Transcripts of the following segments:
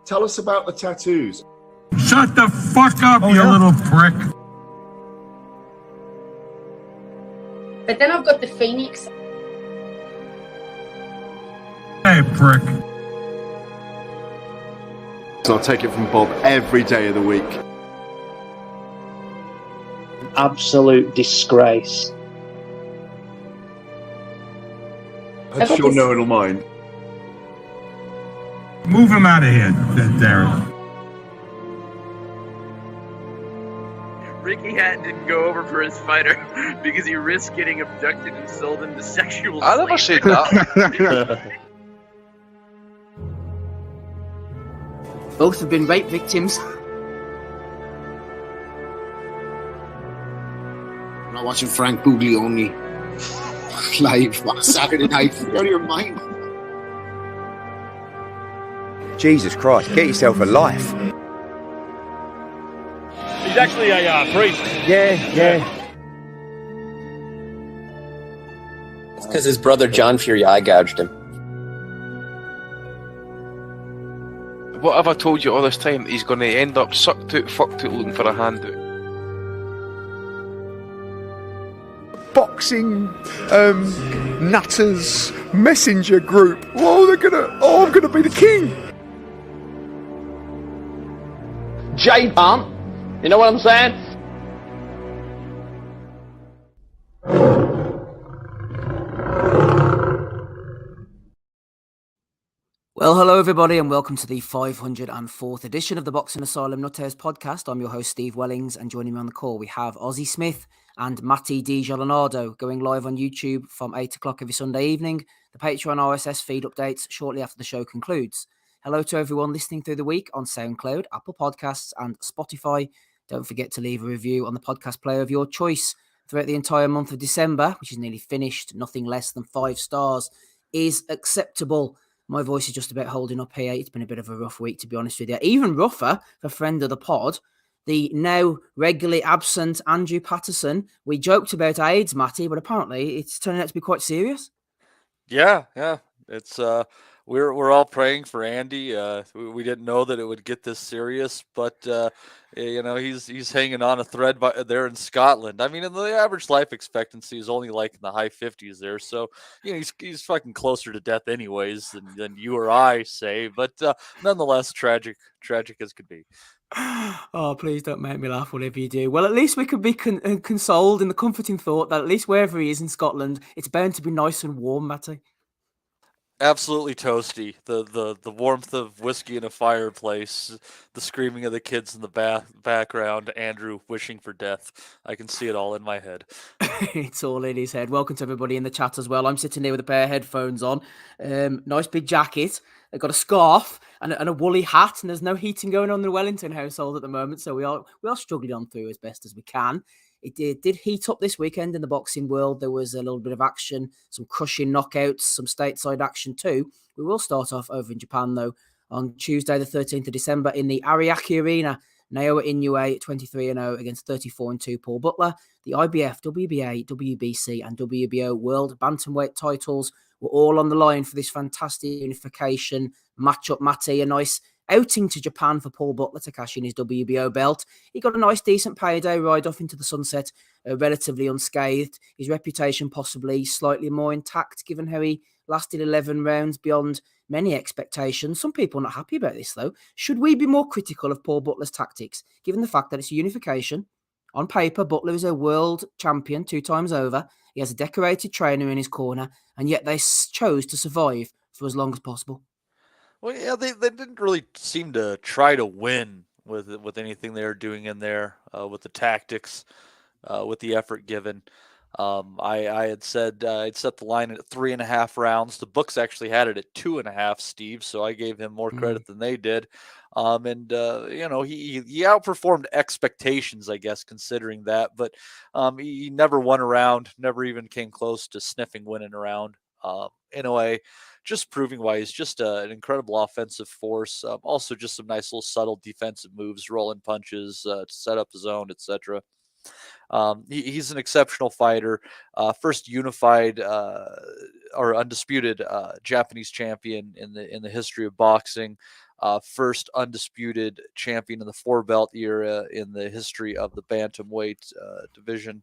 Tell us about the tattoos. Shut the fuck up, you little prick. But then I've got the Phoenix. Hey, prick. So I'll take it from Bob every day of the week. Absolute disgrace. That's your knowing mind. Move him out of here, Darren. Ricky Hatton didn't go over for his fighter because he risked getting abducted and sold into sexual I never said that. Both have been rape victims. I'm not watching Frank Buglioni live on a Saturday night. You're out of your mind. Jesus Christ, get yourself a life. He's actually a priest. Yeah. It's because his brother John Fury eye gouged him. What have I told you all this time? He's going to end up sucked out, fucked out, looking for a handout. Boxing, nutters, messenger group. I'm gonna be the king. J-Pump. You know what I'm saying? Well, hello everybody and welcome to the 504th edition of the Boxing Asylum Nuthouse podcast. I'm your host Steve Wellings, and joining me on the call we have Ozzy Smith and Matty Di Giolonardo, going live on YouTube from 8 o'clock every Sunday evening. The Patreon RSS feed updates shortly after the show concludes. Hello to everyone listening through the week on SoundCloud, Apple Podcasts and Spotify. Don't forget to leave a review on the podcast player of your choice. Throughout the entire month of December, which is nearly finished, nothing less than 5 stars is acceptable. My voice is just about holding up here. It's been a bit of a rough week, to be honest with you. Even rougher for friend of the pod, the now regularly absent Andrew Patterson. We joked about AIDS, Matty, but apparently it's turning out to be quite serious. Yeah. It's we're all praying for Andy. We didn't know that it would get this serious, but he's hanging on a thread there in Scotland. I mean, the average life expectancy is only like in the high 50s there, so he's fucking closer to death anyways than you or I say. But nonetheless, tragic as could be. Oh, please don't make me laugh, whatever you do. Well, at least we could be consoled in the comforting thought that at least wherever he is in Scotland, it's bound to be nice and warm, Matty. Absolutely toasty. The warmth of whiskey in a fireplace, the screaming of the kids in the background, Andrew wishing for death. I can see it all in my head. It's all in his head. Welcome to everybody in the chat as well. I'm sitting here with a pair of headphones on. Nice big jacket. I've got a scarf and a woolly hat, and there's no heating going on in the Wellington household at the moment, so we are struggling on through as best as we can. It did heat up this weekend in the boxing world. There was a little bit of action, some crushing knockouts, some stateside action too. We will start off over in Japan, though, on Tuesday, the 13th of December in the Ariake Arena. Naoya Inoue, 23-0 against 34-2 Paul Butler. The IBF, WBA, WBC and WBO World Bantamweight titles were all on the line for this fantastic unification matchup. Matty, a nice outing to Japan for Paul Butler to cash in his WBO belt. He got a nice, decent payday, ride off into the sunset, relatively unscathed. His reputation possibly slightly more intact, given how he lasted 11 rounds beyond many expectations. Some people are not happy about this, though. Should we be more critical of Paul Butler's tactics, given the fact that it's a unification? On paper, Butler is a world champion 2 times over. He has a decorated trainer in his corner, and yet they chose to survive for as long as possible. Well, yeah, they didn't really seem to try to win with anything they were doing in there, with the tactics, with the effort given. I had said I'd set the line at 3.5 rounds. The books actually had it at 2.5, Steve, so I gave him more credit than they did. He outperformed expectations, I guess, considering that. But he never won a round, never even came close to sniffing winning a round. In a way, just proving why he's just an incredible offensive force. Also, just some nice little subtle defensive moves, rolling punches to set up his own, etc. He's an exceptional fighter. First unified or undisputed Japanese champion in the history of boxing. first undisputed champion in the 4-belt era in the history of the bantamweight division.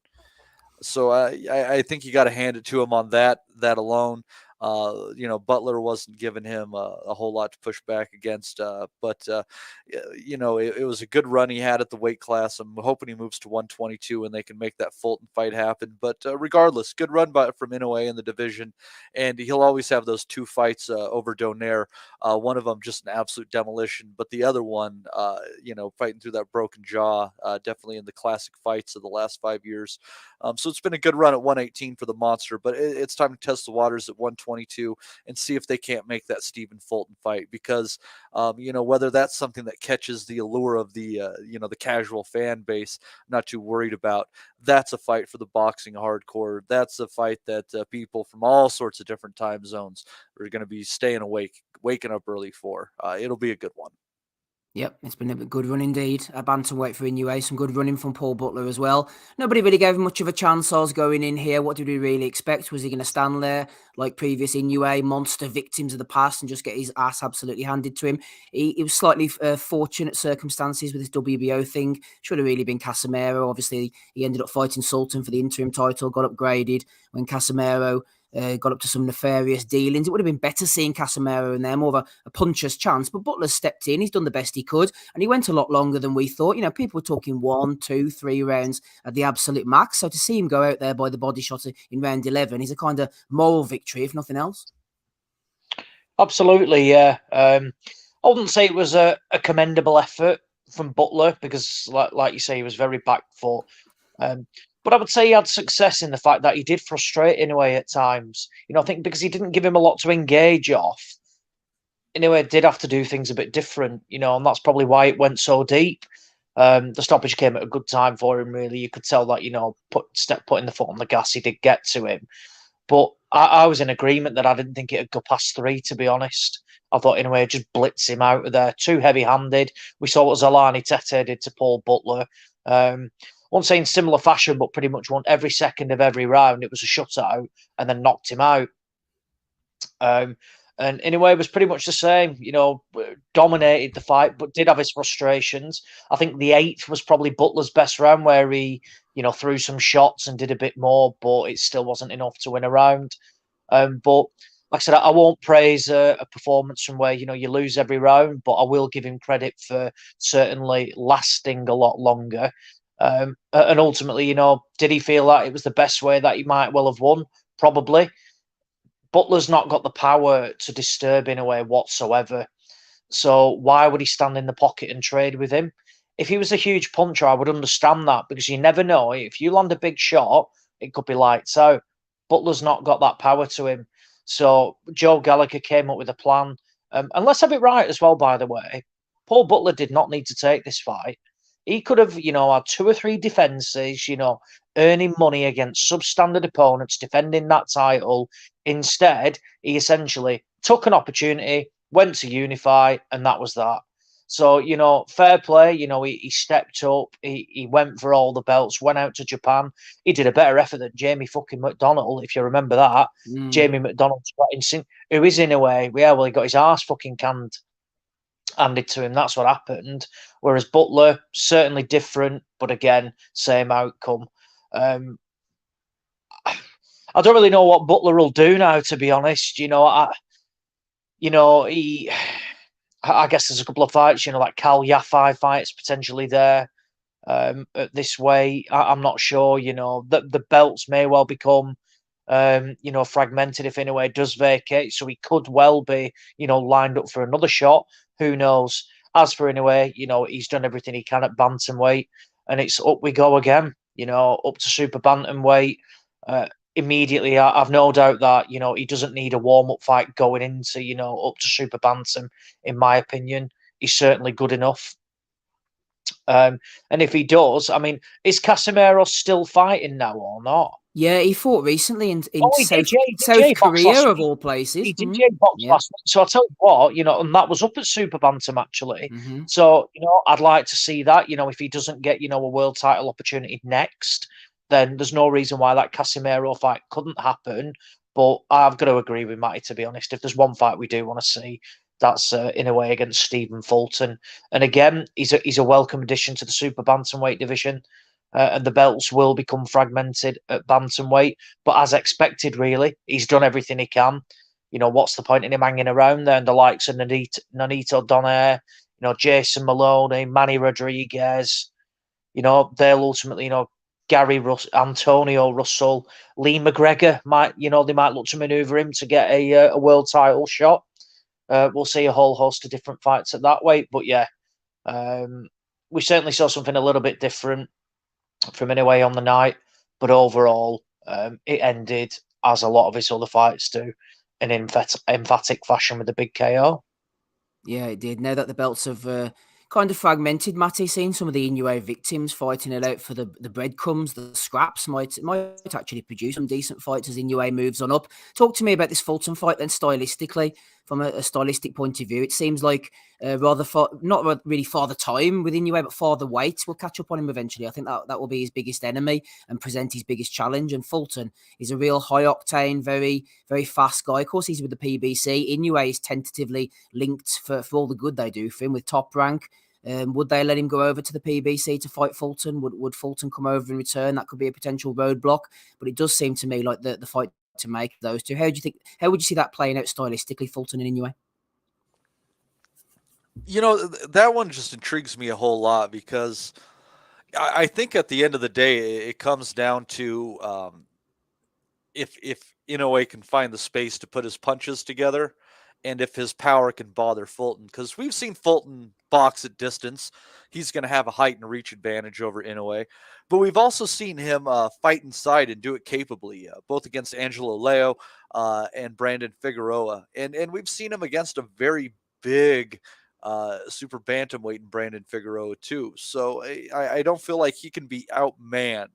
So I think you got to hand it to him on that alone. Butler wasn't giving him a whole lot to push back against, but it was a good run he had at the weight class. I'm hoping he moves to 122 and they can make that Fulton fight happen. But regardless, good run from Inoue in the division, and he'll always have those 2 fights over Donaire. One of them just an absolute demolition, but the other one, fighting through that broken jaw, definitely in the classic fights of the last 5 years. So it's been a good run at 118 for the monster, but it's time to test the waters at 122 and see if they can't make that Stephen Fulton fight, because, whether that's something that catches the allure of the casual fan base, I'm not too worried about. That's a fight for the boxing hardcore. That's a fight that people from all sorts of different time zones are going to be waking up early for. It'll be a good one. Yep, it's been a good run indeed. A bantamweight for Inoue, some good running from Paul Butler as well. Nobody really gave him much of a chance. I was going in here. What did we really expect? Was he going to stand there like previous Inoue monster victims of the past and just get his ass absolutely handed to him? He was slightly fortunate circumstances with this WBO thing. Should have really been Casemiro. Obviously, he ended up fighting Sultan for the interim title, got upgraded when Casemiro got up to some nefarious dealings. It would have been better seeing Casemiro in there, more of a puncher's chance. But Butler stepped in. He's done the best he could. And he went a lot longer than we thought. People were talking 1, 2, 3 rounds at the absolute max. So to see him go out there by the body shot in round 11 is a kind of moral victory, if nothing else. Absolutely, yeah. I wouldn't say it was a commendable effort from Butler because, like you say, he was very back foot. But I would say he had success in the fact that he did frustrate Inoue at times. I think because he didn't give him a lot to engage off, Inoue did have to do things a bit different, and that's probably why it went so deep. The stoppage came at a good time for him, really. You could tell that, putting the foot on the gas, he did get to him. But I was in agreement that I didn't think it'd go past 3, to be honest. I thought Inoue just blitzed him out of there. Too heavy-handed. We saw what Zolani Tete did to Paul Butler. Won't say in similar fashion, but pretty much won every second of every round. It was a shutout and then knocked him out. And Inoue was pretty much the same, dominated the fight, but did have his frustrations. I think the 8th was probably Butler's best round where he, threw some shots and did a bit more, but it still wasn't enough to win a round. But like I said, I won't praise a performance from where, you lose every round, but I will give him credit for certainly lasting a lot longer. And ultimately, did he feel that it was the best way that he might well have won? Probably. Butler's not got the power to disturb Inoue whatsoever. So why would he stand in the pocket and trade with him? If he was a huge puncher, I would understand that because you never know. If you land a big shot, it could be lights out. Butler's not got that power to him. So Joe Gallagher came up with a plan. And let's have it right as well, by the way. Paul Butler did not need to take this fight. He could have, had 2 or 3 defenses, earning money against substandard opponents, defending that title. Instead, he essentially took an opportunity, went to unify, and that was that. So, fair play. He stepped up. He went for all the belts, went out to Japan. He did a better effort than Jamie fucking McDonnell, if you remember that. Jamie McDonnell's who is in a way, he got his arse fucking handed to him. That's what happened. Whereas Butler, certainly different, but again, same outcome. I don't really know what Butler will do now, to be honest. I guess there's a couple of fights, like Cal Yafai fights potentially there this way. I'm not sure, the belts may well become, fragmented if Inoue does vacate. So he could well be, lined up for another shot. Who knows? As for Inoue, he's done everything he can at bantamweight, and it's up we go again, up to super bantamweight. Immediately, I've no doubt that, he doesn't need a warm-up fight going into, up to super bantam, in my opinion. He's certainly good enough. And if he does, is Casemiro still fighting now or not? Yeah, he fought recently in South Korea, of all places. He did J-Box last week. So I'll tell you what, and that was up at Super Bantam, actually. So, I'd like to see that, if he doesn't get, a world title opportunity next, then there's no reason why that Casemiro fight couldn't happen. But I've got to agree with Matty, to be honest. If there's one fight we do want to see, That's Inoue against Stephen Fulton. And again, he's a welcome addition to the super bantamweight division. And the belts will become fragmented at bantamweight. But as expected, really, he's done everything he can. What's the point in him hanging around there? And the likes of Nonito Donaire, Jason Maloney, Manny Rodriguez, they'll ultimately, Gary Antonio Russell, Lee McGregor they might look to manoeuvre him to get a world title shot. We'll see a whole host of different fights at that weight. But yeah, we certainly saw something a little bit different from Inoue on the night. But overall, it ended, as a lot of his other fights do, in emphatic fashion with a big KO. Yeah, it did. Now that the belts have kind of fragmented, Matty, seeing some of the Inoue victims fighting it out for the breadcrumbs, the scraps might actually produce some decent fights as Inoue moves on up. Talk to me about this Fulton fight then, stylistically, from a stylistic point of view. It seems like not really Father Time with Inoue, but Father Weight will catch up on him eventually. I think that will be his biggest enemy and present his biggest challenge. And Fulton is a real high-octane, very, very fast guy. Of course, he's with the PBC. Inoue is tentatively linked for all the good they do for him with Top Rank. Would they let him go over to the PBC to fight Fulton? Would Fulton come over in return? That could be a potential roadblock. But it does seem to me like the fight to make those two. How would you see that playing out stylistically, Fulton and Inoue? That one just intrigues me a whole lot because I think at the end of the day, it comes down to if Inoue can find the space to put his punches together and if his power can bother Fulton. Because we've seen Fulton box at distance. He's going to have a height and reach advantage over Inoue. But we've also seen him fight inside and do it capably, both against Angelo Leo and Brandon Figueroa. And we've seen him against a very big super bantamweight in Brandon Figueroa too. So I don't feel like he can be outmanned.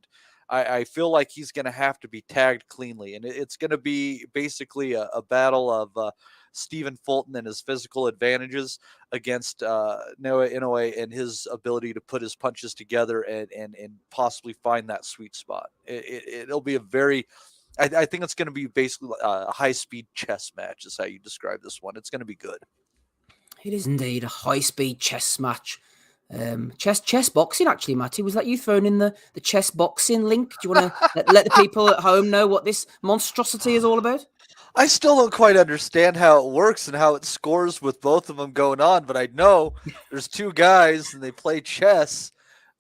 I feel like he's going to have to be tagged cleanly. And it's going to be basically a battle of Stephen Fulton and his physical advantages against Inoue and his ability to put his punches together and possibly find that sweet spot. It'll be a very, I think it's going to be basically a high-speed chess match is how you describe this one. It's going to be good. It is indeed a high-speed chess match. Chess boxing, actually, Matty. Was that you throwing in the chess boxing link? Do you want to let the people at home know what this monstrosity is all about? I still don't quite understand how it works and how it scores with both of them going on, but I know there's two guys and they play chess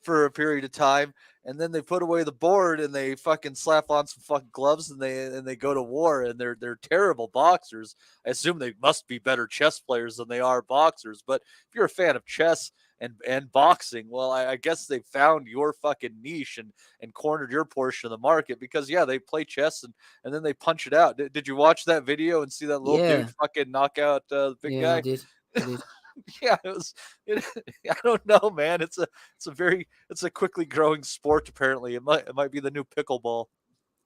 for a period of time, and then they put away the board and they fucking slap on some fucking gloves and they go to war, and they're terrible boxers. I assume they must be better chess players than they are boxers, but if you're a fan of chess and boxing, well, I guess they found your fucking niche and cornered your portion of the market because, yeah, they play chess and then they punch it out. Did you watch that video and see that little dude fucking knock out the big guy? I did. Yeah, I don't know, man. It's a quickly growing sport. Apparently, it might be the new pickleball.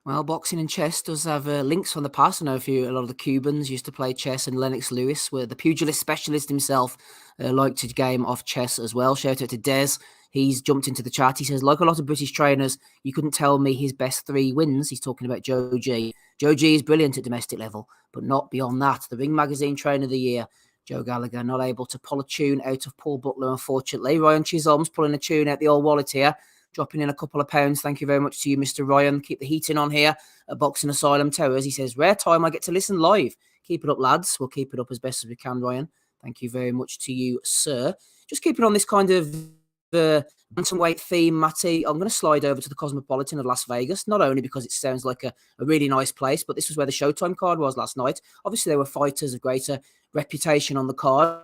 Well, boxing and chess does have links from the past. I know a lot of the Cubans used to play chess, and Lennox Lewis, where the pugilist specialist himself, liked to game off chess as well. Shout out to Des. He's jumped into the chat. He says, like a lot of British trainers, you couldn't tell me his best 3 wins. He's talking about Joe G. Joe G is brilliant at domestic level, but not beyond that. The Ring Magazine Trainer of the Year, Joe Gallagher, not able to pull a tune out of Paul Butler, unfortunately. Ryan Chisholm's pulling a tune out the old wallet here, dropping in a couple of pounds. Thank you very much to you, Mr. Ryan. Keep the heating on here at Boxing Asylum Towers. He says, rare time I get to listen live. Keep it up, lads. We'll keep it up as best as we can, Ryan. Thank you very much to you, sir. Just keeping on this kind of bantamweight theme, Matty, I'm going to slide over to the Cosmopolitan of Las Vegas, not only because it sounds like a really nice place, but this was where the Showtime card was last night. Obviously, there were fighters of greater reputation on the card,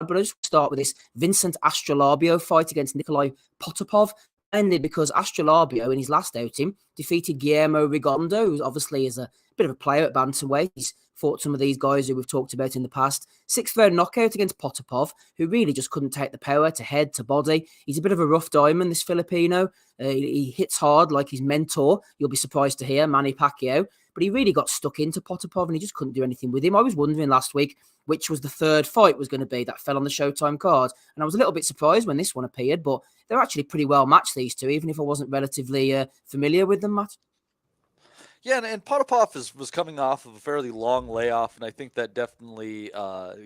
but I just start with this Vincent Astrolabio fight against Nikolai Potapov. Ended because Astrolabio, in his last outing, defeated Guillermo Rigondo, who obviously is a bit of a player at bantamweight. He's fought some of these guys who we've talked about in the past. 6th round knockout against Potapov, who really just couldn't take the power to head to body. He's a bit of a rough diamond, this Filipino. He hits hard like his mentor. You'll be surprised to hear, Manny Pacquiao. But he really got stuck into Potapov and he just couldn't do anything with him. I was wondering last week which was the third fight was going to be that fell on the Showtime card. And I was a little bit surprised when this one appeared, but they're actually pretty well matched, these two, even if I wasn't relatively familiar with them, Matt. Yeah, and Potapov was coming off of a fairly long layoff, and I think that definitely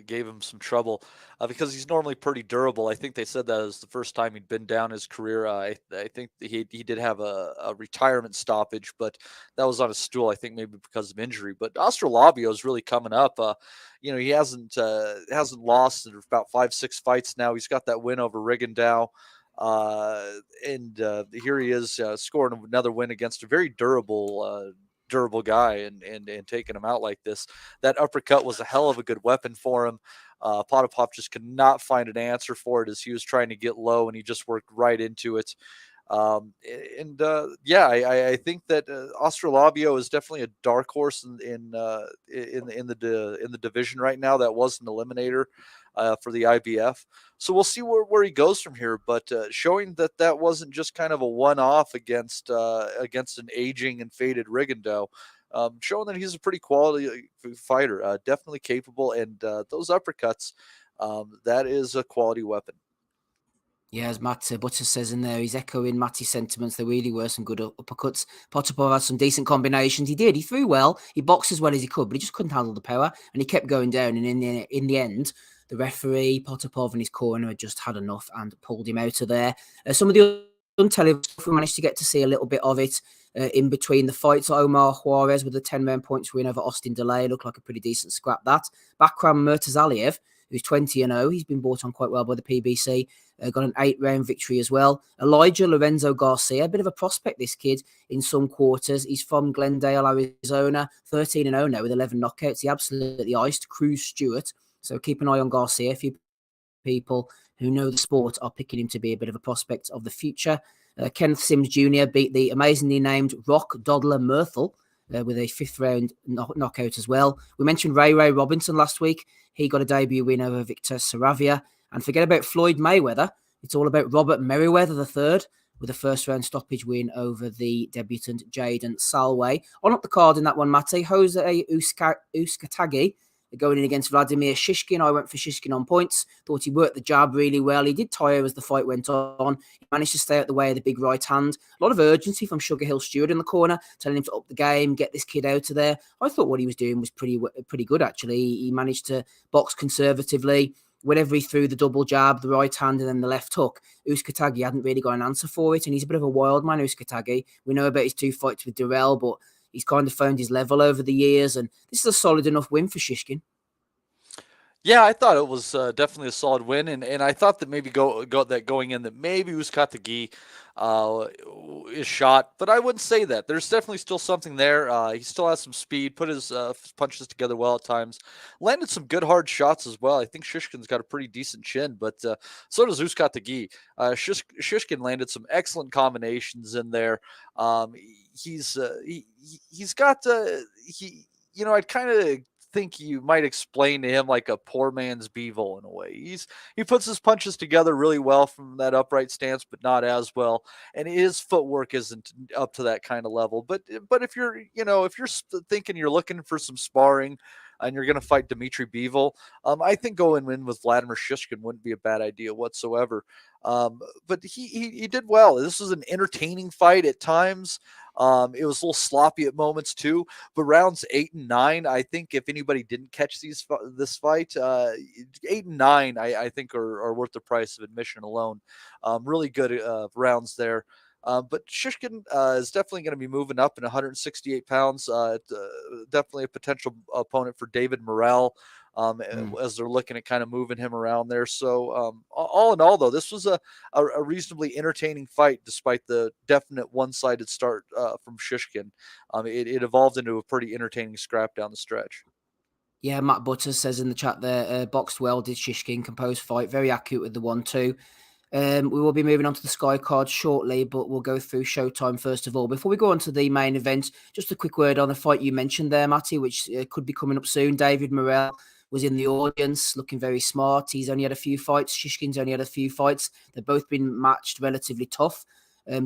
gave him some trouble because he's normally pretty durable. I think they said that was the first time he'd been down his career. I think he did have a retirement stoppage, but that was on a stool. I think maybe because of injury. But Austrolabio is really coming up. He hasn't lost in about 5-6 fights now. He's got that win over Rigondeaux. And here he is scoring another win against a very durable guy and taking him out like this. That uppercut was a hell of a good weapon for him. Potapov just could not find an answer for it as he was trying to get low, and he just worked right into it. I think that Austrolabio is definitely a dark horse in the division right now. That was an eliminator for the IBF. So we'll see where he goes from here. But showing that wasn't just kind of a one-off against an aging and faded Rigondeaux. Showing that he's a pretty quality fighter, definitely capable, and those uppercuts, that is a quality weapon. Yeah, as Matt Butter says in there, he's echoing Matty's sentiments. There really were some good uppercuts. Potapov had some decent combinations. He did. He threw well. He boxed as well as he could, but he just couldn't handle the power, and he kept going down. And in the end, the referee, Potapov, and his corner had just had enough and pulled him out of there. Some of the untelevised stuff, we managed to get to see a little bit of it in between the fights. Omar Juarez with a 10-round points win over Austin Delay looked like a pretty decent scrap. That Bakram Murtazaliev, who's 20-0, he's been brought on quite well by the PBC. Got an 8-round victory as well. Elijah Lorenzo Garcia, a bit of a prospect, this kid, in some quarters. He's from Glendale, Arizona, 13-0 now with 11 knockouts. He absolutely iced Cruz Stewart. So keep an eye on Garcia. A few people who know the sport are picking him to be a bit of a prospect of the future. Kenneth Sims Jr. beat the amazingly named Rock Dodler Myrtle with a 5th-round knockout as well. We mentioned Ray Robinson last week. He got a debut win over Victor Saravia. And forget about Floyd Mayweather. It's all about Robert Merriweather III with a 1st-round stoppage win over the debutant Jaden Salway. On up the card in that one, Matty, Jose Uskatagi going in against Vladimir Shishkin. I went for Shishkin on points. Thought he worked the jab really well. He did tire as the fight went on. He managed to stay out the way of the big right hand. A lot of urgency from Sugar Hill Stewart in the corner, telling him to up the game, get this kid out of there. I thought what he was doing was pretty good, actually. He managed to box conservatively. Whenever he threw the double jab, the right hand, and then the left hook, Uskatagi hadn't really got an answer for it. And he's a bit of a wild man, Uskatagi. We know about his 2 fights with Durrell, but he's kind of found his level over the years. And this is a solid enough win for Shishkin. Yeah, I thought it was definitely a solid win, and I thought that maybe going in that maybe Uskatagi is shot, but I wouldn't say that. There's definitely still something there. He still has some speed, put his punches together well at times, landed some good hard shots as well. I think Shishkin's got a pretty decent chin, but so does Uskatagi. Shishkin landed some excellent combinations in there. He's got I'd kind of think you might explain to him like a poor man's Bivol in a way. He puts his punches together really well from that upright stance, but not as well. And his footwork isn't up to that kind of level. But if you're thinking you're looking for some sparring and you're going to fight Dimitri Bivol, I think going in with Vladimir Shishkin wouldn't be a bad idea whatsoever. But he did well. This was an entertaining fight at times. It was a little sloppy at moments too, but rounds 8 and 9, I think if anybody didn't catch this fight, 8 and 9, I think are worth the price of admission alone. Really good rounds there. But Shishkin is definitely going to be moving up in 168 pounds. Definitely a potential opponent for David Morrell. As they're looking at kind of moving him around there. So all in all, though, this was a reasonably entertaining fight despite the definite one-sided start from Shishkin. It evolved into a pretty entertaining scrap down the stretch. Yeah, Matt Butters says in the chat there, boxed well, did Shishkin, composed fight, very accurate with the 1-2. We will be moving on to the Sky card shortly, but we'll go through Showtime first of all. Before we go on to the main event, just a quick word on the fight you mentioned there, Matty, which could be coming up soon. David Morrell was in the audience, looking very smart. He's only had a few fights. Shishkin's only had a few fights. They've both been matched relatively tough,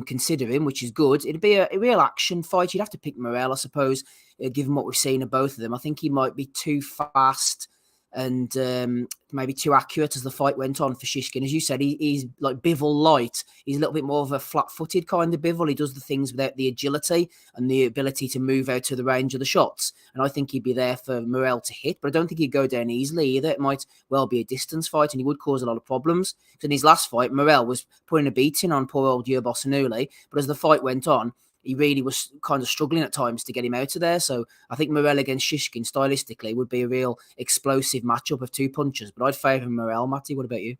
considering, which is good. It'd be a real action fight. You'd have to pick Morrell, I suppose, given what we've seen of both of them. I think he might be too fast and maybe too accurate as the fight went on for Shishkin. As you said, he's like Bivol light. He's a little bit more of a flat-footed kind of Bivol. He does the things without the agility and the ability to move out to the range of the shots. And I think he'd be there for Morel to hit, but I don't think he'd go down easily either. It might well be a distance fight, and he would cause a lot of problems. So in his last fight, Morel was putting a beating on poor old Gervonta Davis, but as the fight went on, he really was kind of struggling at times to get him out of there. So I think Morel against Shishkin stylistically would be a real explosive matchup of two punchers. But I'd favour Morel. Matty, what about you?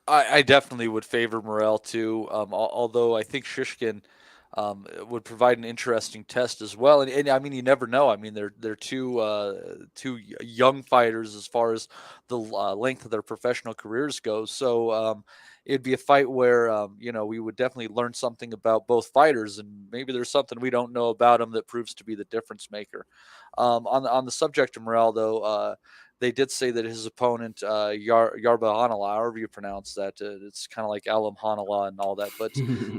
I definitely would favor Morel too. Although I think Shishkin would provide an interesting test as well. And I mean, you never know. I mean, they're two young fighters as far as the length of their professional careers go. So it'd be a fight where we would definitely learn something about both fighters, and maybe there's something we don't know about them that proves to be the difference maker. On the subject of Morel, though. They did say that his opponent, Yarba Hanala, however you pronounce that, it's kind of like Alam Hanala and all that, but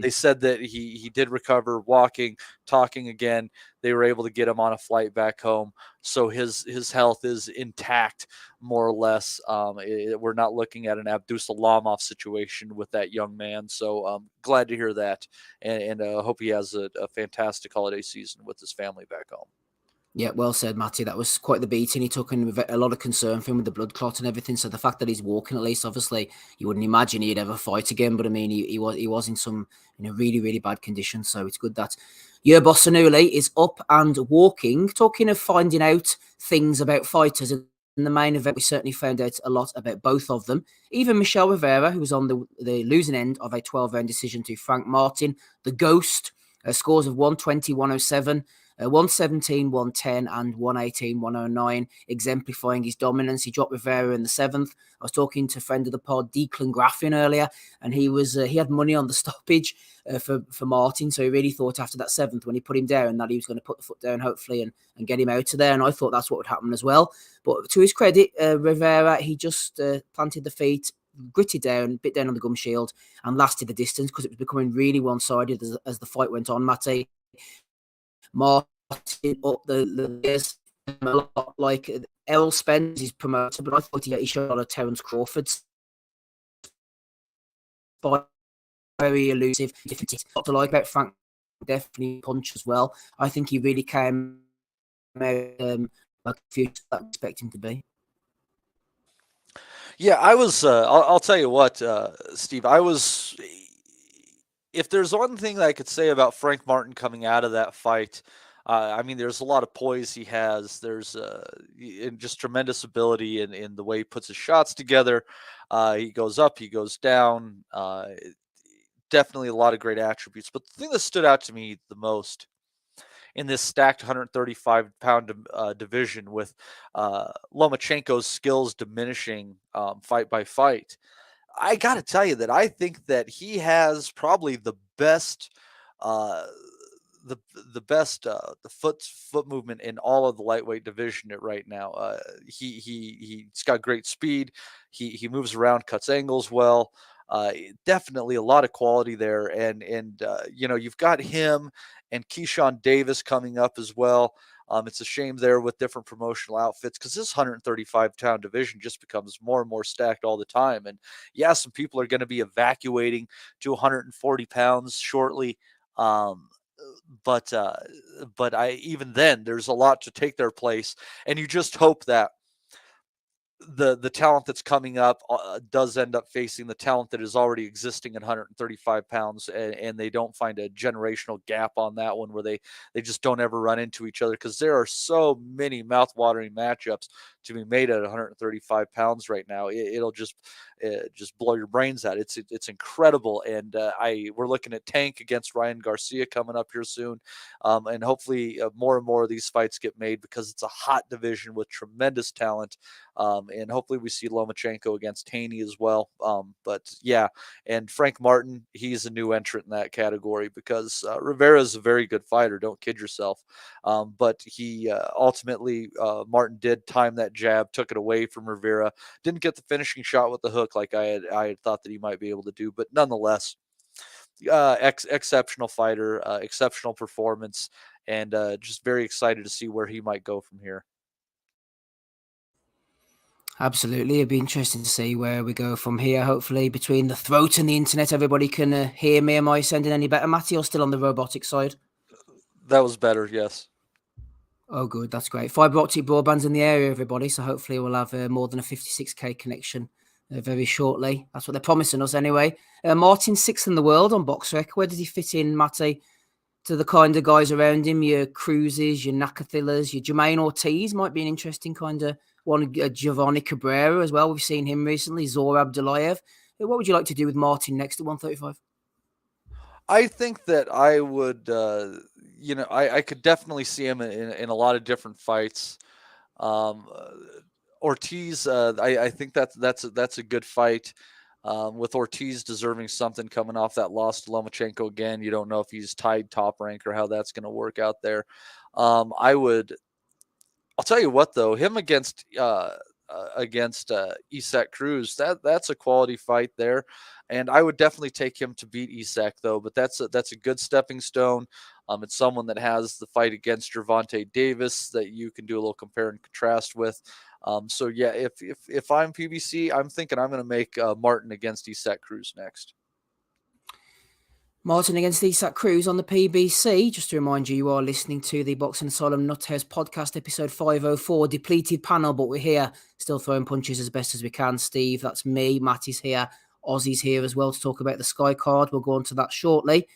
they said that he did recover, walking, talking again. They were able to get him on a flight back home. So his health is intact, more or less. We're not looking at an Abdusalamov situation with that young man. So glad to hear that. And hope he has a fantastic holiday season with his family back home. Yeah, well said, Matty. That was quite the beating he took, and a lot of concern for him with the blood clot and everything. So the fact that he's walking, at least, obviously, you wouldn't imagine he'd ever fight again. But I mean, he was in some really, really bad condition. So it's good that Gervonta is up and walking. Talking of finding out things about fighters in the main event, we certainly found out a lot about both of them. Even Michel Rivera, who was on the losing end of a 12-round decision to Frank Martin, the Ghost, scores of 120, 107. 117, 110, and 118, 109, exemplifying his dominance. He dropped Rivera in the 7th. I was talking to a friend of the pod, Declan Graffin, earlier, and he had money on the stoppage for Martin, so he really thought after that 7th, when he put him down, that he was going to put the foot down, hopefully, and get him out of there, and I thought that's what would happen as well. But to his credit, Rivera, he just planted the feet, gritted down, bit down on the gum shield, and lasted the distance, because it was becoming really one-sided as the fight went on, Matty. Martin up the years, a lot like Errol Spence, his promoter, but I thought he showed a lot of Terence Crawford's very elusive. What I like about Frank, definitely punch as well. I think he really came out like a future that I expect him to be. Yeah, I was. I'll tell you what, Steve. I was. If there's one thing that I could say about Frank Martin coming out of that fight, I mean, there's a lot of poise he has. There's just tremendous ability in the way he puts his shots together. He goes up, he goes down. Definitely a lot of great attributes. But the thing that stood out to me the most in this stacked 135-pound division, with Lomachenko's skills diminishing fight by fight, I got to tell you that I think that he has probably the best, the foot movement in all of the lightweight division right now. He's got great speed. He moves around, cuts angles well. Definitely a lot of quality there, and you've got him and Keyshawn Davis coming up as well. It's a shame there with different promotional outfits, because this 135-pound division just becomes more and more stacked all the time. And yeah, some people are going to be evacuating to 140 pounds shortly. But even then, there's a lot to take their place, and you just hope that the talent that's coming up does end up facing the talent that is already existing at 135 pounds, and they don't find a generational gap on that one where they just don't ever run into each other, because there are so many mouth-watering matchups to be made at 135 pounds right now. It'll just blow your brains out. It's incredible, and we're looking at Tank against Ryan Garcia coming up here soon, and hopefully more and more of these fights get made, because it's a hot division with tremendous talent. And hopefully we see Lomachenko against Haney as well. But yeah, and Frank Martin, he's a new entrant in that category, because Rivera is a very good fighter. Don't kid yourself. But he ultimately, Martin did time that jab, took it away from Rivera. Didn't get the finishing shot with the hook like I had thought that he might be able to do. But nonetheless, exceptional fighter, exceptional performance, and just very excited to see where he might go from here. Absolutely. It'd be interesting to see where we go from here. Hopefully, between the throat and the internet, everybody can hear me. Am I sounding any better, Matty, or still on the robotic side? That was better, yes. Oh, good. That's great. Fibre optic broadband's in the area, everybody. So hopefully we'll have more than a 56k connection very shortly. That's what they're promising us anyway. Martin's 6th in the world on BoxRec. Where does he fit in, Matty, to the kind of guys around him? Your Cruises, your Nakathillas, your Jermaine Ortiz might be an interesting kind of one. Giovanni Cabrera as well. We've seen him recently. Zor Abdullayev. What would you like to do with Martin next at 135? I think that I would, I could definitely see him in a lot of different fights. Ortiz, I think that's a good fight. With Ortiz deserving something coming off that loss to Lomachenko again. You don't know if he's tied top rank or how that's going to work out there. I'll tell you what though, him against Usyk Cruz, that's a quality fight there. And I would definitely take him to beat Usyk though, but that's a good stepping stone. It's someone that has the fight against Gervonta Davis that you can do a little compare and contrast with. So yeah, if I'm PBC, I'm thinking I'm going to make Martin against Usyk Cruz next. Martin against Usyk Cruz on the PBC. Just to remind you, you are listening to the Boxing Asylum Nuthouse podcast, episode 504, depleted panel, but we're here still throwing punches as best as we can. Steve, that's me. Matty's here. Ozzy's here as well to talk about the Sky card. We'll go on to that shortly.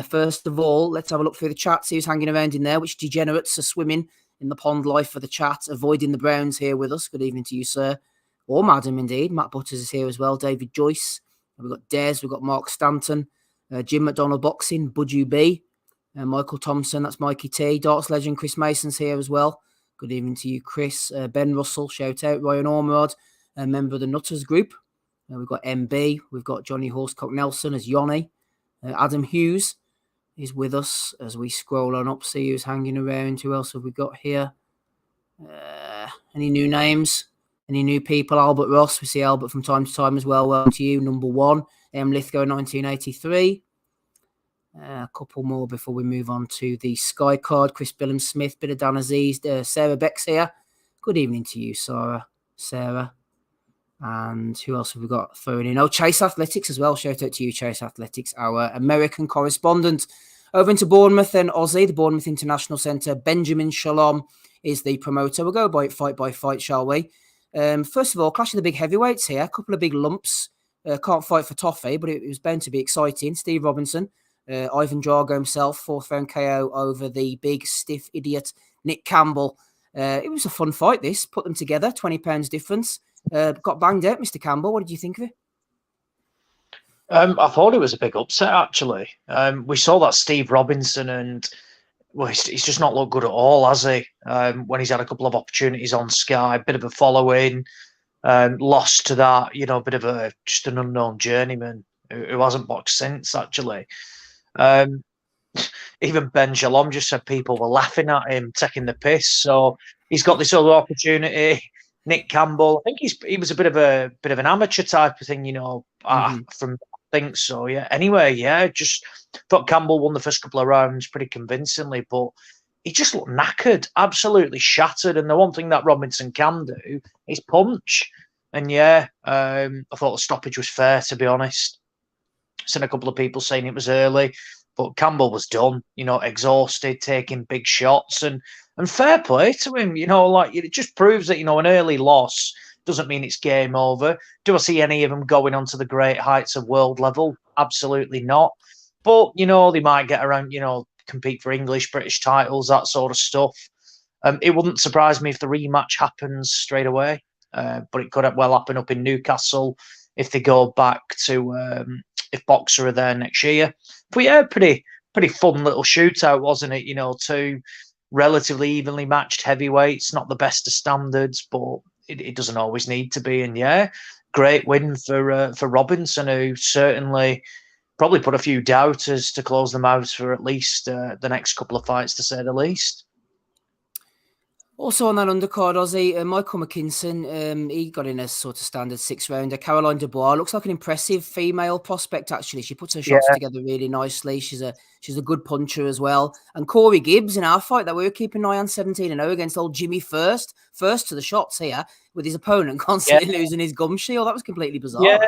First of all, let's have a look through the chat, see who's hanging around in there, which degenerates are swimming in the pond life for the chat. Avoiding the Browns here with us. Good evening to you, sir. Or madam, indeed. Matt Butters is here as well. David Joyce. We've got Des. We've got Mark Stanton. Jim McDonald Boxing. Budju B. Michael Thompson. That's Mikey T. Darts legend Chris Mason's here as well. Good evening to you, Chris. Ben Russell. Shout out. Ryan Ormerod. A member of the Nutters group. We've got MB. We've got Johnny Horsecock Nelson as Yoni. Adam Hughes is with us as we scroll on up, see who's hanging around. Who else have we got here? Any new names? Any new people? Albert Ross. We see Albert from time to time as well. Welcome to you. Number 1. Lithgow 1983. A couple more before we move on to the Sky card. Chris Billam-Smith, bit of Dan Aziz. Sarah Beck's here. Good evening to you, Sarah. And who else have we got thrown in? Oh, Chase Athletics as well. Shout out to you, Chase Athletics, our American correspondent. Over into Bournemouth then, Aussie, the Bournemouth International Centre. Benjamin Shalom is the promoter. We'll go fight by fight, shall we? First of all, clash of the big heavyweights here. A couple of big lumps. Can't fight for toffee, but it was bound to be exciting. Steve Robinson, Ivan Drago himself, 4th round KO over the big stiff idiot Nick Campbell. It was a fun fight, this. Put them together, 20 pounds difference. Got banged out, Mr. Campbell. What did you think of it? I thought it was a big upset, actually. We saw that Steve Robinson, and well, he's just not looked good at all, has he? When he's had a couple of opportunities on Sky, a bit of a following, lost to that, a bit of just an unknown journeyman who hasn't boxed since, actually. Even Ben Shalom just said people were laughing at him, taking the piss. So he's got this other opportunity. Nick Campbell, I think he was a bit of an amateur type of thing, from I think so, yeah. Anyway, yeah, just thought Campbell won the first couple of rounds pretty convincingly, but he just looked knackered, absolutely shattered. And the one thing that Robinson can do is punch. And yeah, I thought the stoppage was fair, to be honest. Seen a couple of people saying it was early, but Campbell was done, exhausted, taking big shots, and fair play to him, it just proves that, an early loss doesn't mean it's game over. Do I see any of them going on to the great heights of world level? Absolutely not. But, they might get around, compete for English, British titles, that sort of stuff. It wouldn't surprise me if the rematch happens straight away, but it could well happen up in Newcastle if they go back to, if Boxer are there next year. But yeah, pretty fun little shootout, wasn't it? Two relatively evenly matched heavyweights, not the best of standards, but it doesn't always need to be. And yeah, great win for Robinson, who certainly probably put a few doubters to close them out for at least the next couple of fights, to say the least. Also on that undercard, Aussie, Michael McKinson, he got in a sort of standard 6-rounder. Caroline Dubois looks like an impressive female prospect, actually. She puts her shots together really nicely. She's She's a good puncher as well. And Corey Gibbs in our fight that we were keeping an eye on, 17-0 against old Jimmy First to the shots here, with his opponent constantly losing his gum shield. That was completely bizarre.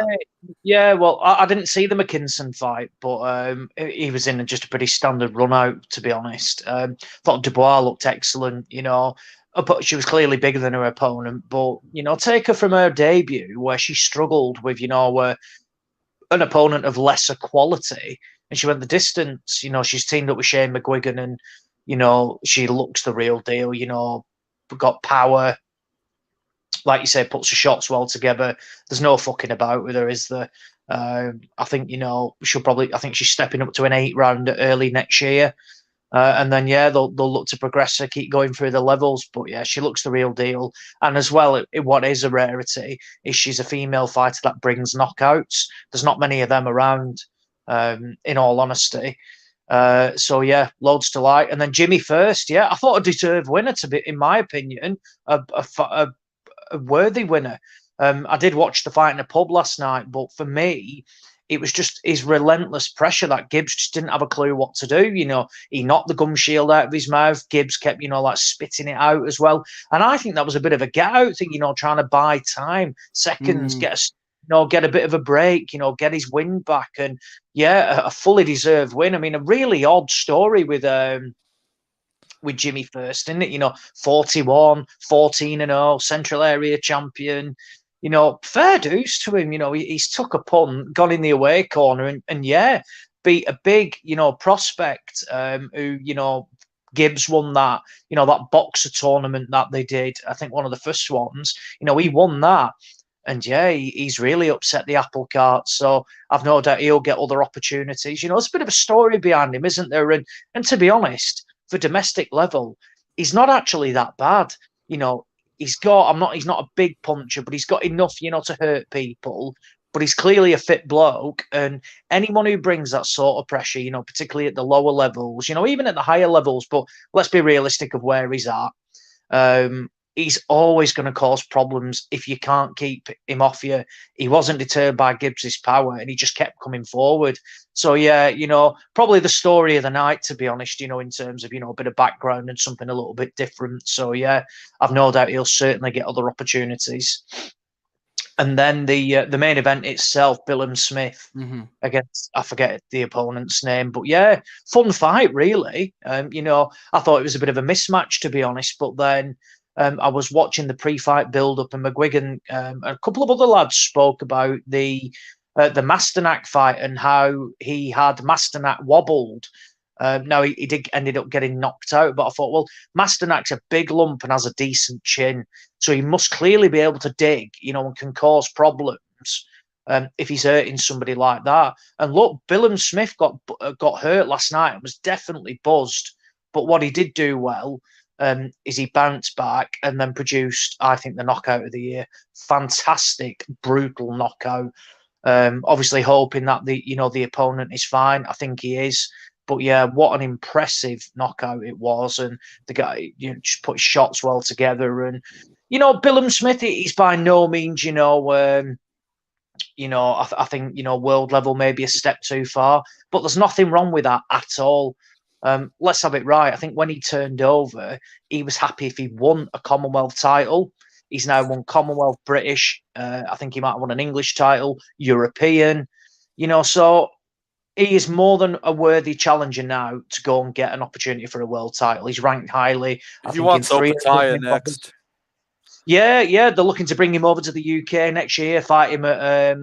Yeah. Well, I didn't see the McKinson fight, but he was in just a pretty standard run out, to be honest. Thought Dubois looked excellent, but she was clearly bigger than her opponent. But, take her from her debut where she struggled with, an opponent of lesser quality, and she went the distance. She's teamed up with Shane McGuigan, and, she looks the real deal, got power. Like you say, puts her shots well together. There's no fucking about with her, is there? I think, I think she's stepping up to an 8-round early next year. And then, they'll look to progress her, keep going through the levels. But, she looks the real deal. And as well, what is a rarity is she's a female fighter that brings knockouts. There's not many of them around, in all honesty. So, loads to like. And then Jimmy First, I thought a deserved winner, in my opinion, a worthy winner. I did watch the fight in a pub last night, but for me, it was just his relentless pressure that Gibbs just didn't have a clue what to do. He knocked the gum shield out of his mouth. Gibbs kept, spitting it out as well. And I think that was a bit of a get out thing, trying to buy time, seconds, get a bit of a break, get his win back. And a fully deserved win. I mean, a really odd story with Jimmy First, isn't it? 41, 14-0, Central Area champion. Fair dues to him. He's took a punt, gone in the away corner, and beat a big, prospect who, Gibbs won that, that boxer tournament that they did. I think one of the first ones. He won that. And he's really upset the apple cart. So I've no doubt he'll get other opportunities. There's a bit of a story behind him, isn't there? And to be honest, for domestic level, he's not actually that bad. He's not a big puncher, but he's got enough, to hurt people. But he's clearly a fit bloke, and anyone who brings that sort of pressure, particularly at the lower levels, even at the higher levels, but let's be realistic of where he's at. He's always going to cause problems if you can't keep him off you. He wasn't deterred by Gibbs's power, and he just kept coming forward. So, probably the story of the night, to be honest, in terms of, a bit of background and something a little bit different. So, I've no doubt he'll certainly get other opportunities. And then the main event itself, Billam-Smith against, I forget the opponent's name, but fun fight, really. I thought it was a bit of a mismatch, to be honest, but then I was watching the pre-fight build-up, and McGuigan, a couple of other lads spoke about the Masternak fight and how he had Masternak wobbled. Now, he ended up getting knocked out, but I thought, well, Masternak's a big lump and has a decent chin, so he must clearly be able to dig, and can cause problems if he's hurting somebody like that. And look, Billam-Smith got hurt last night and was definitely buzzed, but what he did do well is he bounced back and then produced, I think, the knockout of the year. Fantastic, brutal knockout. Obviously hoping that the opponent is fine. I think he is. But what an impressive knockout it was. And the guy just put shots well together. And, Billam-Smith, he's by no means, I think, world level maybe a step too far. But there's nothing wrong with that at all. Let's have it right. I think when he turned over, he was happy if he won a Commonwealth title. He's now won Commonwealth, British. I think he might have won an English title, European. So he is more than a worthy challenger now to go and get an opportunity for a world title. He's ranked highly. If he wants Opataya next. Yeah. They're looking to bring him over to the UK next year, fight him at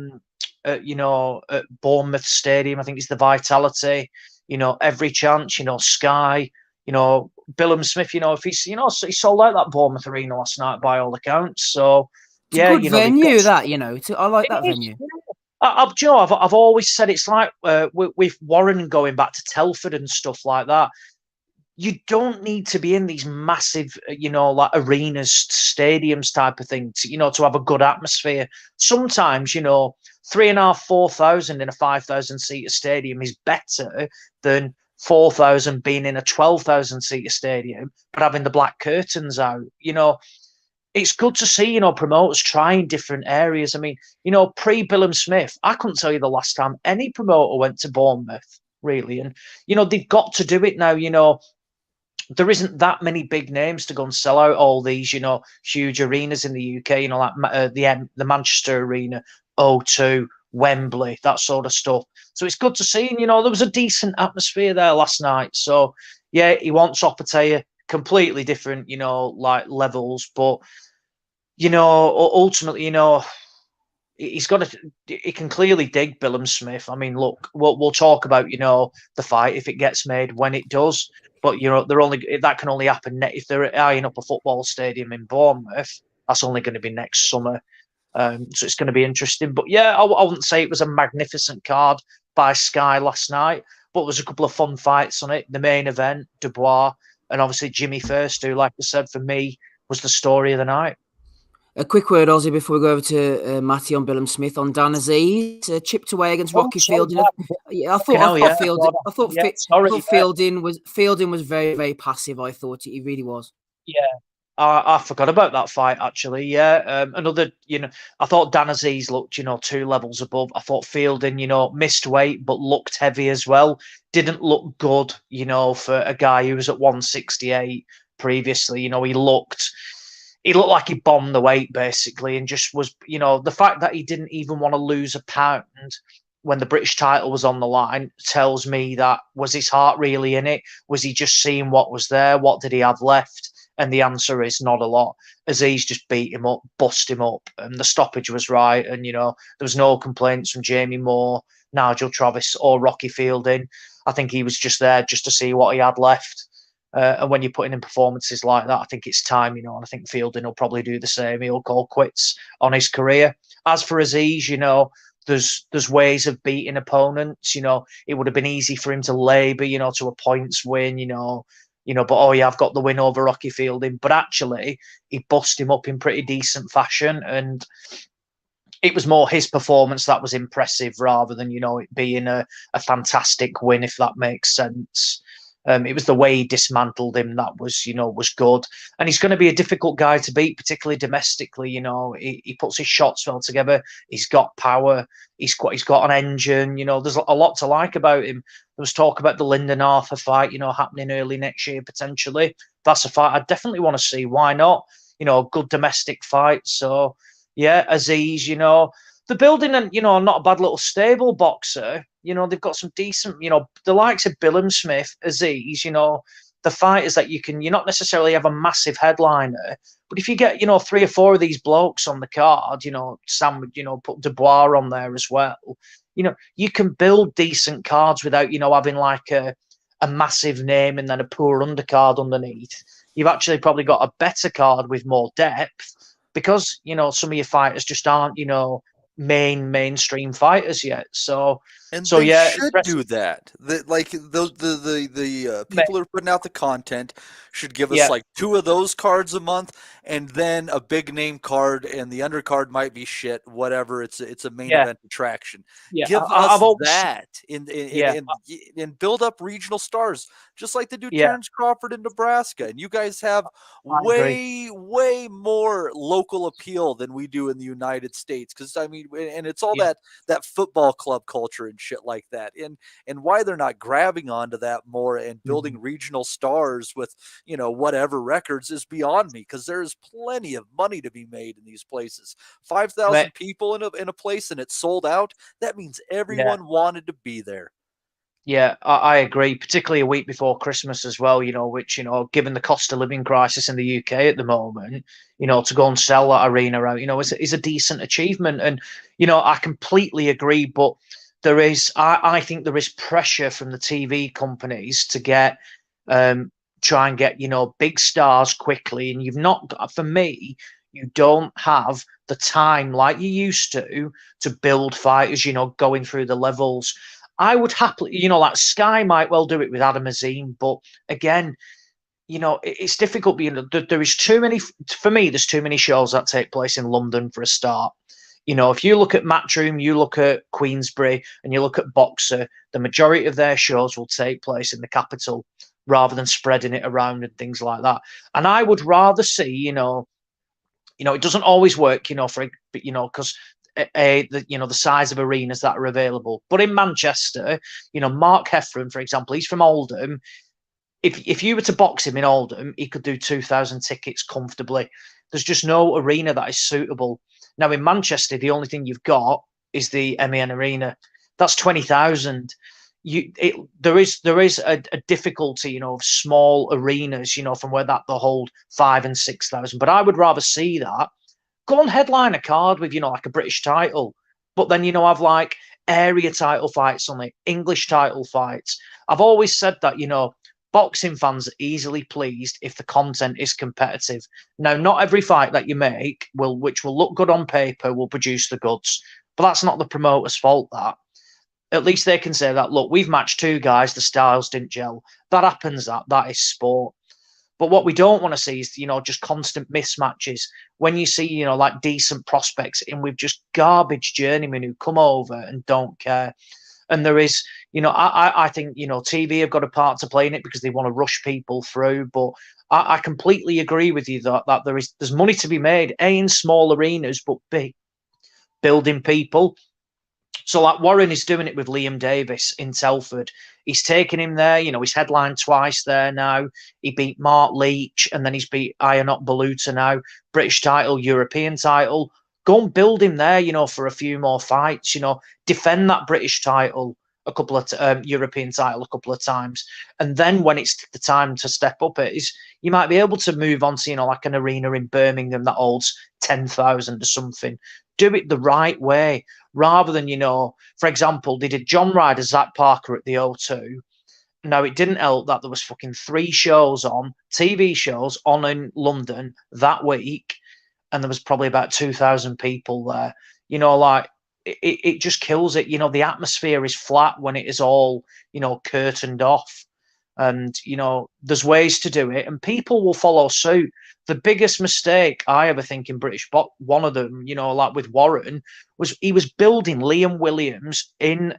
Bournemouth Stadium. I think it's the Vitality. Every chance, Sky, Billam-Smith, if he's, he sold out that Bournemouth arena last night by all accounts. So, it's a good venue, I like that venue. I've always said it's like with Warren going back to Telford and stuff like that. You don't need to be in these massive, like arenas, stadiums type of thing to have a good atmosphere. Sometimes, 3,500, 4,000 in a 5,000 seater stadium is better than 4,000 being in a 12,000 seater stadium, but having the black curtains out. It's good to see, promoters trying different areas. I mean, pre Billam-Smith, I couldn't tell you the last time any promoter went to Bournemouth. really. And, they've got to do it now. There isn't that many big names to go and sell out all these, huge arenas in the UK, like the Manchester Arena, O2, Wembley, that sort of stuff. So it's good to see. And, there was a decent atmosphere there last night. So, yeah, he wants Opetaya, completely different, like levels. But, ultimately, he's got to. He can clearly dig Billam-Smith. I mean, look, we'll talk about the fight if it gets made when it does. But that can only happen if they're eyeing up a football stadium in Bournemouth. That's only going to be next summer. So it's going to be interesting. But yeah, I wouldn't say it was a magnificent card by Sky last night, but there was a couple of fun fights on it. The main event, Dubois, and obviously Jimmy First, who, like I said, for me was the story of the night. A quick word, Ozzy, before we go over to Matty on Billam-Smith on Dan Aziz. Chipped away against Rocky Fielding. I thought Fielding was very, very passive. I thought he really was. Yeah, I forgot about that fight actually. Yeah, another. I thought Dan Aziz looked 2 levels above. I thought Fielding missed weight but looked heavy as well. Didn't look good for a guy who was at 168 previously. He looked like he bombed the weight basically, and just was, the fact that he didn't even want to lose a pound when the British title was on the line tells me that, was his heart really in it? Was he just seeing what was there? What did he have left? And the answer is not a lot. Aziz just beat him up, bust him up, and the stoppage was right. And, there was no complaints from Jamie Moore, Nigel Travis or Rocky Fielding. I think he was just there just to see what he had left. And when you're putting in performances like that, I think it's time, and I think Fielding will probably do the same. He'll call quits on his career. As for Aziz, there's ways of beating opponents. It would have been easy for him to labour, to a points win, but I've got the win over Rocky Fielding. But actually, he bust him up in pretty decent fashion, and it was more his performance that was impressive rather than, it being a fantastic win, if that makes sense. It was the way he dismantled him that was good. And he's going to be a difficult guy to beat, particularly domestically. He puts his shots well together. He's got power. He's got an engine. There's a lot to like about him. There was talk about the Lyndon Arthur fight, happening early next year potentially. That's a fight I definitely want to see. Why not? A good domestic fight. So yeah, Aziz, the building and, not a bad little stable boxer. They've got some decent, the likes of Billam-Smith, Aziz, the fighters that you not necessarily have a massive headliner, but if you get, 3 or 4 of these blokes on the card, Sam would, put Dubois on there as well, you can build decent cards without, having like a massive name and then a poor undercard underneath. You've actually probably got a better card with more depth because, some of your fighters just aren't, mainstream fighters yet. So they yeah, should do that. The people who are putting out the content should give us like 2 of those cards a month, and then a big name card, and the undercard might be shit. Whatever, it's a main event attraction. Yeah, give us that and build up regional stars, just like they do Terrence Crawford in Nebraska. And you guys have way more local appeal than we do in the United States, because I mean, and it's all that football club culture and shit like that, and why they're not grabbing onto that more and building regional stars with whatever records is beyond me, because there's plenty of money to be made in these places. 5,000 people in a place and it's sold out, that means everyone wanted to be there. Yeah, I agree, particularly a week before Christmas as well, which, given the cost of living crisis in the UK at the moment, to go and sell that arena out, is a decent achievement. And, I completely agree, but I think there is pressure from the TV companies to try and get, big stars quickly. And you've not got, for me, you don't have the time like you used to build fighters, going through the levels. I would happily, like Sky might well do it with Adam Azim, but again, it's difficult. There is too many, for me, there's too many shows that take place in London for a start. If you look at Matchroom, you look at Queensbury, and you look at Boxer, the majority of their shows will take place in the capital rather than spreading it around and things like that. And I would rather see, it doesn't always work, because the size of arenas that are available. But in Manchester, Mark Heffron, for example, he's from Oldham. If you were to box him in Oldham, he could do 2,000 tickets comfortably. There's just no arena that is suitable. Now in Manchester, the only thing you've got is the MEN Arena. That's 20,000. There is a difficulty, of small arenas, from where that they'll hold 5,000 and 6,000. But I would rather see that. Go on headline a card with, like a British title, but then, have like area title fights on it, English title fights. I've always said that, boxing fans are easily pleased if the content is competitive. Now, not every fight that you make which will look good on paper will produce the goods, but that's not the promoter's fault. That at least they can say that, look, we've matched two guys, the styles didn't gel. That happens. That is sport. But what we don't want to see is, just constant mismatches. When you see, like decent prospects in with just garbage journeymen who come over and don't care. And there is, I think, TV have got a part to play in it because they want to rush people through. But I completely agree with you that there's money to be made, A, in small arenas, but B, building people. So like Warren is doing it with Liam Davis in Telford. He's taken him there. He's headlined twice there now. He beat Mark Leach and then he's beat Ionok Baluta now. British title, European title. Go and build him there, for a few more fights. Defend that British title a couple of European title a couple of times. And then when it's the time to step up, you might be able to move on to, like an arena in Birmingham that holds 10,000 or something. Do it the right way. Rather than, for example, they did John Ryder, Zach Parker at the O2. Now, it didn't help that there was fucking 3 shows on, TV shows on in London that week, and there was probably about 2,000 people there. It just kills it. The atmosphere is flat when it is all, curtained off. And, there's ways to do it, and people will follow suit. The biggest mistake I ever think in British box, one of them, like with Warren, was he was building Liam Williams in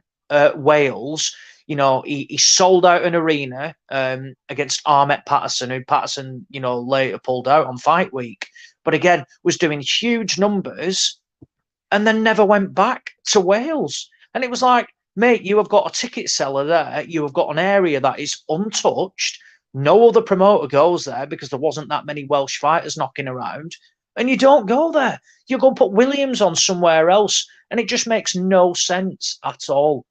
Wales. He sold out an arena against Ahmet Patterson, who Patterson, later pulled out on fight week. But again, was doing huge numbers and then never went back to Wales. And it was like, mate, you have got a ticket seller there. You have got an area that is untouched. No other promoter goes there because there wasn't that many Welsh fighters knocking around. And you don't go there. You go and put Williams on somewhere else. And it just makes no sense at all.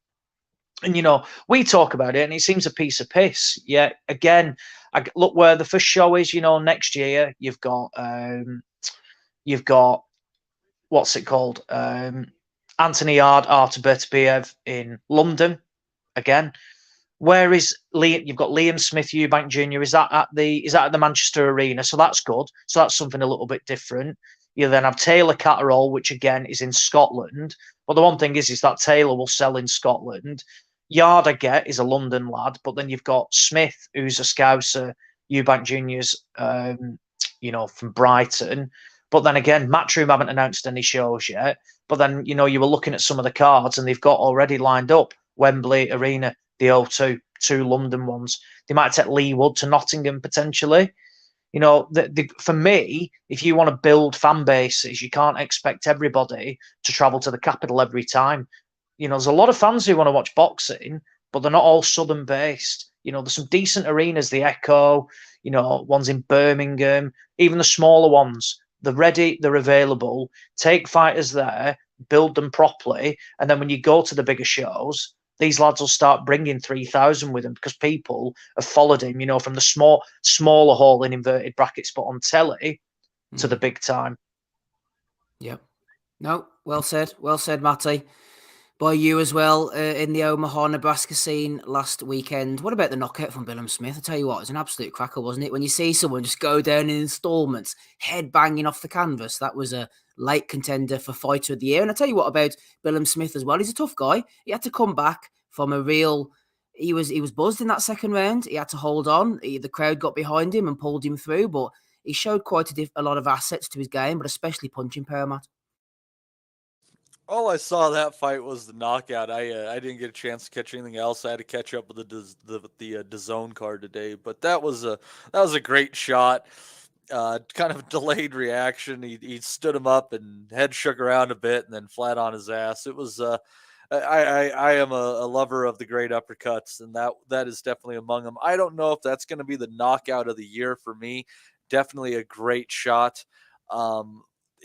And, we talk about it and it seems a piece of piss. Yeah, again, look where the first show is, next year. You've got, what's it called? Anthony Yard, Artur Beterbiev in London again. Where is Liam? You've got Billam-Smith, Eubank Jr. Is that at the Manchester Arena? So that's good. So that's something a little bit different. You then have Taylor Catterall, which again is in Scotland. But the one thing is that Taylor will sell in Scotland. Yard, I get, is a London lad. But then you've got Smith, who's a Scouser, Eubank Jr.'s, from Brighton. But then again, Matchroom haven't announced any shows yet. But then, you were looking at some of the cards and they've got already lined up Wembley Arena, the O2, 2 London ones. They might take Lee Wood to Nottingham potentially. For me, if you want to build fan bases, you can't expect everybody to travel to the capital every time. There's a lot of fans who want to watch boxing, but they're not all southern based. There's some decent arenas, the Echo, ones in Birmingham, even the smaller ones. They're ready, they're available. Take fighters there, build them properly, and then when you go to the bigger shows, these lads will start bringing 3,000 with them because people have followed him, from the smaller hall in inverted brackets, but on telly to the big time. Yep. No, well said, Matty. By you as well in the Omaha, Nebraska scene last weekend. What about the knockout from Billam-Smith? I tell you what, it was an absolute cracker, wasn't it? When you see someone just go down in installments, head banging off the canvas, that was a late contender for Fighter of the Year. And I tell you what about Billam-Smith as well. He's a tough guy. He had to come back from a real... He was buzzed in that second round. He had to hold on. The crowd got behind him and pulled him through, but he showed quite a lot of assets to his game, but especially punching power, Matt. All I saw that fight was the knockout. I didn't get a chance to catch anything else. I had to catch up with the DAZN card today, but that was a great shot. kind of delayed reaction. He stood him up and head shook around a bit and then flat on his ass. It was I am a lover of the great uppercuts, and that is definitely among them. I don't know if that's going to be the knockout of the year for me. Definitely a great shot.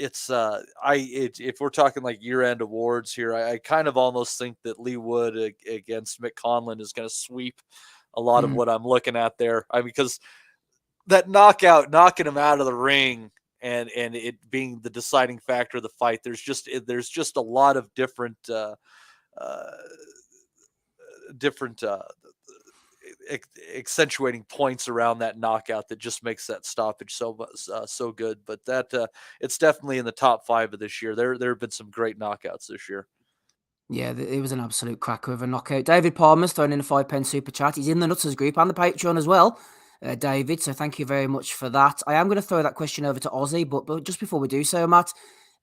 If we're talking like year-end awards here, I kind of almost think that Lee Wood against Mick Conlon is going to sweep a lot of what I'm looking at there. Because that knockout, knocking him out of the ring, and it being the deciding factor of the fight, there's just a lot of different accentuating points around that knockout that just makes that stoppage so good. But that it's definitely in the top 5 of this year. There have been some great knockouts this year. Yeah, it was an absolute cracker of a knockout. David Palmer's thrown in a £5 super chat. He's in the Nutters group and the Patreon as well, David. So thank you very much for that. I am going to throw that question over to Ozzy, but just before we do so, Matt,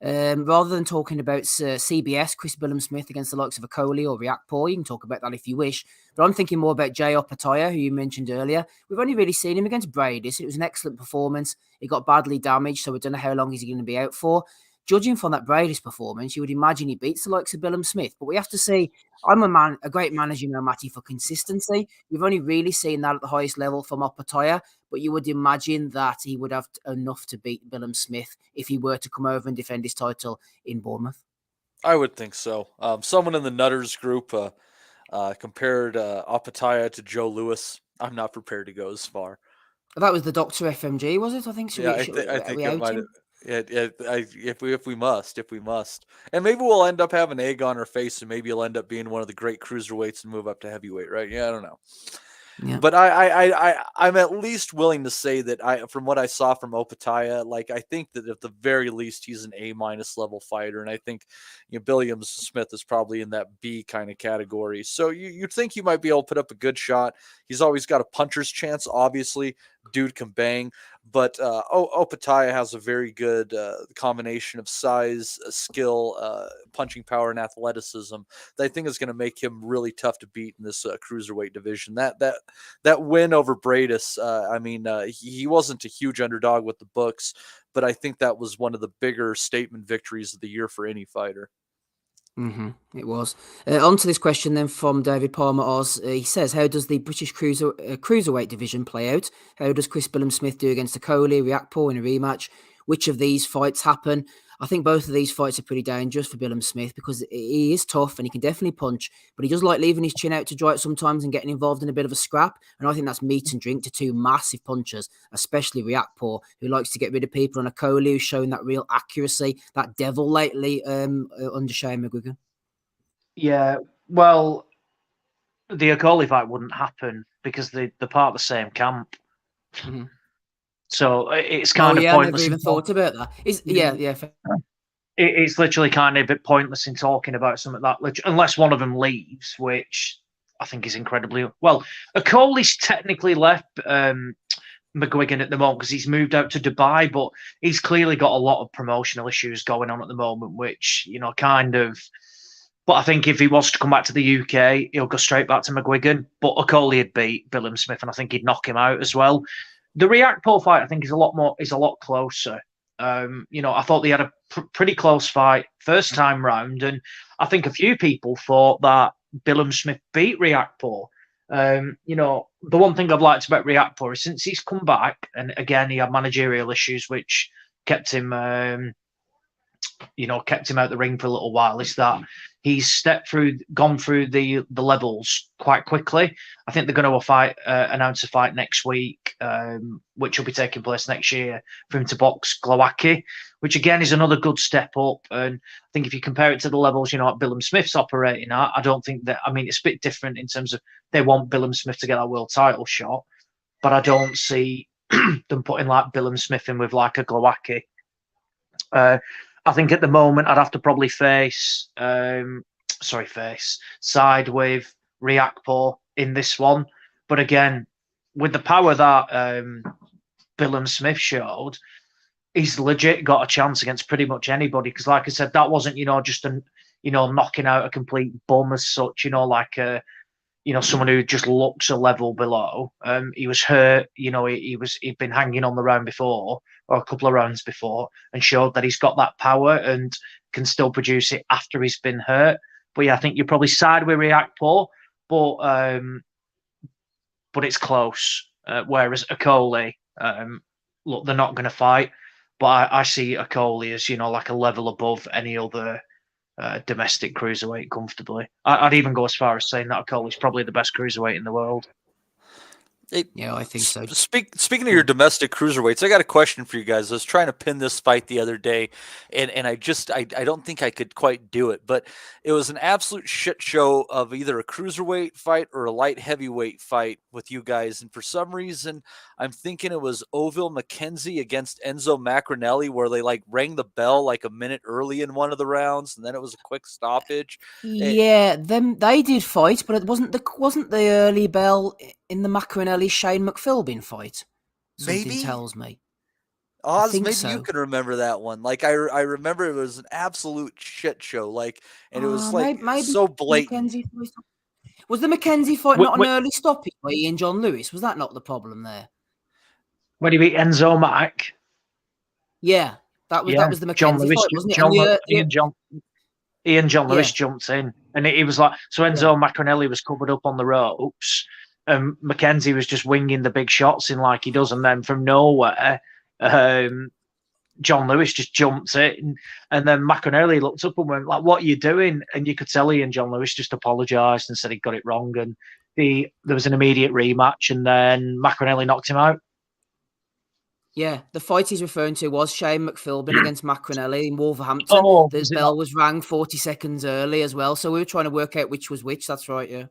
rather than talking about CBS, Chris Billam-Smith against the likes of a Coley or Riakporhe, you can talk about that if you wish. But I'm thinking more about Jay Opataya, who you mentioned earlier. We've only really seen him against Brady, so it was an excellent performance. He got badly damaged, so we don't know how long he's going to be out for. Judging from that Brady's performance, you would imagine he beats the likes of Billam-Smith. But we have to say, I'm a great man, as you know, Matty, for consistency. We've only really seen that at the highest level from Opataya, but you would imagine that he would have enough to beat Billam-Smith if he were to come over and defend his title in Bournemouth. I would think so. Someone in the Nutters group compared Opataya to Joe Louis. I'm not prepared to go as far. That was the Dr. FMG, was it? I think. I think it might have. If we must, and maybe we'll end up having egg on our face, and maybe he'll end up being one of the great cruiserweights and move up to heavyweight, right? Yeah, I don't know. Yeah. But I'm at least willing to say that from what I saw from Opataya, like I think that at the very least he's an A- level fighter, and I think Billam-Smith is probably in that B kind of category. So you'd think he might be able to put up a good shot. He's always got a puncher's chance, obviously. Dude can bang, but Opataya has a very good combination of size, skill, punching power, and athleticism that I think is going to make him really tough to beat in this cruiserweight division. That win over Bradis, he wasn't a huge underdog with the books, but I think that was one of the bigger statement victories of the year for any fighter. It was. On to this question then from David Palmer Oz. He says, how does the British cruiserweight division play out? How does Chris Billam-Smith do against a Coley, Riakporhe in a rematch? Which of these fights happen? I think both of these fights are pretty dangerous for Billam-Smith because he is tough and he can definitely punch, but he does like leaving his chin out to dry it sometimes and getting involved in a bit of a scrap. And I think that's meat and drink to two massive punchers, especially Riakporhe, who likes to get rid of people, and a Coley who's showing that real accuracy, that devil lately under Shane McGuigan. Yeah, well, the Okolie fight wouldn't happen because they're part of the same camp. So it's kind of pointless. I never even thought about that. It's literally kind of a bit pointless in talking about something like that, unless one of them leaves, which I think is incredibly well. Okolie's technically left McGuigan at the moment because he's moved out to Dubai, but he's clearly got a lot of promotional issues going on at the moment, which kind of. But I think if he was to come back to the UK, he'll go straight back to McGuigan. But Okolie would beat Billam-Smith, and I think he'd knock him out as well. The Riakporhe fight, I think, is a lot closer. I thought they had a pretty close fight first time round, and I think a few people thought that Billam-Smith beat Riakporhe. The one thing I've liked about Riakporhe is since he's come back, and again he had managerial issues which kept him out the ring for a little while, is that he's gone through the levels quite quickly. I think they're going to announce a fight next week, which will be taking place next year, for him to box Glowacki, which again is another good step up. And I think if you compare it to the levels, Billam-Smith's operating at, I don't think that, it's a bit different in terms of they want Billam-Smith to get that world title shot, but I don't see them putting like Billam-Smith in with like a Glowacki. I think at the moment I'd have to probably side with Riakporhe in this one. But again, with the power that Billam-Smith showed, he's legit got a chance against pretty much anybody. Because like I said, that wasn't, just knocking out a complete bum as such, like someone who just looks a level below. He was hurt. He'd been hanging on the round before, or a couple of rounds before, and showed that he's got that power and can still produce it after he's been hurt. But yeah, I think you're probably side with Riakpo, but it's close. Whereas Okoli, look, they're not going to fight, but I see Okoli as like a level above any other domestic cruiserweight comfortably. I'd even go as far as saying that Okoli's probably the best cruiserweight in the world. Yeah, I think so. Speaking of your domestic cruiserweights, I got a question for you guys. I was trying to pin this fight the other day, and I don't think I could quite do it, but it was an absolute shit show of either a cruiserweight fight or a light heavyweight fight with you guys. And for some reason, I'm thinking it was Ovil McKenzie against Enzo Macronelli, where they like rang the bell like a minute early in one of the rounds, and then it was a quick stoppage. Yeah, they did fight, but it wasn't the early bell in the Macronelli Shane McPhilbin fight. Something tells me. Oz, maybe so. you can remember that one. Like I remember it was an absolute shit show. Like, and it was like maybe so blatant. Was the McKenzie fight not an early stoppage by Ian John Lewis? Was that not the problem there? When he beat Enzo Mac? Yeah, that was the McKenzie fight, wasn't it? Ian John Lewis jumped in, and he was like, so Enzo Macronelli was covered up on the ropes, and McKenzie was just winging the big shots in like he does, and then from nowhere, John Lewis just jumped in, and then Macronelli looked up and went like, "What are you doing?" And you could tell Ian John Lewis just apologised and said he got it wrong, and there was an immediate rematch, and then Macronelli knocked him out. Yeah, the fight he's referring to was Shane McPhilbin against Macronelli in Wolverhampton. The bell was rang 40 seconds early as well, so we were trying to work out which was which. That's right, yeah.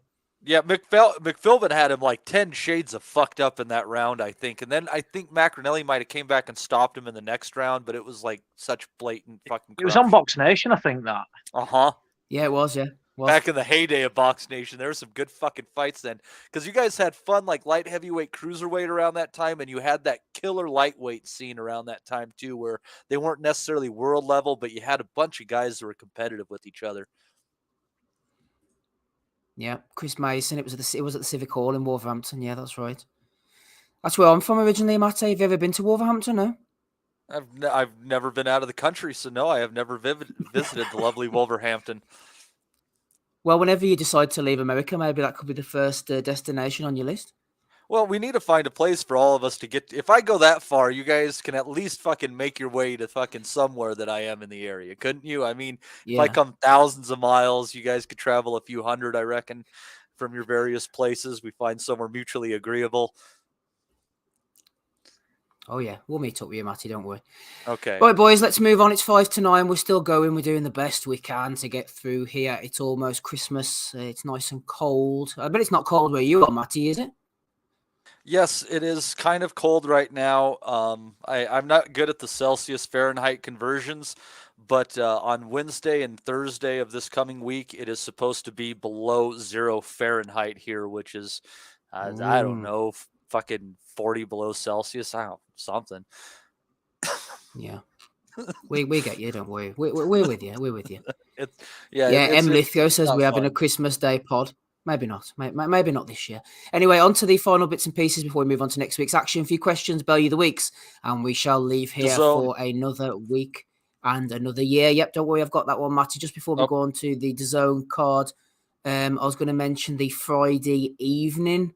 Yeah, McPhilbin had him like 10 shades of fucked up in that round, I think. And then I think Macronelli might have came back and stopped him in the next round, but it was like such blatant fucking corruption. It was on Box Nation, I think, that. Uh-huh. Yeah, it was, yeah. Back in the heyday of Box Nation, there were some good fucking fights then. Because you guys had fun like light heavyweight, cruiserweight around that time, and you had that killer lightweight scene around that time too, where they weren't necessarily world level, but you had a bunch of guys that were competitive with each other. Yeah, Chris Mason. It was at the Civic Hall in Wolverhampton. Yeah, that's right. That's where I'm from originally, Matt. Have you ever been to Wolverhampton? No. I've never been out of the country, so no, I have never visited the lovely Wolverhampton. Well, whenever you decide to leave America, maybe that could be the first destination on your list. Well, we need to find a place for all of us to get. If I go that far, you guys can at least fucking make your way to fucking somewhere that I am in the area, couldn't you? I mean, if I come thousands of miles, you guys could travel a few hundred, I reckon, from your various places. We find somewhere mutually agreeable. Oh, yeah. We'll meet up with you, Matty. Don't worry. Okay. All right, boys, let's move on. It's 5 to 9. We're still going. We're doing the best we can to get through here. It's almost Christmas. It's nice and cold. I bet it's not cold where you are, Matty, is it? Yes, it is kind of cold right now. I'm not good at the Celsius Fahrenheit conversions, but on Wednesday and Thursday of this coming week, it is supposed to be below 0 Fahrenheit here, which is, I don't know, fucking 40 below Celsius. I don't know, something. Yeah. We get you, don't worry. We're with you. We're with you. Yeah, M. Lithgow says we're having fun. a Christmas Day pod. Maybe not. Maybe not this year. Anyway, on to the final bits and pieces before we move on to next week's action. A few questions, Bellew the Weeks, and we shall leave here for another week and another year. Yep, don't worry, I've got that one, Matty. Just before we go on to the DAZN card, I was going to mention the Friday evening.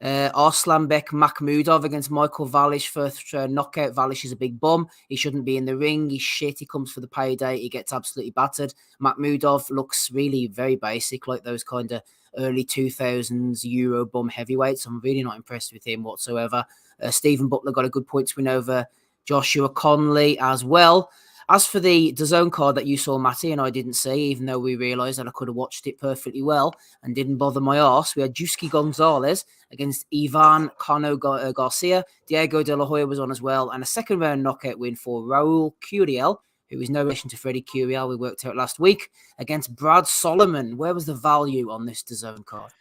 Arslanbek Makhmudov against Michael Valish, first knockout. Valish is a big bum. He shouldn't be in the ring. He's shit. He comes for the payday. He gets absolutely battered. Makhmudov looks really very basic, like those kind of early 2000s Euro bum heavyweights. I'm really not impressed with him whatsoever. Stephen Butler got a good point to win over Joshua Conley as well. As for the DAZN card that you saw, Matty, and I didn't see, even though we realised that I could have watched it perfectly well and didn't bother my arse, we had Usyk Gonzalez against Ivan Conor Garcia. Diego De La Hoya was on as well, and a second round knockout win for Raul Curiel, who is no relation to Freddie Curiel, we worked out last week, against Brad Solomon. Where was the value on this DAZN card?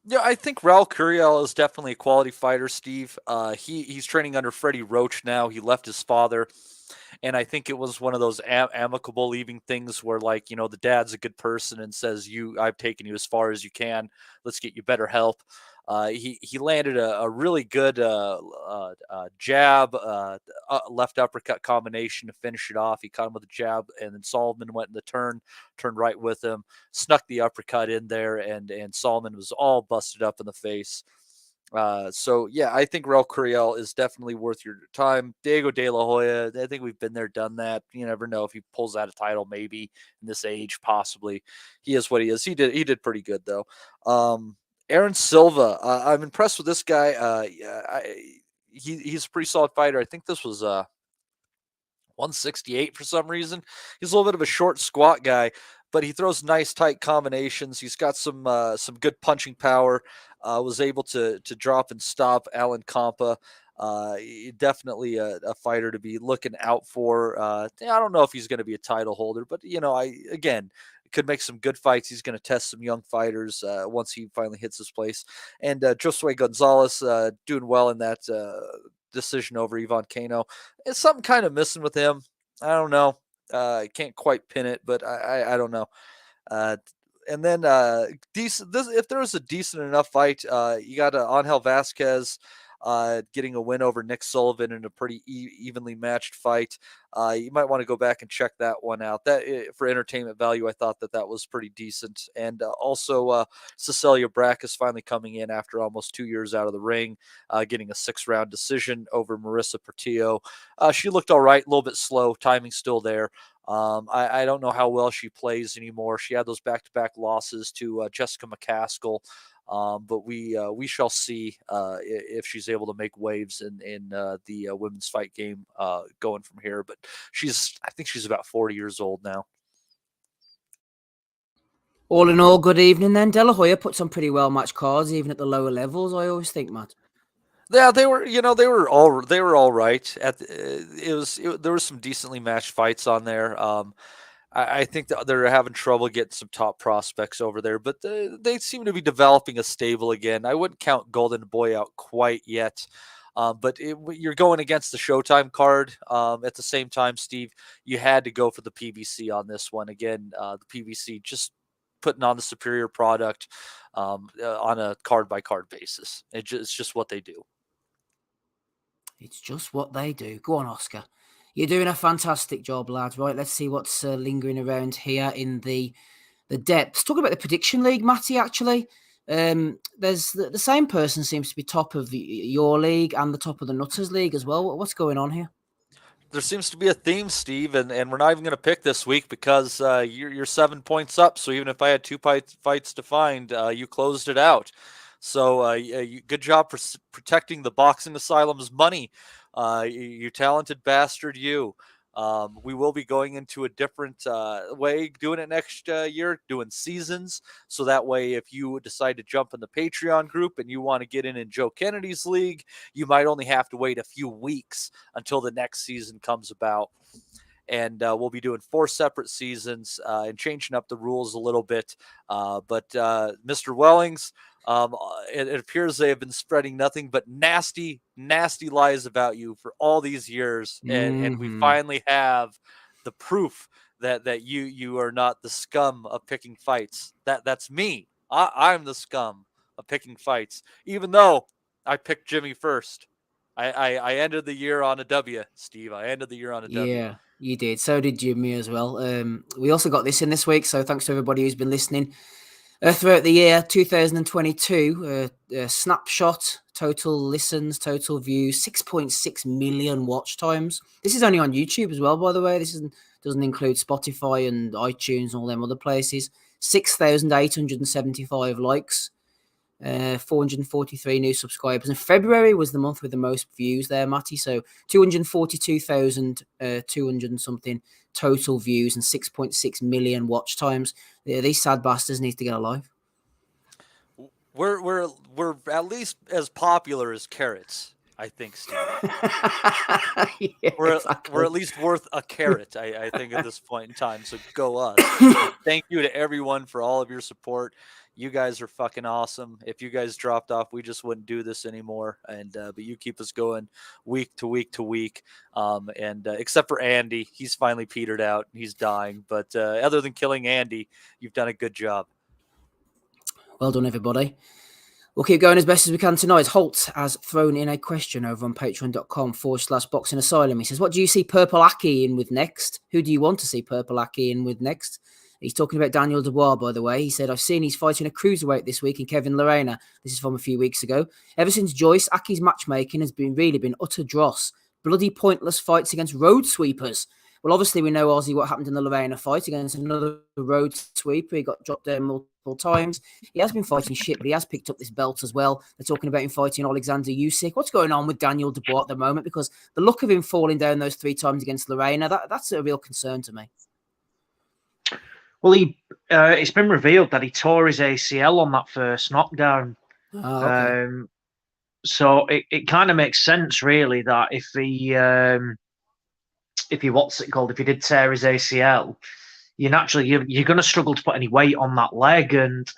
Yeah, I think Raul Curiel is definitely a quality fighter, Steve. He's training under Freddie Roach now. He left his father. And I think it was one of those amicable leaving things where, like, you know, the dad's a good person and says, I've taken you as far as you can. Let's get you better help. He landed a really good jab, left uppercut combination to finish it off. He caught him with a jab, and then Solomon went in the turned right with him, snuck the uppercut in there, and Solomon was all busted up in the face. So yeah, I think Raul Curiel is definitely worth your time. Diego De La Hoya, I think we've been there, done that. You never know if he pulls out a title, maybe in this age, possibly. He is what he is. He did pretty good though. Aaron Silva, I'm impressed with this guy. He's a pretty solid fighter. I think this was 168 for some reason. He's a little bit of a short, squat guy, but he throws nice, tight combinations. He's got some good punching power. Was able to drop and stop Alan Campa. Definitely a fighter to be looking out for. I don't know if he's going to be a title holder, but you know, could make some good fights. He's going to test some young fighters once he finally hits his place. And Josue Gonzalez doing well in that decision over Ivan Cano. It's something kind of missing with him. I don't know. I can't quite pin it, but I don't know. And then if there was a decent enough fight, you got Angel Vasquez getting a win over Nick Sullivan in a pretty evenly matched fight. You might want to go back and check that one out. That for entertainment value, I thought that was pretty decent. And also Cecilia Brack is finally coming in after almost 2 years out of the ring, getting a 6-round decision over Marissa Portillo. She looked all right, a little bit slow, timing still there. I don't know how well she plays anymore. She had those back-to-back losses to Jessica McCaskill. But we shall see if she's able to make waves in the women's fight game going from here. But I think she's about 40 years old now. All in all, good evening then. De La Hoya puts on pretty well matched cards, even at the lower levels, I always think, Matt. Yeah, they were all right. There were some decently matched fights on there. I think that they're having trouble getting some top prospects over there, but they seem to be developing a stable again. I wouldn't count Golden Boy out quite yet, but you're going against the Showtime card. At the same time, Steve, you had to go for the PBC on this one. Again, the PBC just putting on the superior product on a card-by-card basis. It's just what they do. It's just what they do. Go on, Oscar. You're doing a fantastic job, lads. Right, let's see what's lingering around here in the depths. Talk about the prediction league, Matty, actually. There's the same person seems to be top of your league and the top of the Nutters league as well. What's going on here? There seems to be a theme, Steve, and we're not even going to pick this week because you're 7 points up. So even if I had 2 fights to find, you closed it out. So good job for protecting the Boxing Asylum's money. You talented bastard, you. We will be going into a different way, doing it next year, doing seasons. So that way, if you decide to jump in the Patreon group and you want to get in Joe Kennedy's league, you might only have to wait a few weeks until the next season comes about. And we'll be doing 4 separate seasons and changing up the rules a little bit. But Mr. Wellings, it appears they have been spreading nothing but nasty lies about you for all these years. And we finally have the proof that you are not the scum of picking fights. That's me. I'm the scum of picking fights, even though I picked Jimmy first. I ended the year on a W, Steve. I ended the year on a W. Yeah, you did. So did Jimmy as well. We also got this in this week, so thanks to everybody who's been listening throughout the year 2022. Snapshot, total listens, total views, 6.6 million watch times. This is only on YouTube as well, by the way. This doesn't include Spotify and iTunes and all them other places. 6,875 likes. 443 new subscribers, and February was the month with the most views there, Matty. So 242,200 something total views and 6.6 million watch times. These sad bastards need to get alive. We're at least as popular as Carrots. I think, Steve. Yeah, We're exactly. at least worth a carrot, I think, at this point in time. So go us. And thank you to everyone for all of your support. You guys are fucking awesome. If you guys dropped off, we just wouldn't do this anymore. And but you keep us going week to week to week. And except for Andy, he's finally petered out. He's dying. But other than killing Andy, you've done a good job. Well done, everybody. We'll keep going as best as we can tonight. Holt has thrown in a question over on patreon.com/boxing asylum. He says, what do you see Purple Aki in with next? Who do you want to see Purple Aki in with next? He's talking about Daniel Dubois, by the way. He said, I've seen he's fighting a cruiserweight this week in Kevin Lorena. This is from a few weeks ago. Ever since Joyce, Aki's matchmaking has really been utter dross. Bloody pointless fights against road sweepers. Well, obviously, we know, Ozzy, what happened in the Lorena fight against another road sweeper. He got dropped down multiple times. He has been fighting shit, but he has picked up this belt as well. They're talking about him fighting Alexander Usyk. What's going on with Daniel Dubois at the moment? Because the look of him falling down those 3 times against Lorena, that's a real concern to me. Well, it's been revealed that he tore his ACL on that first knockdown. Oh, okay. So it kind of makes sense, really, that if he did tear his ACL, you're going to struggle to put any weight on that leg. And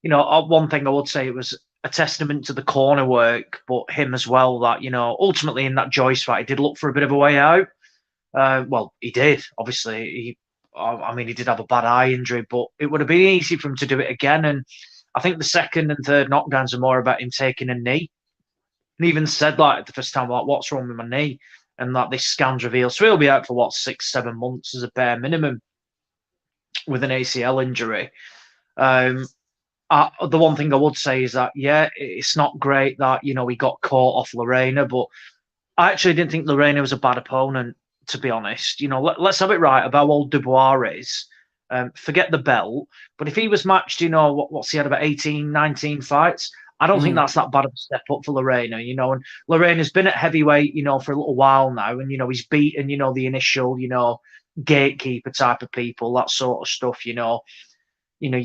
one thing I would say, it was a testament to the corner work, but him as well, that ultimately in that Joyce fight, he did look for a bit of a way out. Well, he did. Obviously, he did have a bad eye injury, but it would have been easy for him to do it again. And I think the second and third knockdowns are more about him taking a knee. And even said, like, the first time, like, what's wrong with my knee? And that this scans reveal. So he'll be out for 6-7 months as a bare minimum with an ACL injury. The one thing I would say is that, yeah, it's not great that, we got caught off Lorena, but I actually didn't think Lorena was a bad opponent, to be honest. Let's have it right about how old Dubois is. Forget the belt, but if he was matched, what's he had, about 18, 19 fights? I don't think that's that bad of a step up for Lorena, and Lorena's been at heavyweight, for a little while now, and, he's beaten, the initial, gatekeeper type of people, that sort of stuff, your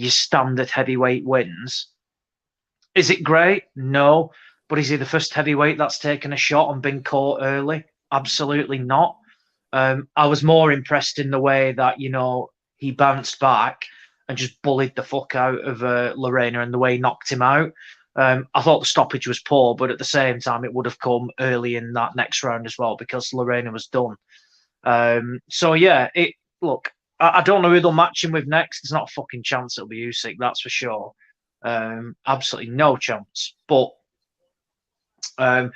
standard heavyweight wins. Is it great? No. But is he the first heavyweight that's taken a shot and been caught early? Absolutely not. I was more impressed in the way that, he bounced back and just bullied the fuck out of Lorena and the way he knocked him out. I thought the stoppage was poor, but at the same time, it would have come early in that next round as well because Lorena was done. So yeah, look, I don't know who they'll match him with next. There's not a fucking chance it'll be Usyk, that's for sure. Absolutely no chance. But I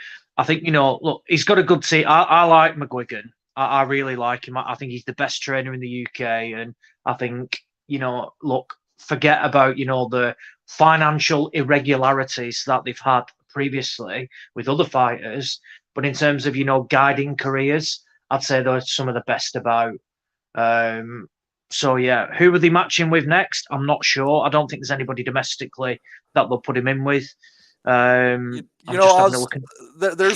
think, look, he's got a good team. I like McGuigan. I really like him. I think he's the best trainer in the UK. And I think, look, forget about, the financial irregularities that they've had previously with other fighters. But in terms of, guiding careers, I'd say they're some of the best about. So, yeah, who are they matching with next? I'm not sure. I don't think there's anybody domestically that they'll put him in with. There's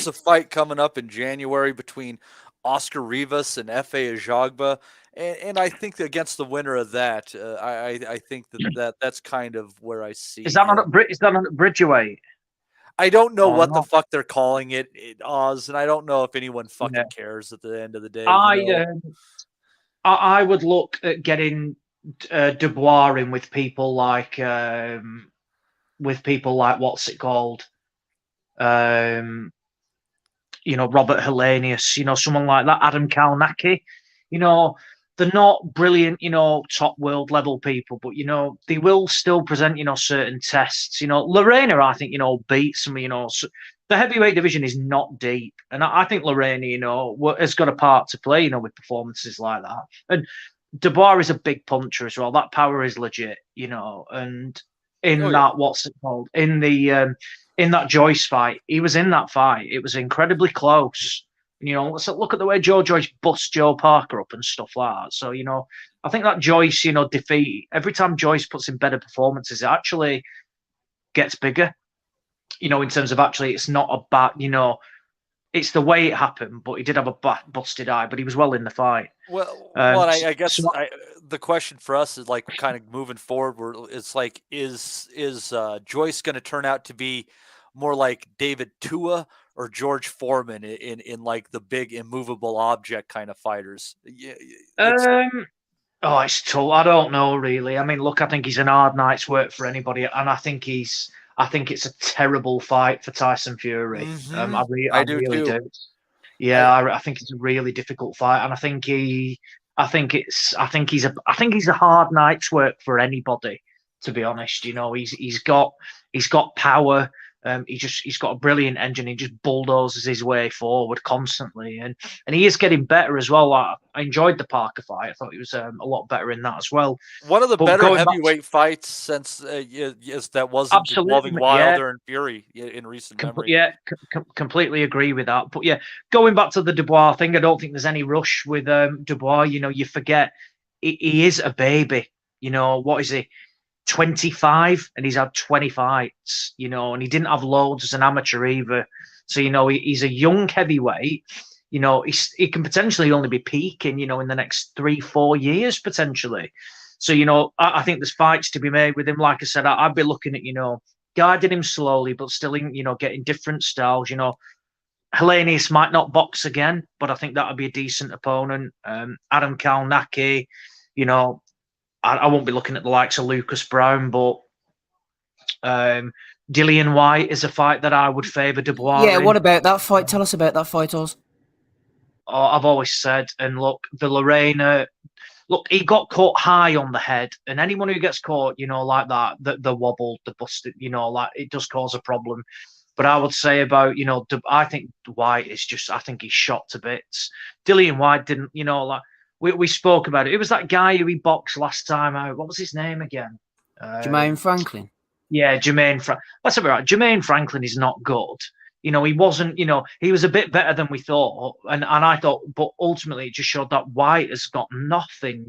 a fight coming up in January between Oscar Rivas and F.A. Ajagba. And I think that against the winner of that, I think that's kind of where I see. Is that on Bridgerweight? I don't know what the fuck they're calling it, Oz, and I don't know if anyone fucking cares at the end of the day. I would look at getting Dubois in with people like what's it called? Robert Hellenius, someone like that, Adam Kalnacki. They're not brilliant, top world level people, but they will still present, certain tests. Lorena, I think, beats some, the heavyweight division is not deep. And I think Lorena, has got a part to play, with performances like that. And Dubois is a big puncher as well. That power is legit, and that, what's it called? In that Joyce fight, he was in that fight. It was incredibly close. Let's look at the way Joe Joyce busts Joe Parker up and stuff like that. So, I think that Joyce, defeat, every time Joyce puts in better performances, it actually gets bigger. In terms of actually, it's not a bad, it's the way it happened, but he did have a busted eye, but he was well in the fight. Well, I guess the question for us is like kind of moving forward. It's like, is Joyce going to turn out to be more like David Tua, George Foreman in like the big immovable object kind of fighters? Yeah, it's tough. I don't know really. I mean, look, I think he's an hard night's work for anybody, and I think it's a terrible fight for Tyson Fury. I do really too. do. Yeah, I think it's a really difficult fight, and I think he's a hard night's work for anybody. To be honest, he's got power. He's got a brilliant engine. He just bulldozes his way forward constantly, and he is getting better as well. I enjoyed the Parker fight. I thought he was a lot better in that as well. One of the better heavyweight fights since that wasn't involving Wilder and Fury in recent memory. Yeah, completely agree with that. But yeah, going back to the Dubois thing, I don't think there's any rush with Dubois. You forget he is a baby. What is he? 25, and he's had 20 fights, and he didn't have loads as an amateur either. So, he's a young heavyweight. He can potentially only be peaking, in the next 3-4 years, potentially. So, I think there's fights to be made with him. Like I said, I'd be looking at, guiding him slowly, but still, getting different styles. Hellenius might not box again, but I think that would be a decent opponent. Adam Kalnacki, I won't be looking at the likes of Lucas Brown, but Dillian White is a fight that I would favour Dubois. Yeah, what about that fight? Tell us about that fight, Oz. Oh, I've always said, and look, the Lorena, he got caught high on the head, and anyone who gets caught, like that, the wobble, the busted, it does cause a problem. But I would say about, I think White is I think he's shot to bits. Dillian White didn't, We spoke about it. It was that guy who he boxed last time out. What was his name again? Jermaine Franklin. Yeah, Jermaine Franklin. Let's have it right. Jermaine Franklin is not good. He wasn't, he was a bit better than we thought. And I thought, but ultimately it just showed that White has got nothing,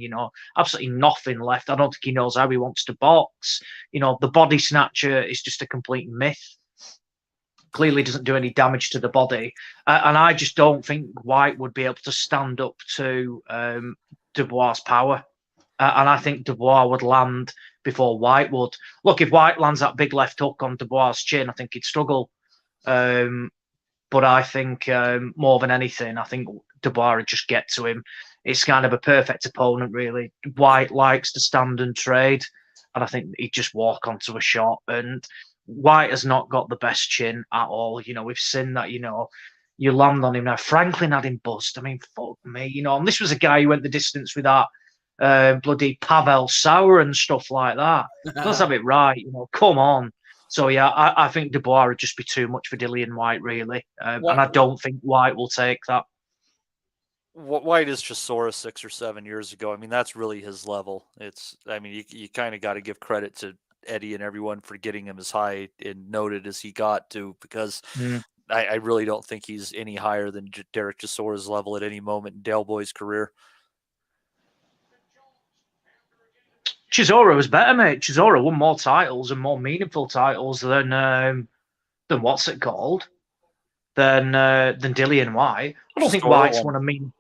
absolutely nothing left. I don't think he knows how he wants to box. The body snatcher is just a complete myth. Clearly doesn't do any damage to the body. And I just don't think White would be able to stand up to Dubois' power. And I think Dubois would land before White would. Look, if White lands that big left hook on Dubois' chin, I think he'd struggle. But I think more than anything, I think Dubois would just get to him. It's kind of a perfect opponent, really. White likes to stand and trade. And I think he'd just walk onto a shot. And White has not got the best chin at all. We've seen that, you land on him now. Franklin had him buzzed. I mean, fuck me, and this was a guy who went the distance with that bloody Pavel Sauer and stuff like that. Let's have it right, come on. So, yeah, I think Dubois would just be too much for Dillian White, really. And I don't think White will take that. White is Chisora 6 or 7 years ago. I mean, that's really his level. You kind of got to give credit to Eddie and everyone for getting him as high and noted as he got to, because I really don't think he's any higher than Derek Chisora's level at any moment in Dale Boy's career. Chisora was better, mate. Chisora won more titles and more meaningful titles than what's it called? Than Dillian White. I don't think White's won a mean.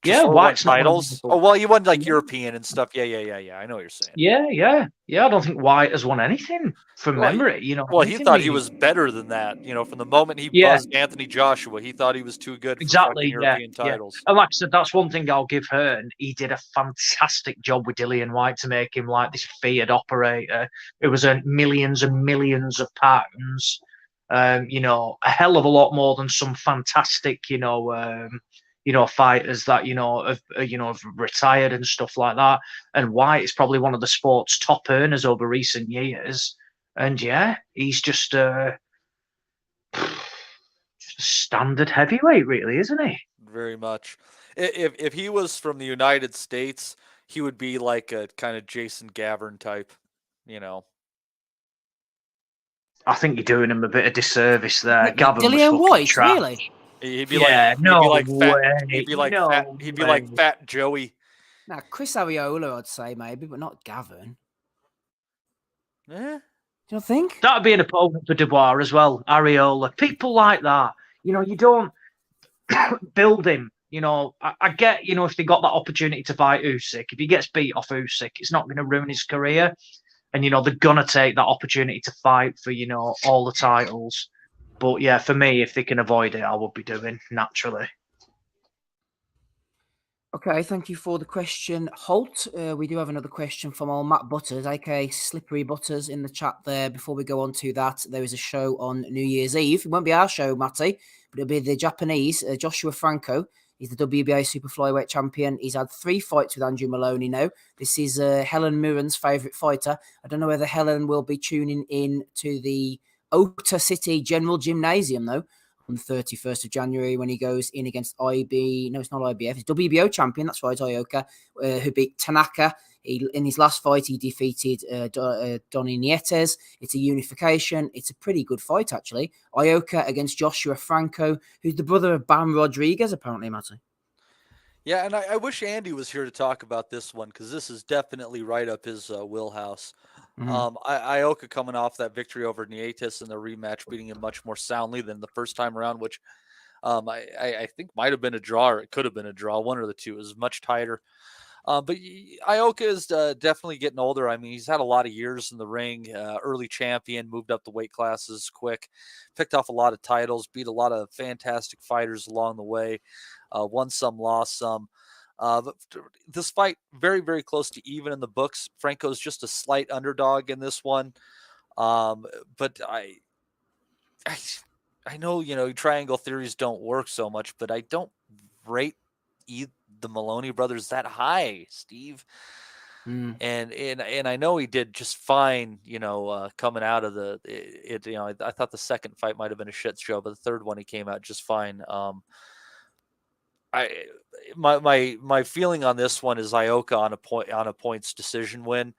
Yeah, White's titles. Oh well, you won like European and stuff. Yeah. I know what you're saying. Yeah. I don't think White has won anything from memory. Well, he thought he was better than that. From the moment he buzzed Anthony Joshua, he thought he was too good for European titles. And like I said, that's one thing I'll give Hearn. He did a fantastic job with Dillian White to make him like this feared operator. It was millions and millions of pounds. A hell of a lot more than some fantastic, fighters that have retired and stuff like that. And White is probably one of the sport's top earners over recent years. And yeah, he's just a standard heavyweight, really, isn't he? Very much. If he was from the United States, he would be like a kind of Jason Gavern type, I think you're doing him a bit of disservice there. Gavin Dillian White, really? He'd be like Fat Joey. Now, Chris Ariola, I'd say maybe, but not Gavin. Yeah. Do you think? That'd be an opponent for Dubois as well, Ariola. People like that. You don't build him. I get, if they got that opportunity to fight Usyk, if he gets beat off Usyk, it's not going to ruin his career. And, they're going to take that opportunity to fight for, all the titles. But yeah, for me, if they can avoid it, I would be doing naturally. Okay, thank you for the question, Holt. We do have another question from old Matt Butters, aka Slippery Butters, in the chat there. Before we go on to that, there is a show on New Year's Eve. It won't be our show, Matty, but it'll be the Japanese, Joshua Franco. He's the WBA super flyweight champion. He's had 3 fights with Andrew Maloney now. This is Helen Mirren's favourite fighter. I don't know whether Helen will be tuning in to the Ota City General Gymnasium, though, on the 31st of January when he goes in against no, it's not IBF, it's WBO champion, that's right, Ioka, who beat Tanaka. In his last fight, he defeated Donny Nietes. It's a unification. It's a pretty good fight, actually. Ioka against Joshua Franco, who's the brother of Bam Rodriguez, apparently, Matty. Yeah, and I wish Andy was here to talk about this one, because this is definitely right up his wheelhouse. Ioka coming off that victory over Nietes in the rematch, beating him much more soundly than the first time around, which I think might have been a draw, or it could have been a draw. One or the two. It was much tighter. But Ioka is definitely getting older. I mean, he's had a lot of years in the ring, early champion, moved up the weight classes quick, picked off a lot of titles, beat a lot of fantastic fighters along the way, won some, lost some. But this fight, very, very close to even in the books. Franco's just a slight underdog in this one. But I know, triangle theories don't work so much, but I don't rate the Maloney brothers that high, Steve. And I know he did just fine, coming out of I thought the second fight might have been a shit show, but the third one he came out just fine. My feeling on this one is Ioka on a points decision win.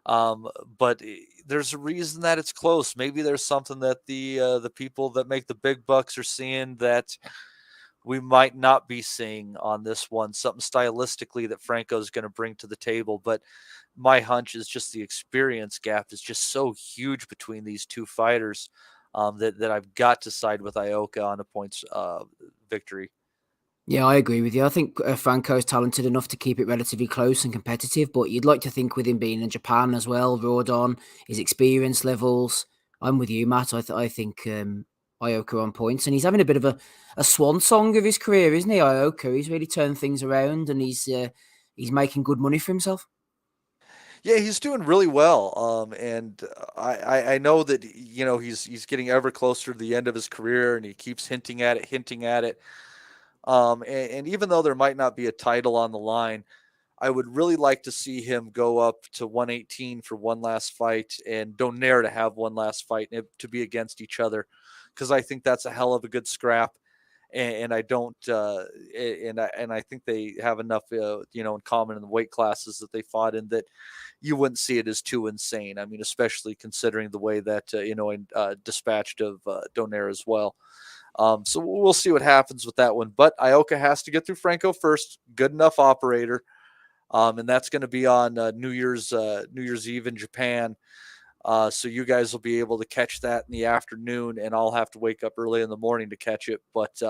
But there's a reason that it's close. Maybe there's something that the people that make the big bucks are seeing that we might not be seeing on this one. Something stylistically that Franco is going to bring to the table. But my hunch is just the experience gap is just so huge between these two fighters that I've got to side with Ioka on a points victory. Yeah, I agree with you. I think Franco is talented enough to keep it relatively close and competitive, but you'd like to think with him being in Japan as well, Rodon, his experience levels. I'm with you, Matt. I think Ioka on points, and he's having a bit of a swan song of his career, isn't he, Ioka? He's really turned things around, and he's making good money for himself. Yeah, he's doing really well. And I know that, he's getting ever closer to the end of his career, and he keeps hinting at it. And even though there might not be a title on the line, I would really like to see him go up to 118 for one last fight and Donaire to have one last fight to be against each other, because I think that's a hell of a good scrap. And I don't, and I think they have enough, in common in the weight classes that they fought in that you wouldn't see it as too insane. I mean, especially considering the way that dispatched of Donaire as well. So we'll see what happens with that one. But Ioka has to get through Franco first. Good enough operator. And that's going to be on New Year's Eve in Japan. So you guys will be able to catch that in the afternoon, and I'll have to wake up early in the morning to catch it. But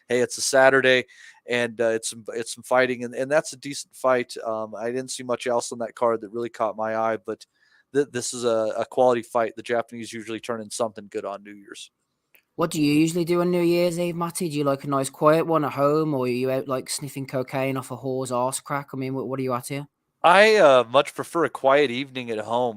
hey, it's a Saturday, and it's some fighting, and that's a decent fight. I didn't see much else on that card that really caught my eye, but this is a quality fight. The Japanese usually turn in something good on New Year's. What do you usually do on New Year's Eve, Matty? Do you like a nice quiet one at home, or are you out like sniffing cocaine off a whore's arse crack? I mean, what are you at here? I much prefer a quiet evening at home.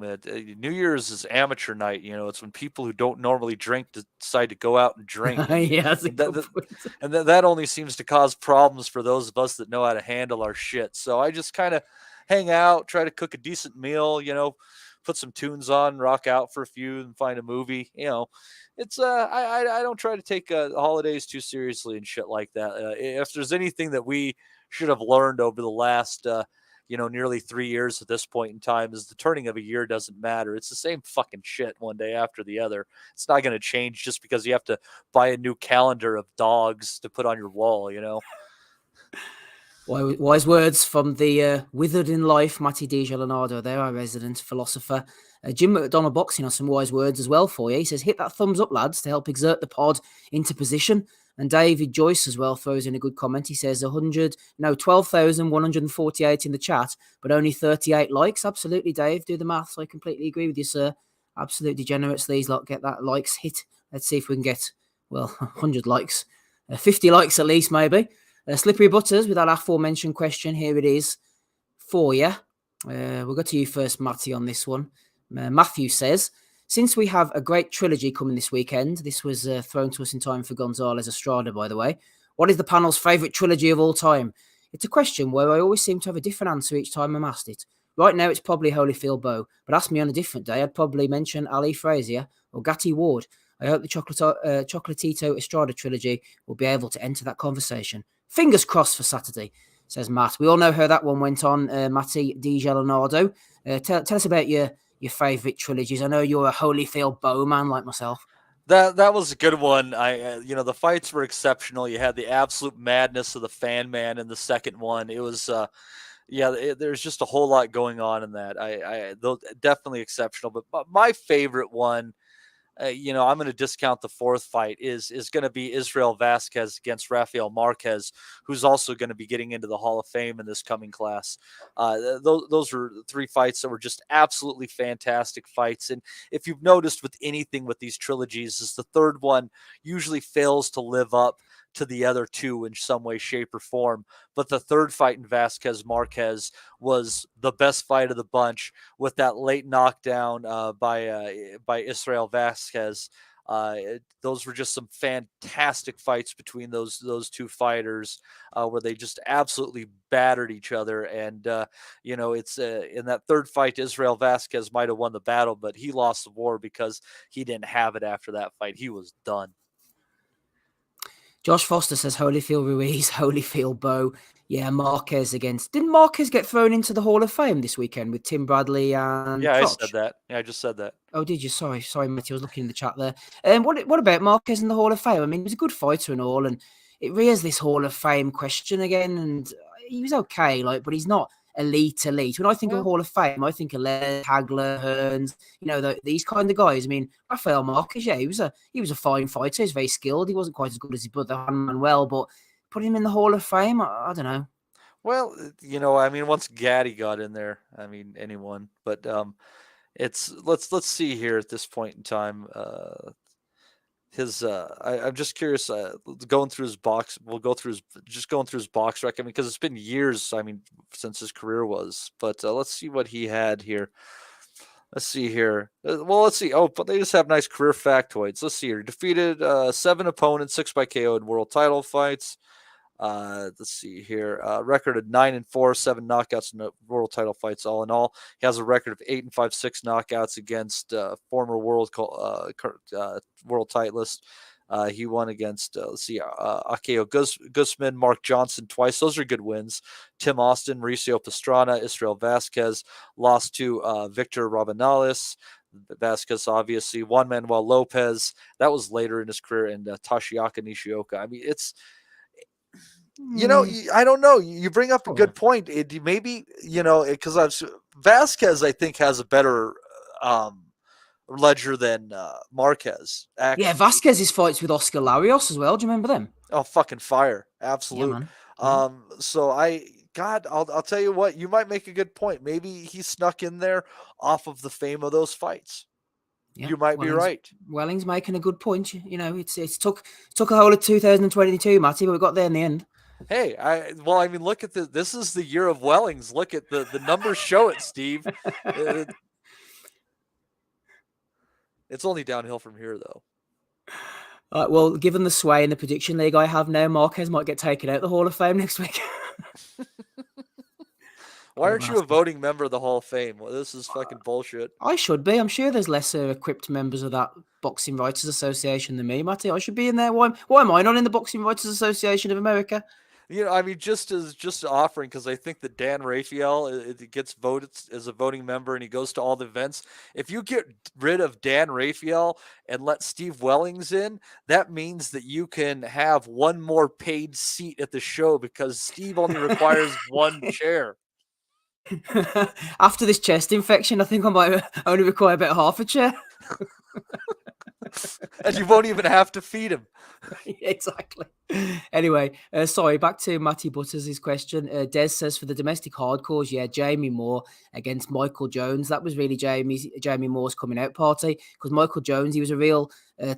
New Year's is amateur night. It's when people who don't normally drink decide to go out and drink. Yeah, that's a good point. And that only seems to cause problems for those of us that know how to handle our shit. So I just kind of hang out, try to cook a decent meal, put some tunes on, rock out for a few, and find a movie. It's I don't try to take holidays too seriously and shit like that. If there's anything that we should have learned over the last nearly 3 years at this point in time, is the turning of a year doesn't matter. It's the same fucking shit one day after the other. It's not going to change just because you have to buy a new calendar of dogs to put on your wall. Wise words from the withered in life, Matty Di Giovanardo there, our resident philosopher. Jim McDonald Boxing has some wise words as well for you. He says, hit that thumbs up, lads, to help exert the pod into position. And David Joyce as well throws in a good comment. He says 12,148 in the chat, but only 38 likes. Absolutely, Dave. Do the maths. I completely agree with you, sir. Absolute degenerates. These lot get that likes hit. Let's see if we can get well, 100 likes, 50 likes at least, maybe. Slippery Butters, with that aforementioned question, here it is for you. We'll go to you first, Matty, on this one. Matthew says, since we have a great trilogy coming this weekend, this was thrown to us in time for Gonzalez Estrada, by the way. What is the panel's favourite trilogy of all time? It's a question where I always seem to have a different answer each time I'm asked it. Right now, it's probably Holyfield Bow, but ask me on a different day, I'd probably mention Ali Frazier or Gatti Ward. I hope the Chocolatito Estrada trilogy will be able to enter that conversation. Fingers crossed for Saturday, says Matt. We all know how that one went on, Matty Di Gelonardo. Tell us about your favourite trilogies. I know you're a Holyfield Bow man like myself. That was a good one. The fights were exceptional. You had the absolute madness of the Fan Man in the second one. It was, there's just a whole lot going on in that. Definitely exceptional. But my favorite one, I'm going to discount the fourth fight, is going to be Israel Vasquez against Rafael Marquez, who's also going to be getting into the Hall of Fame in this coming class. Those were three fights that were just absolutely fantastic fights. And if you've noticed with anything with these trilogies, is the third one usually fails to live up to the other two in some way, shape, or form. But the third fight in Vasquez Marquez was the best fight of the bunch, with that late knockdown by Israel Vasquez. Those were just some fantastic fights between those two fighters, where they just absolutely battered each other. And it's in that third fight, Israel Vasquez might have won the battle, but he lost the war because he didn't have it after that fight. He was done. Josh Foster says Holyfield Ruiz, Holyfield Bow. Yeah, Marquez against. Didn't Marquez get thrown into the Hall of Fame this weekend with Tim Bradley and Yeah, Koch? I said that. Yeah, I just said that. Oh, did you? Sorry, Matty. I was looking in the chat there. What about Marquez in the Hall of Fame? I mean, he was a good fighter and all, and it rears this Hall of Fame question again. And he was okay, but he's not elite. When I think of Hall of Fame, I think of Laird, Hagler, Hearns, these kind of guys. I mean, Rafael Marquez, yeah, he was a fine fighter. He's very skilled. He wasn't quite as good as his brother Manuel, but put him in the Hall of Fame, I don't know. Well, once Gaddy got in there, anyone, but let's see here at this point in time. I'm just curious, going through his box. We'll go through going through his box record, because it's been years, since his career was, but let's see what he had here. Let's see here. Let's see. Oh, but they just have nice career factoids. Let's see here. Defeated 7 opponents, 6 by KO in world title fights. Let's see here. Record of 9-4, 7 knockouts in the world title fights. All in all, he has a record of 8-5, 6 knockouts against former world titleist. He won against Akeo Guzman, Mark Johnson twice. Those are good wins. Tim Austin, Mauricio Pastrana, Israel Vasquez. Lost to Victor Rabanales. Vasquez, obviously. Juan Manuel Lopez. That was later in his career. And Toshiaka Nishioka. It's. I don't know. You bring up a good point. Because Vasquez, I think, has a better ledger than Marquez. Actually. Yeah, Vasquez's fights with Oscar Larios as well. Do you remember them? Oh, fucking fire! Absolute. Yeah, so I'll tell you what. You might make a good point. Maybe he snuck in there off of the fame of those fights. Yeah, you might be right. Welling's making a good point. It's took a whole of 2022, Matty, but we got there in the end. Hey, look at this is the year of Wellings. Look at the numbers show it, Steve. It's only downhill from here, though. Well, given the sway in the prediction league I have now, Marquez might get taken out of the Hall of Fame next week. Why aren't you a voting member of the Hall of Fame? Well, this is fucking bullshit. I should be. I'm sure there's lesser equipped members of that Boxing Writers Association than me, Matty. I should be in there. Why am I not in the Boxing Writers Association of America? Just offering, because I think that Dan Raphael it gets voted as a voting member and he goes to all the events. If you get rid of Dan Raphael and let Steve Wellings in, that means that you can have one more paid seat at the show, because Steve only requires one chair. After this chest infection, I think I might only require about half a chair. And you won't even have to feed him. Exactly. Anyway, sorry, back to Matty Butters' question. Des says for the domestic hardcores, yeah, Jamie Moore against Michael Jones. That was really Jamie Moore's coming out party, because Michael Jones, he was a real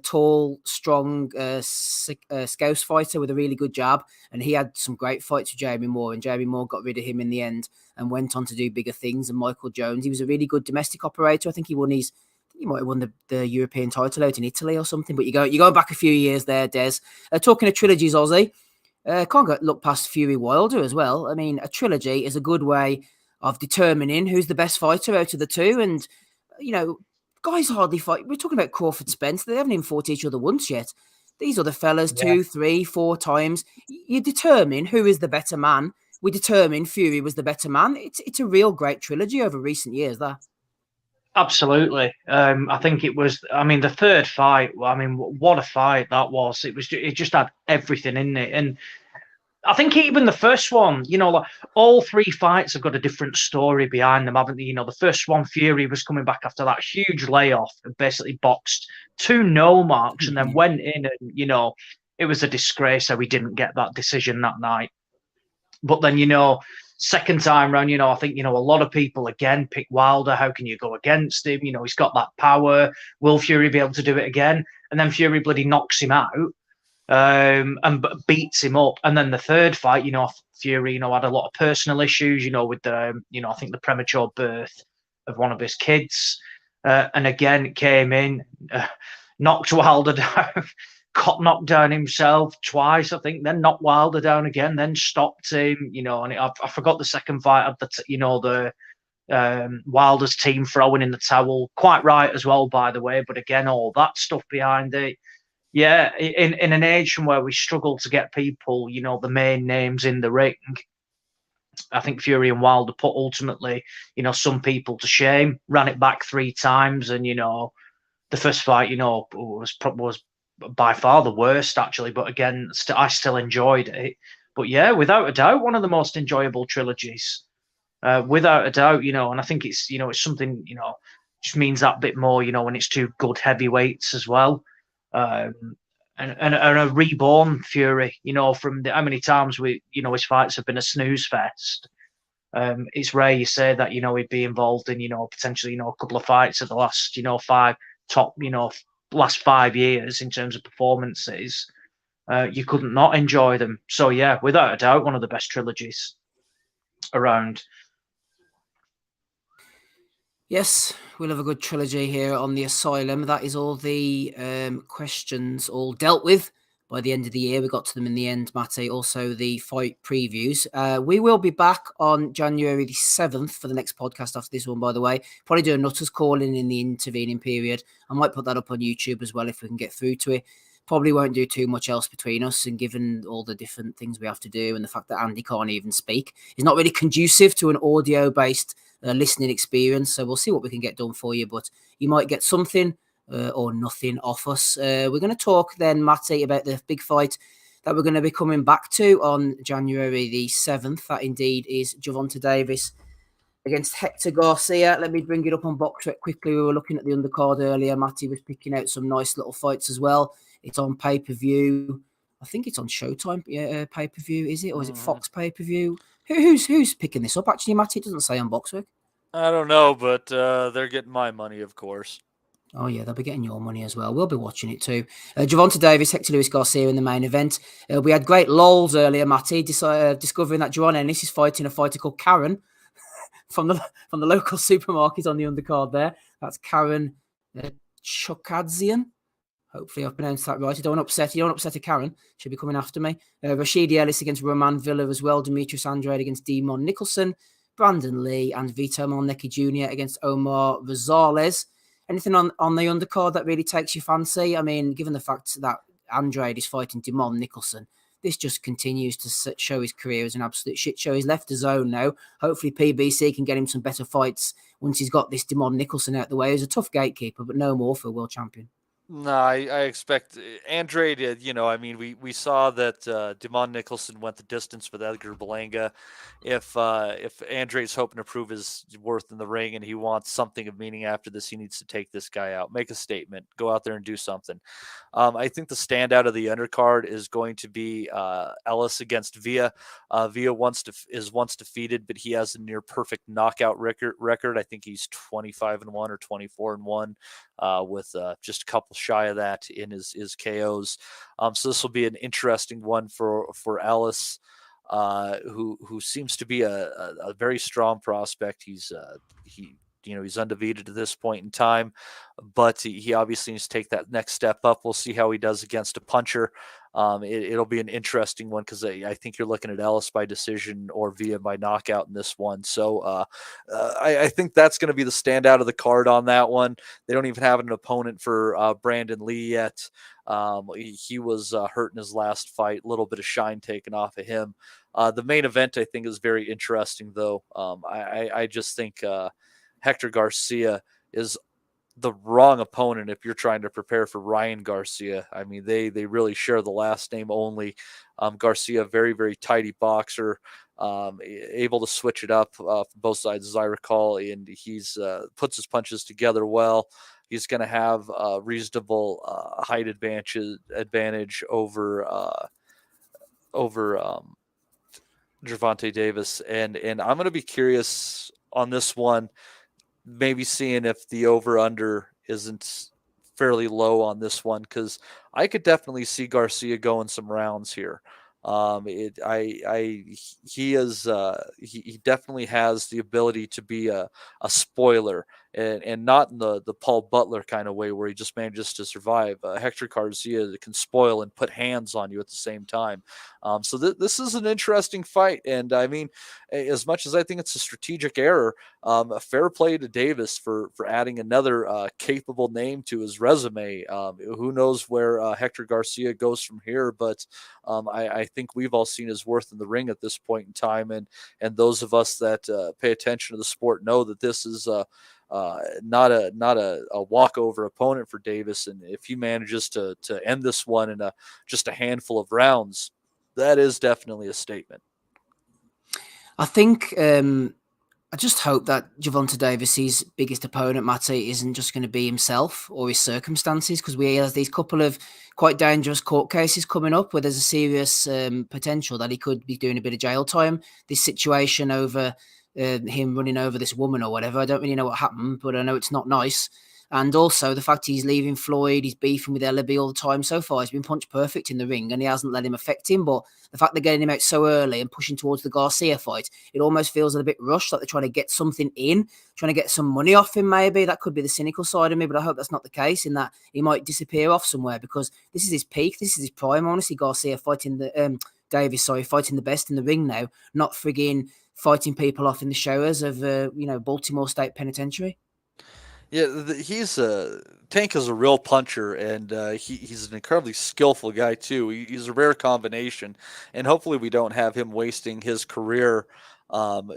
tall, strong scouse fighter with a really good jab, and he had some great fights with Jamie Moore, and Jamie Moore got rid of him in the end and went on to do bigger things. And Michael Jones, he was a really good domestic operator. I think he might have won the European title out in Italy or something, but you're going back a few years there, Des. Talking of trilogies, Aussie, can't look past Fury Wilder as well. I mean, a trilogy is a good way of determining who's the best fighter out of the two. And, guys hardly fight. We're talking about Crawford Spence. They haven't even fought each other once yet. These other fellas, 2, 3, 4 times. You determine who is the better man. We determined Fury was the better man. It's a real great trilogy over recent years, that. Absolutely. I think it was, the third fight, what a fight that was. It just had everything in it. And I think even the first one, all 3 fights have got a different story behind them, haven't they? The first one, Fury was coming back after that huge layoff and basically boxed 2 no marks and then went in and, it was a disgrace how he didn't get that decision that night. But then, second time round, I think, a lot of people again pick Wilder. How can you go against him? He's got that power. Will Fury be able to do it again? And then Fury bloody knocks him out and beats him up. And then the third fight, Fury, had a lot of personal issues, with the, I think the premature birth of one of his kids. And again, came in, knocked Wilder down. Got knocked down himself twice, I think, then knocked Wilder down again, then stopped him, and I forgot the second fight of the Wilder's team throwing in the towel. Quite right as well, by the way, but again, all that stuff behind it. Yeah, in an age where we struggle to get people, the main names in the ring, I think Fury and Wilder put ultimately, some people to shame, ran it back 3 times, and, the first fight, was by far the worst, actually, but again, I still enjoyed it. But yeah, without a doubt, one of the most enjoyable trilogies, without a doubt. And I think it's it's something just means that bit more, when it's 2 good heavyweights as well, and a reborn Fury, from how many times his fights have been a snooze fest. It's rare you say that he'd be involved in potentially a couple of fights at the last 5 top last 5 years in terms of performances. You couldn't not enjoy them. So yeah, without a doubt, one of the best trilogies around. Yes, we'll have a good trilogy here on the Asylum. That is all the questions all dealt with by the end of the year. We got to them in the end, Matty. Also the fight previews. We will be back on January the 7th for the next podcast after this one, by the way. Probably do a Nutters calling in the intervening period. I might put that up on YouTube as well if we can get through to it. Probably won't do too much else between us, and given all the different things we have to do and the fact that Andy can't even speak, it's not really conducive to an audio-based listening experience. So we'll see what we can get done for you, but you might get something or nothing off us. We're going to talk then, Matty, about the big fight that we're going to be coming back to on January the 7th. That indeed is Gervonta Davis against Hector Garcia. Let me bring it up on BoxRec quickly. We were looking at the undercard earlier. Matty was picking out some nice little fights as well. It's on pay-per-view. I think it's on Showtime pay-per-view, is it? Or is it Fox pay-per-view? Who's picking this up? Actually, Matty, it doesn't say on BoxRec. I don't know, but they're getting my money, of course. Oh, yeah, they'll be getting your money as well. We'll be watching it too. Gervonta Davis, Hector Luis Garcia in the main event. We had great lols earlier, Matty, discovering that Jerron Ennis is fighting a fighter called Karen from the local supermarket on the undercard there. That's Karen Chokadzian. Hopefully I've pronounced that right. You don't upset a Karen. She'll be coming after me. Rashidi Ellis against Roman Villa as well. Demetrius Andrade against Demon Nicholson. Brandon Lee and Vito Malnecki Jr. against Omar Rosales. Anything on the undercard that really takes your fancy? I mean, given the fact that Andrade is fighting Demon Nicholson, this just continues to show his career as an absolute shit show. He's left the zone now. Hopefully PBC can get him some better fights once he's got this Demon Nicholson out the way. He's a tough gatekeeper, but no more for a world champion. No, I expect Andrade. I mean, we saw that Damon Nicholson went the distance with Edgar Berlanga. If Andrade's hoping to prove his worth in the ring and he wants something of meaning after this, he needs to take this guy out, make a statement, go out there and do something. I think the standout of the undercard is going to be Ellis against Villa. Villa is once defeated, but he has a near perfect knockout record. I think he's 25-1 or 24-1. With just a couple shy of that in his KOs. So this will be an interesting one for Ellis, who seems to be a very strong prospect. He's undefeated at this point in time, but he obviously needs to take that next step up. We'll see how he does against a puncher. It'll be an interesting one because I think you're looking at Ellis by decision or Villa by knockout in this one. So I think that's going to be the standout of the card on that one. They don't even have an opponent for Brandon Lee yet. He was hurt in his last fight, a little bit of shine taken off of him. The main event, I think, is very interesting, though. I just think Hector Garcia is the wrong opponent if you're trying to prepare for Ryan Garcia. I mean, they really share the last name only. Garcia, very, very tidy boxer, able to switch it up from both sides, as I recall, and he's puts his punches together well. He's going to have a reasonable height advantage over Gervonta Davis, and I'm going to be curious on this one, maybe seeing if the over-under isn't fairly low on this one, because I could definitely see Garcia going some rounds here. He definitely has the ability to be a spoiler, and not in the Paul Butler kind of way where he just manages to survive. Hector Garcia can spoil and put hands on you at the same time. So this is an interesting fight, and I mean, as much as I think it's a strategic error, a fair play to Davis for adding another capable name to his resume. Who knows where Hector Garcia goes from here, but I think we've all seen his worth in the ring at this point in time, and those of us that pay attention to the sport know that this is not a walkover opponent for Davis, and if he manages to end this one in just a handful of rounds, that is definitely a statement. I think I just hope that Gervonta Davis's biggest opponent, Matty, isn't just going to be himself or his circumstances, because he has these couple of quite dangerous court cases coming up where there's a serious potential that he could be doing a bit of jail time. This situation over him running over this woman or whatever, I don't really know what happened, but I know it's not nice. And also the fact he's leaving Floyd, he's beefing with Ellaby all the time. So far, he's been punch perfect in the ring and he hasn't let him affect him. But the fact they're getting him out so early and pushing towards the Garcia fight, it almost feels a bit rushed, like they're trying to get something in, trying to get some money off him maybe. That could be the cynical side of me, but I hope that's not the case, in that he might disappear off somewhere, because this is his peak, this is his prime. Honestly, Garcia fighting fighting the best in the ring now, not frigging fighting people off in the showers of Baltimore State Penitentiary. Yeah, Tank is a real puncher, and he's an incredibly skillful guy too. He's a rare combination, and hopefully we don't have him wasting his career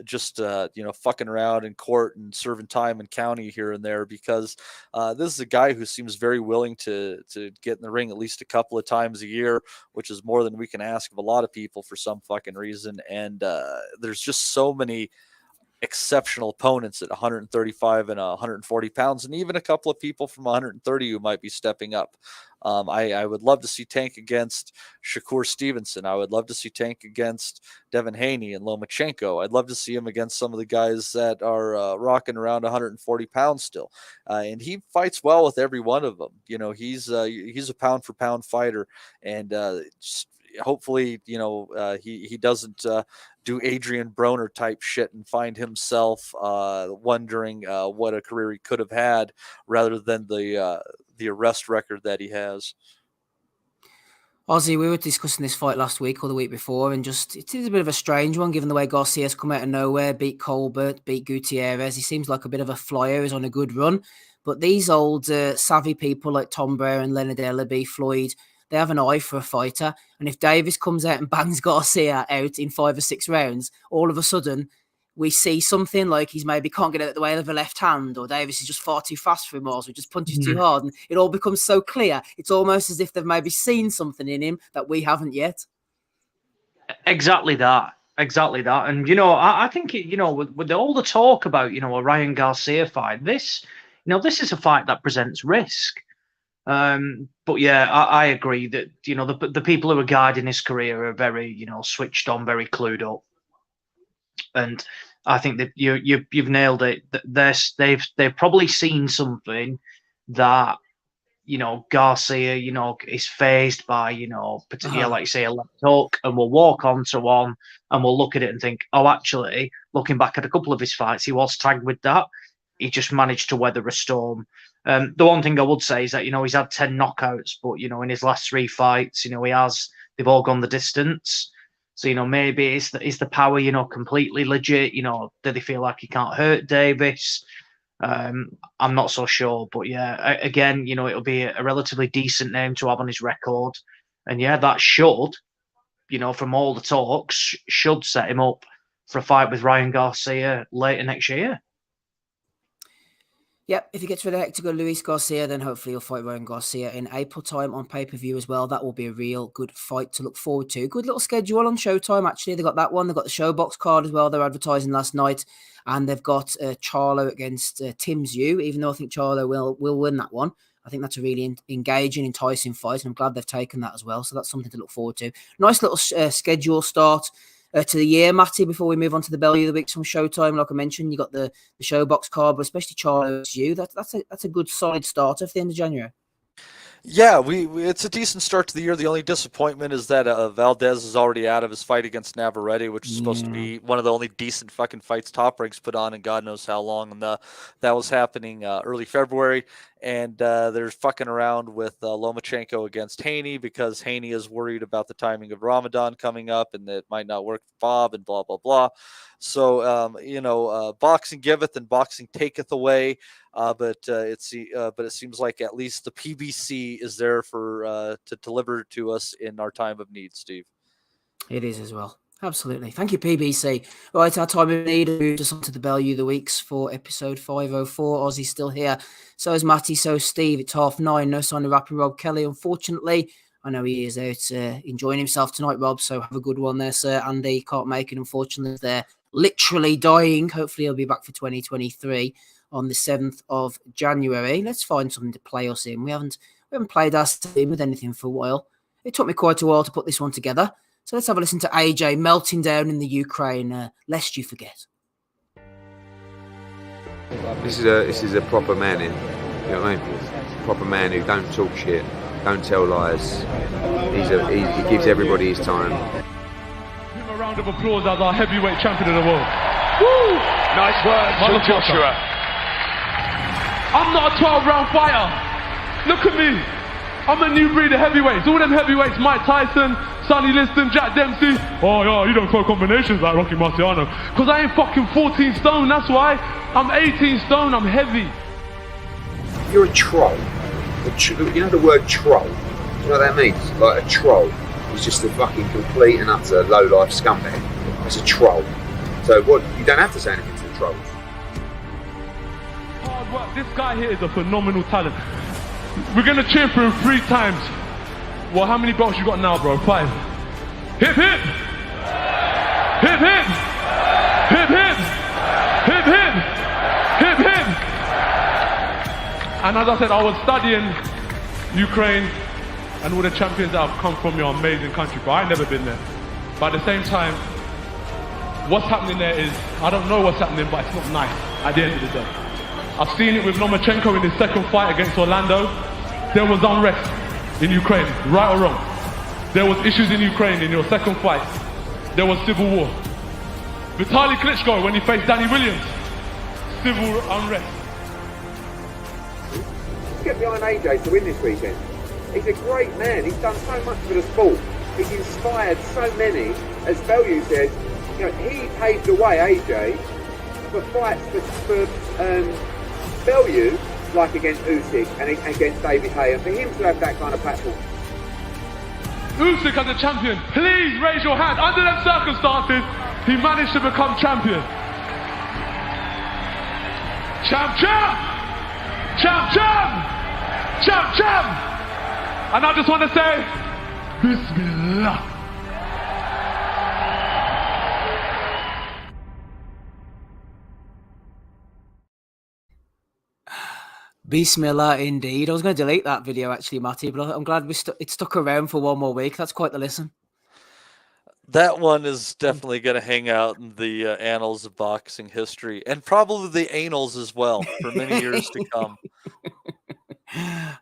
just fucking around in court and serving time in county here and there, because this is a guy who seems very willing to get in the ring at least a couple of times a year, which is more than we can ask of a lot of people for some fucking reason. And there's just so many exceptional opponents at 135 and 140 pounds, and even a couple of people from 130 who might be stepping up. I would love to see Tank against Shakur Stevenson. I would love to see Tank against Devin Haney and Lomachenko. I'd love to see him against some of the guys that are rocking around 140 pounds still. And he fights well with every one of them. He's a pound for pound fighter, and hopefully, he doesn't do Adrian Broner type shit and find himself wondering what a career he could have had, rather than the arrest record that he has. Ozzy, we were discussing this fight last week or the week before, and just it is a bit of a strange one, given the way Garcia's come out of nowhere, beat Colbert, beat Gutierrez. He seems like a bit of a flyer, he's on a good run. But these old savvy people like Tom Brown and Leonard Ellaby, Floyd, they have an eye for a fighter. And if Davis comes out and bangs Garcia out in 5 or 6 rounds, all of a sudden, we see something like he's maybe can't get out of the way of a left hand, or Davis is just far too fast for him, or he just punches too hard, and it all becomes so clear. It's almost as if they've maybe seen something in him that we haven't yet. Exactly that. And, I think, with all the talk about, a Ryan Garcia fight, this is a fight that presents risk. But yeah, I agree that, the people who are guiding his career are very, switched on, very clued up. And I think that you've nailed it. They've probably seen something that, Garcia, is phased by, particularly, like you say, a left hook, and we'll walk on to one and we'll look at it and think, oh, actually, looking back at a couple of his fights, he was tagged with that. He just managed to weather a storm. The one thing I would say is that, he's had 10 knockouts, but, in his last 3 fights, they've all gone the distance. So, maybe is the power, completely legit? Do they feel like he can't hurt Davis? I'm not so sure. But, yeah, again, it'll be a relatively decent name to have on his record. And, yeah, that should, from all the talks, should set him up for a fight with Ryan Garcia later next year. Yep, if he gets rid of Hector Luis Garcia, then hopefully he'll fight Ryan Garcia in April time on pay-per-view as well. That will be a real good fight to look forward to. Good little schedule on Showtime, actually. They got that one. They got the Showbox card as well. They're advertising last night. And they've got Charlo against Tim Zhu, even though I think Charlo will win that one. I think that's a really engaging, enticing fight, and I'm glad they've taken that as well. So that's something to look forward to. Nice little schedule start to the year, Matty, before we move on to the Bellew of the Weeks from Showtime. Like I mentioned, you got the Showbox card, but especially Charlo Zhu. That's a good, solid starter for the end of January. Yeah, it's a decent start to the year. The only disappointment is that Valdez is already out of his fight against Navarrete, which is supposed to be one of the only decent fucking fights Top Rank's put on in God knows how long. And that was happening early February. And they're fucking around with Lomachenko against Haney because Haney is worried about the timing of Ramadan coming up and that it might not work for Bob and blah, blah, blah. So, boxing giveth and boxing taketh away. But it seems like at least the PBC is there for to deliver to us in our time of need, Steve. It is as well. Absolutely. Thank you, PBC. Right, our time of need moved us on to the Bellew of the Weeks for episode 504. Ozzy's still here. So is Matty, so is Steve. It's 9:30. No sign of rapping Rob Kelly, unfortunately. I know he is out enjoying himself tonight, Rob, so have a good one there, sir. Andy can't make it, unfortunately. They're literally dying. Hopefully he'll be back for 2023 on the 7th of January. Let's find something to play us in. We haven't played our team with anything for a while. It took me quite a while to put this one together. So let's have a listen to AJ melting down in the Ukraine, lest you forget. This is a proper man in, you know what I mean? Proper man who don't talk shit, don't tell lies. He gives everybody his time. Give him a round of applause as our heavyweight champion of the world. Woo! Nice work from Joshua. I'm not a 12-round fighter. Look at me. I'm a new breed of heavyweights. All them heavyweights, Mike Tyson, Sonny Liston, Jack Dempsey. Oh, yeah, you don't throw combinations like Rocky Marciano. Because I ain't fucking 14 stone, that's why. I'm 18 stone, I'm heavy. You're a troll. You know the word troll? Do you know what that means? Like a troll is just a fucking complete and utter low-life scumbag. It's a troll. So what? You don't have to say anything to the trolls. Hard work. This guy here is a phenomenal talent. We're going to cheer for him 3 times. Well, how many belts you got now, bro? 5. Hip, hip! Hip, hip! Hip, hip! Hip, hip! Hip, hip! And as I said, I was studying Ukraine, and all the champions that have come from your amazing country, but I've never been there. But at the same time, what's happening there is, I don't know what's happening, but it's not nice at the end of the day. I've seen it with Lomachenko in his second fight against Orlando. There was unrest in Ukraine, right or wrong. There was issues in Ukraine in your second fight. There was civil war. Vitaly Klitschko, when he faced Danny Williams, civil unrest. Get behind AJ to win this weekend. He's a great man. He's done so much for the sport. He's inspired so many. As Bellew said, you know, he paved the way, AJ, for fights for Bellew, like against Usyk and against David Hay, and for him to have that kind of platform. Usyk as a champion, please raise your hand. Under them circumstances, he managed to become champion. Champ, champ! Champ, champ! Champ, champ! And I just want to say, Bismillah. Bismillah, indeed. I was going to delete that video, actually, Matty, but I'm glad it stuck around for one more week. That's quite the listen. That one is definitely going to hang out in the annals of boxing history, and probably the annals as well for many years to come.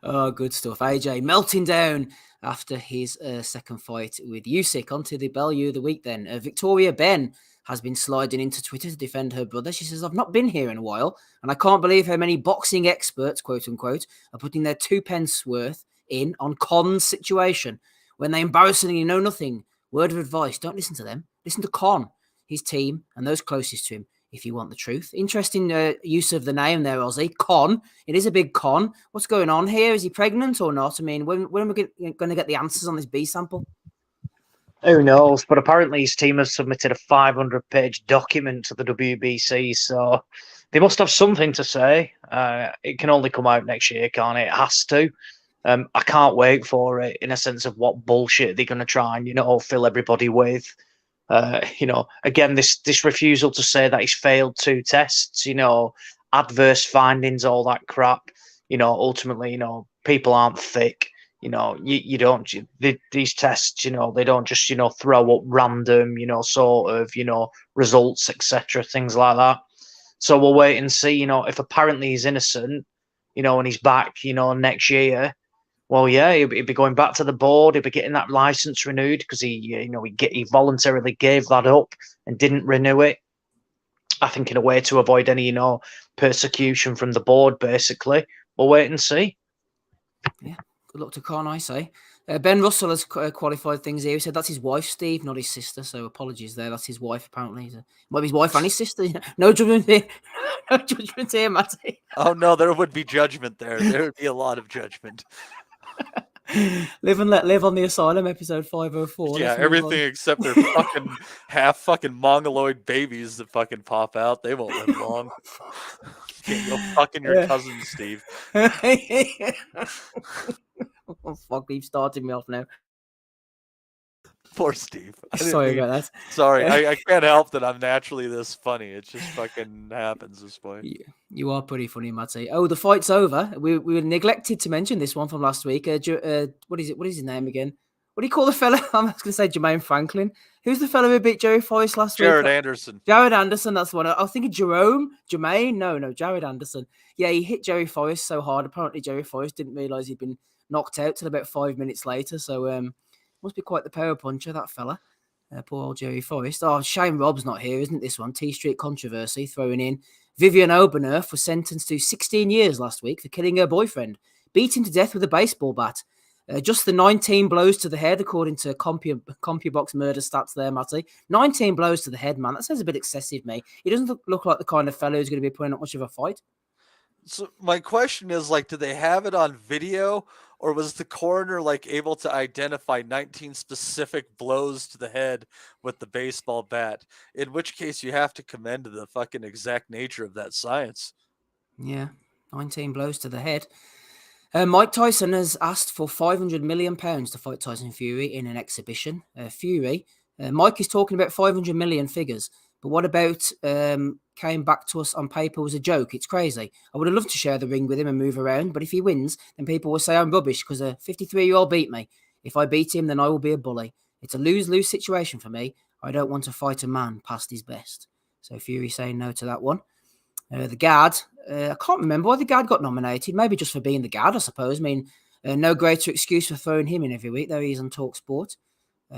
Oh, good stuff. AJ melting down after his second fight with Usyk. Onto the Bellew of the week then. Victoria Benn has been sliding into Twitter to defend her brother. She says, I've not been here in a while, and I can't believe how many boxing experts, quote unquote, are putting their 2 pence worth in on Con's situation when they embarrassingly know nothing. Word of advice, don't listen to them. Listen to Con, his team, and those closest to him, if you want the truth. Interesting use of the name there, Ozzy. Con. It is a big con. What's going on here? Is he pregnant or not? I mean, when are we going to get the answers on this B sample? Who knows? But apparently his team has submitted a 500-page document to the WBC, so they must have something to say. It can only come out next year, can't it? It has to. I can't wait for it, in a sense of what bullshit they're going to try and, fill everybody with. Again, this refusal to say that he's failed 2 tests, adverse findings, all that crap. Ultimately, people aren't thick. These tests, they don't just, throw up random, results, etc., things like that. So we'll wait and see, if apparently he's innocent, and he's back, next year. Well, yeah, he'd be going back to the board. He'd be getting that license renewed because he voluntarily gave that up and didn't renew it. I think in a way to avoid any, persecution from the board, basically. We'll wait and see. Yeah, good luck to Con, I say. Ben Russell has qualified things here. He said that's his wife, Steve, not his sister. So apologies there. That's his wife, apparently. Might be his wife and his sister. No judgment here. No judgment here, Matty. Oh, no, there would be judgment there. There would be a lot of judgment. Live and let live on the Asylum, episode 504. Yeah, everything except their fucking half mongoloid babies that fucking pop out. They won't live long. Can't go fucking your cousin, Steve. Oh, fuck, you've started me off now. Poor Steve. Sorry about that. Sorry, I can't help that I'm naturally this funny. It just fucking happens this way. You are pretty funny, Matty. Oh, the fight's over. We neglected to mention this one from last week. What is it? What is his name again? What do you call the fella? I'm just going to say Jermaine Franklin. Who's the fellow who beat Jerry Forrest last week? Jared Anderson. Jared Anderson, that's the one. I was thinking Jermaine. No, Jared Anderson. Yeah, he hit Jerry Forrest so hard. Apparently, Jerry Forrest didn't realise he'd been knocked out till about 5 minutes later. So, must be quite the power puncher, that fella. Poor old Jerry Forrest. Oh, Shane Robb's not here, isn't this one? T Street controversy throwing in. Vivian Obernerf was sentenced to 16 years last week for killing her boyfriend, beaten to death with a baseball bat. Just the 19 blows to the head, according to CompuBox murder stats there, Matty. 19 blows to the head, man. That sounds a bit excessive, mate. He doesn't look like the kind of fellow who's going to be putting up much of a fight. So my question is, did they have it on video, or was the coroner able to identify 19 specific blows to the head with the baseball bat? In which case, you have to commend the fucking exact nature of that science. Yeah, 19 blows to the head. Mike Tyson has asked for £500 million to fight Tyson Fury in an exhibition. Mike is talking about 500 million figures, but what about came back to us on paper was a joke? It's crazy. I would have loved to share the ring with him and move around, but if he wins, then people will say I'm rubbish because a 53-year-old beat me. If I beat him, then I will be a bully. It's a lose-lose situation for me. I don't want to fight a man past his best. So Fury saying no to that one. The Guard, I can't remember why the Guard got nominated. Maybe just for being the Guard, I suppose. I mean, no greater excuse for throwing him in every week. There he is on TalkSport.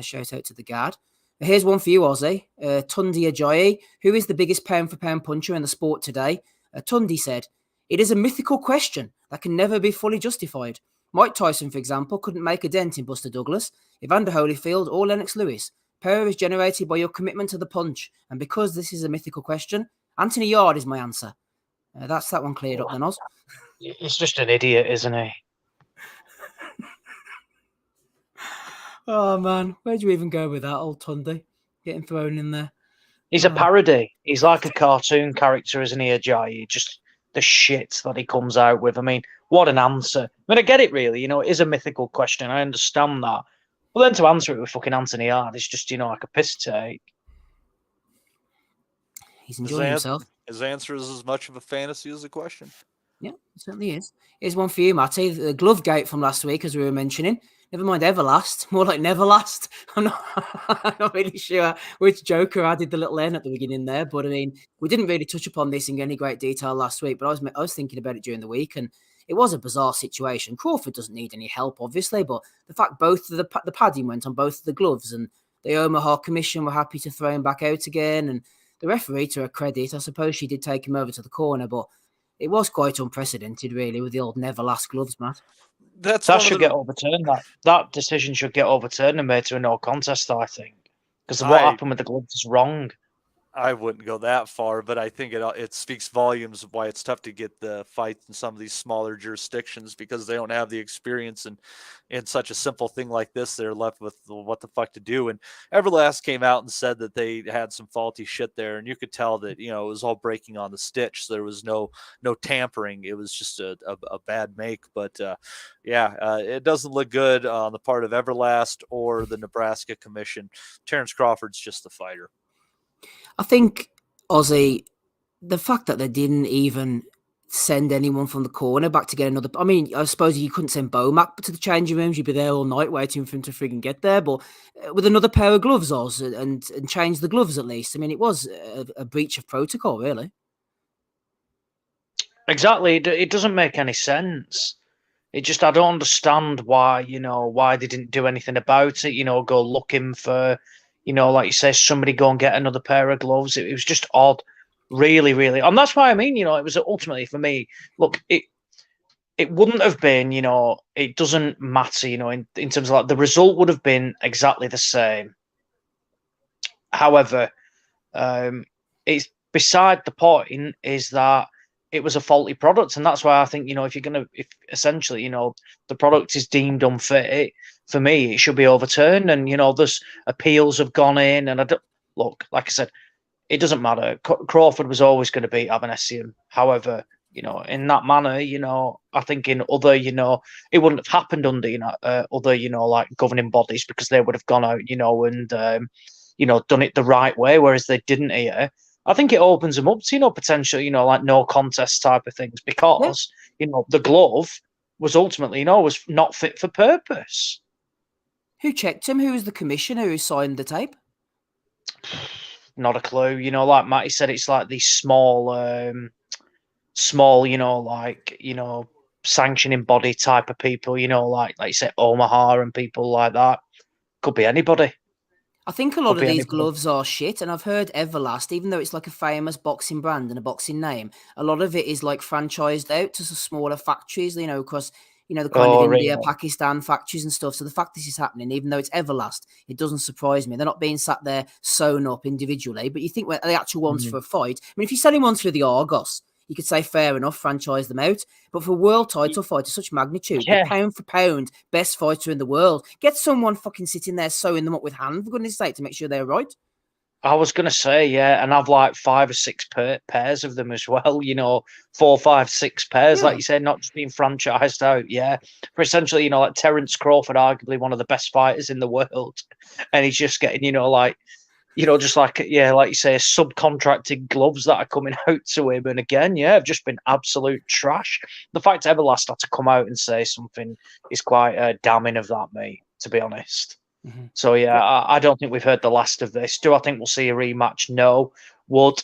Shout out to the Guard. Here's one for you, Ozzy. Tundi Ajayi, who is the biggest pound-for-pound puncher in the sport today? Tundi said, it is a mythical question that can never be fully justified. Mike Tyson, for example, couldn't make a dent in Buster Douglas, Evander Holyfield, or Lennox Lewis. Power is generated by your commitment to the punch. And because this is a mythical question, Anthony Yard is my answer. That's that one cleared up then, Oz. He's just an idiot, isn't he? Oh, man. Where'd you even go with that, old Tundi? Getting thrown in there. He's a parody. He's like a cartoon character, isn't he, Ajayi? Just the shit that he comes out with. I mean, what an answer. I mean, I get it, really. It is a mythical question. I understand that. But then to answer it with fucking Anthony Hard is just, like a piss take. He's enjoying himself. His answer is as much of a fantasy as a question. Yeah, it certainly is. Here's one for you, Matty. The glove gate from last week, as we were mentioning. Never mind Everlast, more like Neverlast. I'm not really sure which Joker added the little N at the beginning there, but I mean, we didn't really touch upon this in any great detail last week, but I was thinking about it during the week, and it was a bizarre situation. Crawford doesn't need any help, obviously, but the fact both of the padding went on both of the gloves, and the Omaha Commission were happy to throw him back out again, and the referee, to her credit, I suppose she did take him over to the corner, but it was quite unprecedented, really, with the old Neverlast gloves, Matt. That should get overturned. That decision should get overturned and made to a no contest, I think. Because what happened with the gloves is wrong. I wouldn't go that far, but I think it speaks volumes of why it's tough to get the fights in some of these smaller jurisdictions, because they don't have the experience in such a simple thing like this. They're left with what the fuck to do. And Everlast came out and said that they had some faulty shit there, and you could tell that it was all breaking on the stitch. So there was no tampering. It was just a bad make. But it doesn't look good on the part of Everlast or the Nebraska Commission. Terrence Crawford's just the fighter. I think, Ozzy, the fact that they didn't even send anyone from the corner back to get another... I mean, I suppose you couldn't send Bomac to the changing rooms. You'd be there all night waiting for him to frigging get there. But with another pair of gloves, Oz, and change the gloves at least. I mean, it was a breach of protocol, really. Exactly. It doesn't make any sense. It just, I don't understand why, why they didn't do anything about it, go looking for... like you say, somebody go and get another pair of gloves. It was just odd, really, really. And that's why I mean, it was ultimately for me, look, it wouldn't have been, it doesn't matter, in terms of like the result would have been exactly the same. However, it's beside the point is that it was a faulty product. And that's why I think, if essentially, the product is deemed unfit, for me, it should be overturned. And, there's appeals have gone in. And look, like I said, it doesn't matter. Crawford was always going to beat Avanesian. However, in that manner, I think in other, it wouldn't have happened under, other, like governing bodies, because they would have gone out, and, done it the right way, whereas they didn't here. I think it opens them up to, potential, like no contest type of things, because, the glove was ultimately, was not fit for purpose. Who checked him? Who was the commissioner who signed the tape? Not a clue. Like Matty said, it's like these small, sanctioning body type of people, like you say, Omaha and people like that. Could be anybody. I think a lot of these gloves are shit, and I've heard Everlast, even though it's like a famous boxing brand and a boxing name, a lot of it is like franchised out to some smaller factories, across, the kind of India, Pakistan factories and stuff. So the fact this is happening, even though it's Everlast, it doesn't surprise me. They're not being sat there sewn up individually, but you think when the actual ones for a fight, I mean, if you're selling ones through the Argos, you could say fair enough, franchise them out. But for a world title fight of such magnitude, the pound for pound best fighter in the world, get someone fucking sitting there sewing them up with hand, for goodness sake, to make sure they're right. I was going to say, and I've like 5 or 6 pairs of them as well, 4, 5, 6 pairs, like you said, not just being franchised out, For essentially, like Terrence Crawford, arguably one of the best fighters in the world. And he's just getting, just like you say, subcontracted gloves that are coming out to him. And again, have just been absolute trash. The fact Everlast had to come out and say something is quite damning of that, mate, to be honest. Mm-hmm. So, I don't think we've heard the last of this. Do I think we'll see a rematch? No. Would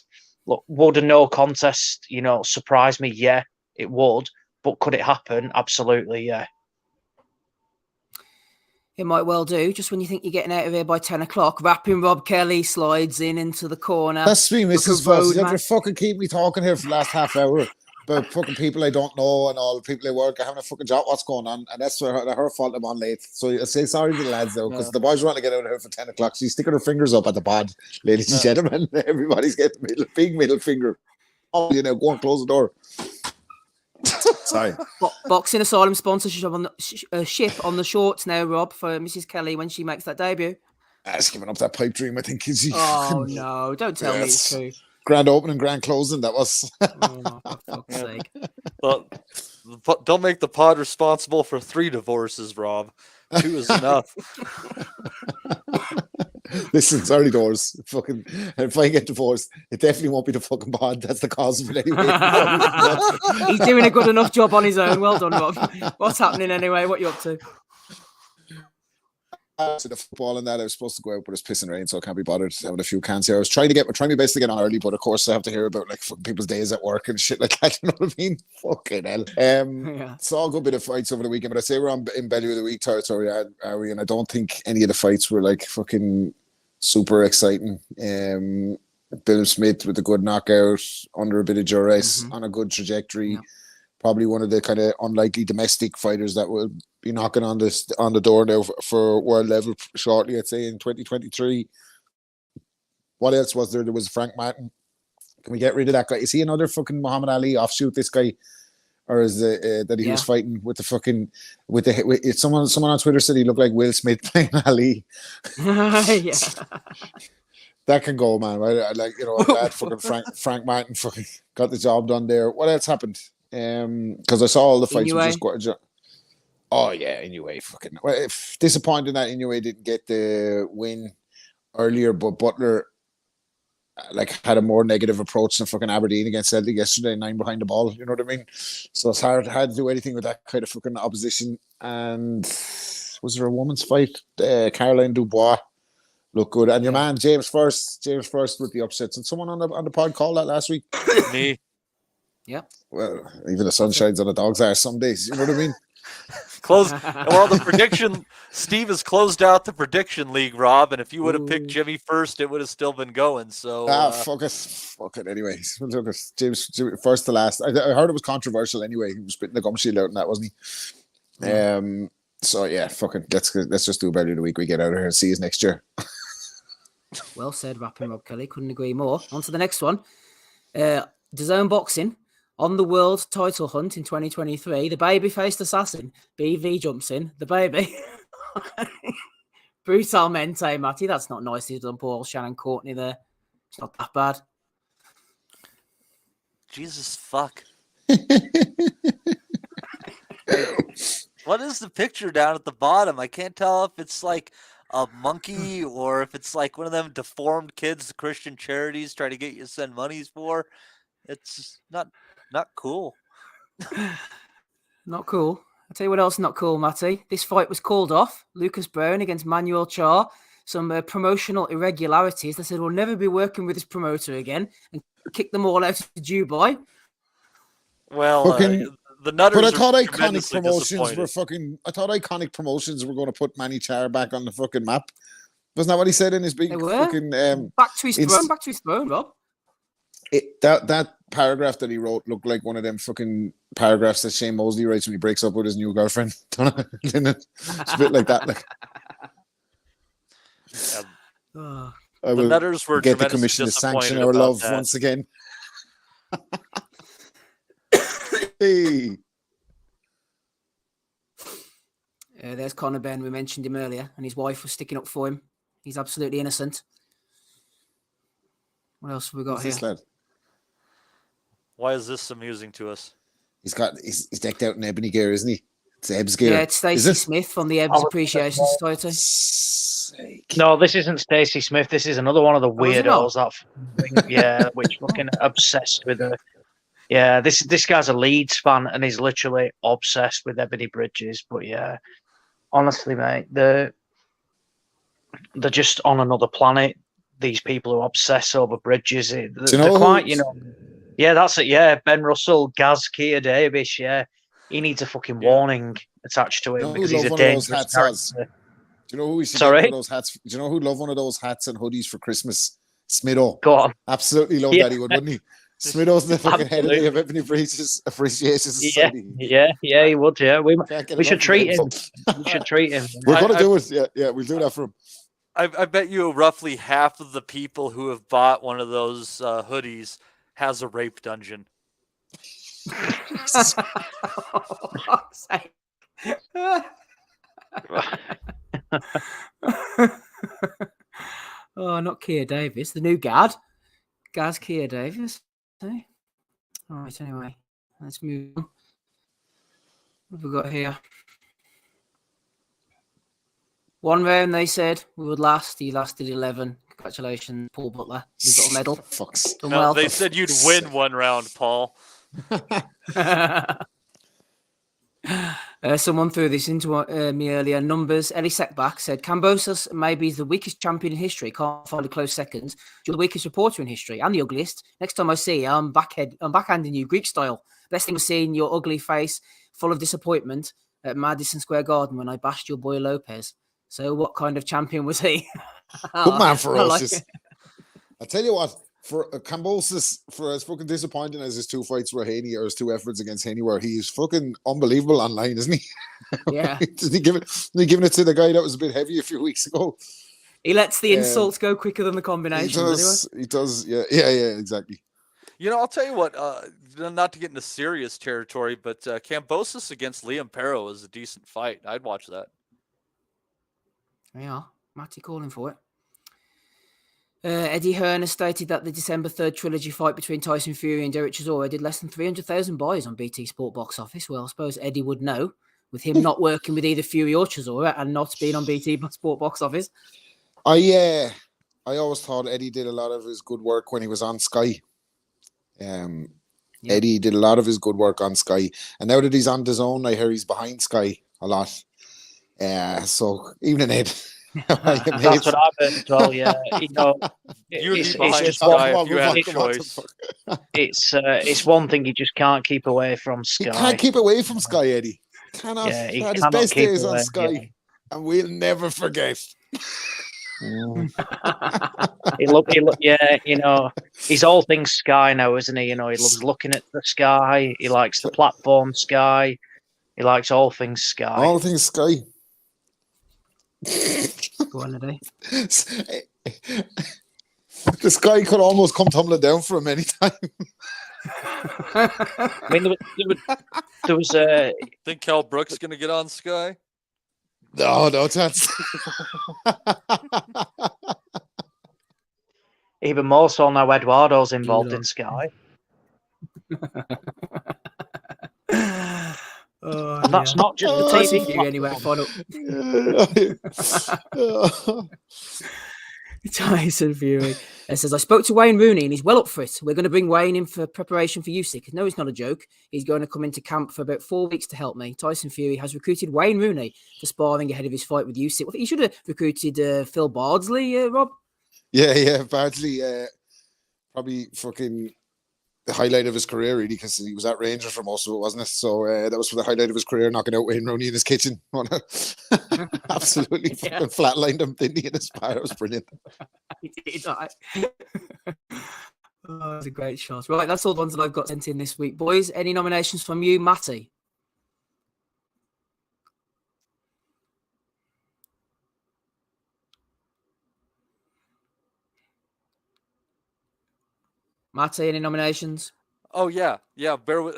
a no contest, surprise me? Yeah, it would. But could it happen? Absolutely, yeah. It might well do. Just when you think you're getting out of here by 10 o'clock, rapping Rob Kelly slides into the corner. That's me, Mrs. Foss. You have to fucking keep me talking here for the last half hour about fucking people I don't know and all the people I work. I haven't a fucking job. What's going on? And that's her fault I'm on late. So I say sorry to the lads, though, because the boys want to get out of here for 10 o'clock. She's sticking her fingers up at the pod, ladies and gentlemen. Everybody's getting the big middle finger. Oh, go and close the door. Sorry. Boxing Asylum sponsorship on the ship on the shorts now, Rob, for Mrs. Kelly when she makes that debut. He's giving up that pipe dream, I think. Oh, no. Don't tell me it's true. grand opening, grand closing. That was. Oh, for fuck's sake. Well, don't make the pod responsible for 3 divorces, Rob. 2 is enough. Listen, it's early doors. Fucking, if I get divorced, it definitely won't be the fucking pod. That's the cause of it anyway. He's doing a good enough job on his own. Well done, Rob. What's happening anyway? What you up to? To the football and that, I was supposed to go out, but it's pissing rain, so I can't be bothered having a few cans here. I was trying my best to get on early, but of course I have to hear about like fucking people's days at work and shit like that. You know what I mean? Fucking hell. Saw a good bit of fights over the weekend, but I say we're in Belly of the Week territory, are we? And I don't think any of the fights were like fucking super exciting. Billam-Smith with a good knockout, under a bit of duress, on a good trajectory. Yeah. Probably one of the kind of unlikely domestic fighters that will be knocking on the door now for world level shortly, I'd say, in 2023. What else was there? There was Frank Martin. Can we get rid of that guy? Is he another fucking Muhammad Ali offshoot, this guy? Or is it that he was fighting with the fucking someone on Twitter said he looked like Will Smith playing Ali. Yeah. That can go, man. I like, I'm glad fucking Frank Martin fucking got the job done there. What else happened? Because I saw all the fights. Oh yeah, Inoue fucking disappointing that Inoue didn't get the win earlier, but Butler had a more negative approach than fucking Aberdeen against Celtic yesterday, 9 behind the ball. You know what I mean? So it's hard to do anything with that kind of fucking opposition. And was there a women's fight? Caroline Dubois looked good, and your man James First with the upsets. And someone on the pod called that last week. Me. Yeah. Well, even the sun shines on the dog's ass some days. You know what I mean? The prediction. Steve has closed out the prediction league, Rob. And if you would have picked Jimmy First, it would have still been going. So fuck it. Anyways, James first to last. I heard it was controversial. Anyway, he was spitting the gum shield out, and that wasn't he? So yeah, fucking let's just do better the week we get out of here and see you next year. Well said, rapping Rob Kelly. Couldn't agree more. On to the next one. DAZN Boxing. On the world title hunt in 2023, the baby-faced assassin, BV, jumps in. The baby. Brutalmente, Matty. That's not nicely done, poor Shannon Courtney there. It's not that bad. Jesus, fuck. What is the picture down at the bottom? I can't tell if it's like a monkey or if it's like one of them deformed kids the Christian charities try to get you to send monies for. It's not cool. Not cool. I'll tell you what else not cool, Matty. This fight was called off. Lucas Brown against Manuel Char. Some promotional irregularities. They said we'll never be working with this promoter again and kick them all out of Dubai. Well, the Nutters. But I thought iconic promotions were fucking. I thought iconic promotions were going to put Manny Char back on the fucking map. Wasn't that what he said in his big fucking? Back to his throne. Back to his throne, Rob. That paragraph that he wrote looked like one of them fucking paragraphs that Shane Mosley writes when he breaks up with his new girlfriend. It's a bit like that. The Nutters were get the commission to sanction our love once again. Hey. There's Conor Benn. We mentioned him earlier, and his wife was sticking up for him. He's absolutely innocent. What else have we got here? Why is this amusing to us? He's decked out in ebony gear, isn't he? It's Ebbs gear. Yeah, it's Stacey Smith from the Ebbs Appreciation Society. No, this isn't Stacey Smith. This is another one of the weirdos which fucking obsessed with her. Yeah, this guy's a Leeds fan and he's literally obsessed with Ebony Bridges. But yeah, honestly, mate, they're just on another planet. These people who obsess over bridges. They're quite, Yeah, that's it. Yeah, Ben Russell, Gaz, Keir Davis. Yeah, he needs a fucking warning attached to him because he's a dangerous character. Do you know who we should get one of those hats? Do you know who'd love one of those hats and hoodies for Christmas? Smitho. Go on. Absolutely love that he would, wouldn't he? Smitho's the fucking head of the Ebony Bridges Appreciation Society. Yeah, he would. Yeah, we should treat him. We should treat him. We're gonna do it. Yeah, we'll do that for him. I bet you roughly half of the people who have bought one of those hoodies has a rape dungeon. Oh, not Keir Davis, the new guard. Garcia Davis. All right, anyway, let's move on. What have we got here? One round, they said we would last. He lasted 11. Congratulations, Paul Butler. You've got a medal. Done No, well. they said you'd win one round, Paul. Someone threw this into me earlier. Numbers. Ellie Setback said Kambosos may be the weakest champion in history. Can't find a close second. You're the weakest reporter in history and the ugliest. Next time I see you, I'm backhanding you Greek style. Best thing was seeing your ugly face full of disappointment at Madison Square Garden when I bashed your boy Lopez. So what kind of champion was he? Good man, ferocious. Like I tell you what, for Kambosos, for as fucking disappointing as his two fights were Haney, or his two efforts against Haney were, he's fucking unbelievable online, isn't he? Yeah. Isn't he giving it to the guy that was a bit heavy a few weeks ago? He lets the insults go quicker than the combinations. He does. Yeah, exactly. You know, I'll tell you what, not to get into serious territory, but Kambosos against Liam Perro is a decent fight. I'd watch that. Yeah, Matty calling for it. Eddie Hearn has stated that the December 3rd trilogy fight between Tyson Fury and Derek Chisora did less than 300,000 buys on BT Sport box office. Well, I suppose Eddie would know, with him not working with either Fury or Chisora and not being on BT Sport box office. I always thought Eddie did a lot of his good work when he was on Sky. Eddie did a lot of his good work on Sky, and now that he's on DAZN, I hear he's behind Sky a lot. So evening, Ed. That's what I've heard as well. Yeah, you know, it's just one. It's one thing you just can't keep away from Sky. He can't keep away from Sky, Eddie. Cannot. Yeah, he had his cannot best keep days away, on Sky, and we'll never forget. He look, yeah, you know, he's all things Sky now, isn't he? You know, he loves looking at the sky. He likes the platform Sky. He likes all things Sky. All things Sky. Go on, Eddie. The Sky could almost come tumbling down for him anytime. I mean, there was a. Think Cal Brooks going to get on Sky? No chance. Even more so now Eduardo's involved in Sky. And that's not just the TV anyway. Tyson Fury. It says, I spoke to Wayne Rooney and he's well up for it. We're going to bring Wayne in for preparation for Usyk. No, it's not a joke. He's going to come into camp for about 4 weeks to help me. Tyson Fury has recruited Wayne Rooney for sparring ahead of his fight with Usyk. Well, he should have recruited Phil Bardsley, Rob. Yeah, Bardsley. Probably fucking the highlight of his career, really, because he was at Rangers for most of it, wasn't it? So that was for the highlight of his career, knocking out Wayne Rooney in his kitchen. Absolutely fucking flatlined him, didn't he, in his spar? It was brilliant. He did. Oh, that's a great shot. Right, that's all the ones that I've got sent in this week. Boys, any nominations from you, Matty? Matty, any nominations? Oh yeah. Bear with.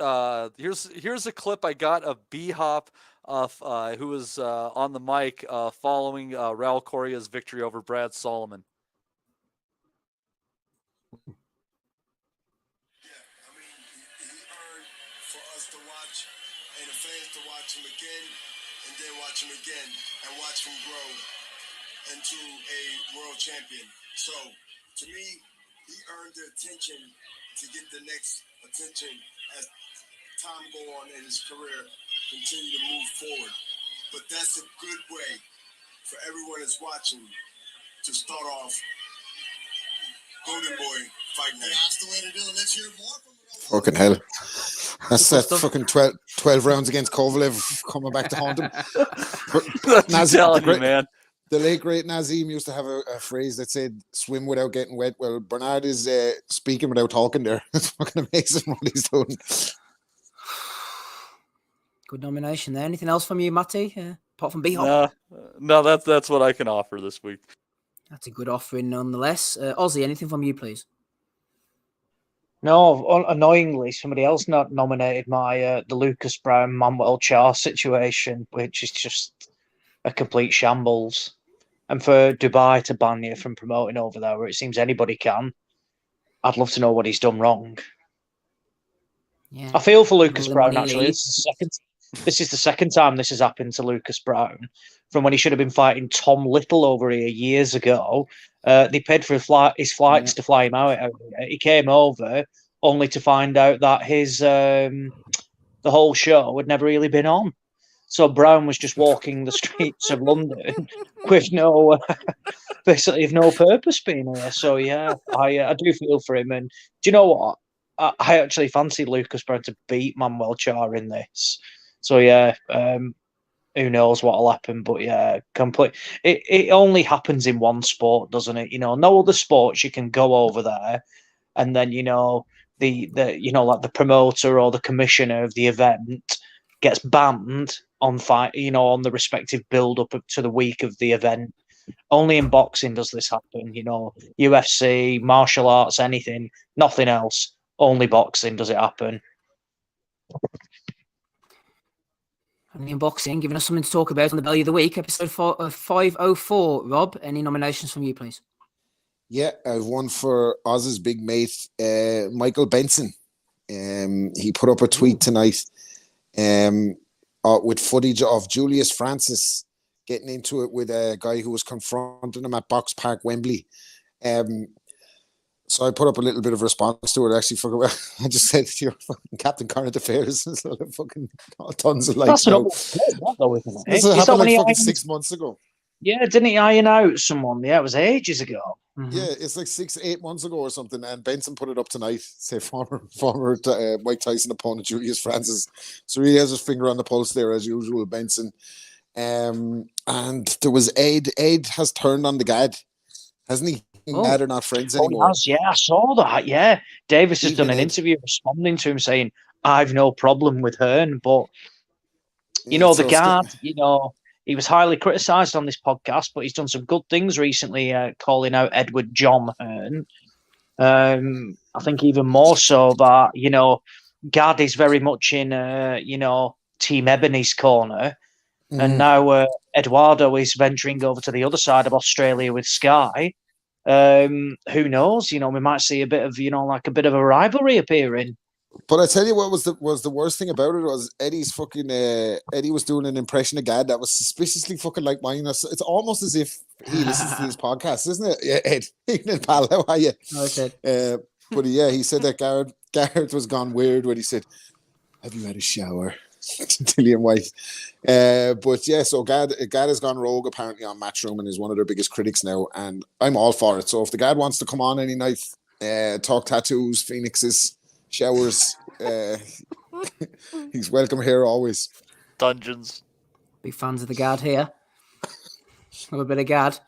Here's a clip I got of B-Hop, who was on the mic following Raul Correa's victory over Brad Solomon. For us to watch and the fans to watch him again, and then watch him again, and watch him grow into a world champion. So, to me, he earned the attention to get the next attention as time go on in his career, continue to move forward. But that's a good way for everyone that's watching to start off Golden Boy Fight Night. That's the way to do it. Let's hear more from him. Fucking hell. That's that fucking 12 rounds against Kovalev coming back to haunt him. I'm telling you, man. The late, great Nazim used to have a phrase that said, swim without getting wet. Well, Bernard is speaking without talking there. It's fucking amazing what he's doing. Good nomination there. Anything else from you, Matty? Apart from B-Hop? No, that's what I can offer this week. That's a good offering nonetheless. Ozzy, anything from you, please? No, annoyingly, somebody else not nominated my the Lucas Brown Manuel Char situation, which is just a complete shambles. And for Dubai to ban you from promoting over there, where it seems anybody can, I'd love to know what he's done wrong. Yeah. I feel for Lucas Will the Brown, money actually. leave? This is the second time this has happened to Lucas Brown, from when he should have been fighting Tom Little over here years ago. They paid for his flights to fly him out. He came over only to find out that his the whole show had never really been on. So Brown was just walking the streets of London with basically of no purpose being here. So yeah, I do feel for him. And do you know what? I actually fancy Lucas Brown to beat Manuel Char in this. So yeah, who knows what'll happen? But yeah, It only happens in one sport, doesn't it? No other sports you can go over there, and then the like the promoter or the commissioner of the event gets banned on on the respective build up to the week of the event. Only in boxing does this happen. UFC, martial arts, anything, nothing else. Only boxing does it happen. Only in boxing, giving us something to talk about on the Belly of the Week, episode 504. Rob, any nominations from you, please? Yeah, I've one for Oz's big mate, Michael Benson. He put up a tweet tonight with footage of Julius Francis getting into it with a guy who was confronting him at Box Park, Wembley. So I put up a little bit of response to it. Actually, I just said to your Captain Current Affairs, fucking tons of likes. That's though, isn't it? This happened like fucking 6 months ago. Yeah, didn't he iron out someone? Yeah, it was ages ago. Mm-hmm. Yeah, it's like 6-8 months ago or something. And Benson put it up tonight. Say former Mike Tyson opponent Julius Francis. So he has his finger on the pulse there as usual, Benson. And there was Ed. Ed has turned on the Gad, hasn't he? They're not friends anymore. He has, yeah, I saw that. Yeah, Davis has done an interview responding to him saying, "I've no problem with Hearn," but the Gad, he was highly criticised on this podcast, but he's done some good things recently, calling out Edward John Hearn. I think even more so that Gad is very much in Team Ebony's corner, and now Eduardo is venturing over to the other side of Australia with Sky. Who knows? We might see a bit of a bit of a rivalry appearing. But I tell you what was the worst thing about it was Eddie's fucking Eddie was doing an impression of Gad that was suspiciously fucking like mine. It's almost as if he listens to these podcasts, isn't it? Yeah, Ed, evening pal, how are you? But yeah, he said that Garrett was gone weird when he said, "Have you had a shower?" Dillian White. But yeah, so Gad has gone rogue apparently on Matchroom and is one of their biggest critics now, and I'm all for it. So if the Gad wants to come on any night, talk tattoos, phoenixes, showers, he's welcome here always. Dungeons. Big fans of the Gad here. Have a bit of Gad.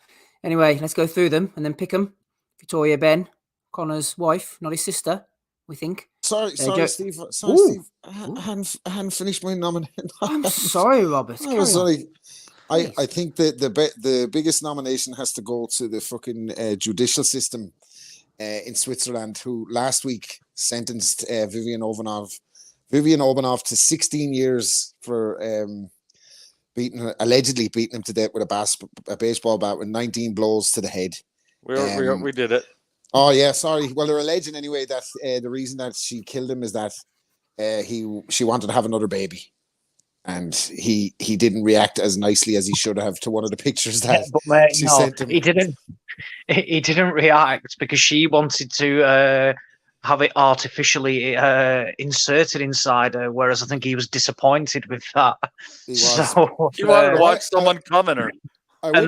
Anyway, let's go through them and then pick them. Victoria Benn, Connor's wife, not his sister, we think. Sorry, Steve. Steve. I hadn't finished my nomination. I'm sorry, Robert. I think that the biggest nomination has to go to the fucking judicial system in Switzerland, who last week sentenced Vivian Obanov to 16 years for allegedly beating him to death with a baseball bat with 19 blows to the head. We did it. Oh yeah, sorry. Well, they're alleging anyway that the reason that she killed him is that she wanted to have another baby, and he didn't react as nicely as he should have to one of the pictures that she sent him. He didn't react because she wanted to have it artificially inserted inside her, whereas I think he was disappointed with that. He was. So, he wanted to watch someone come in her. I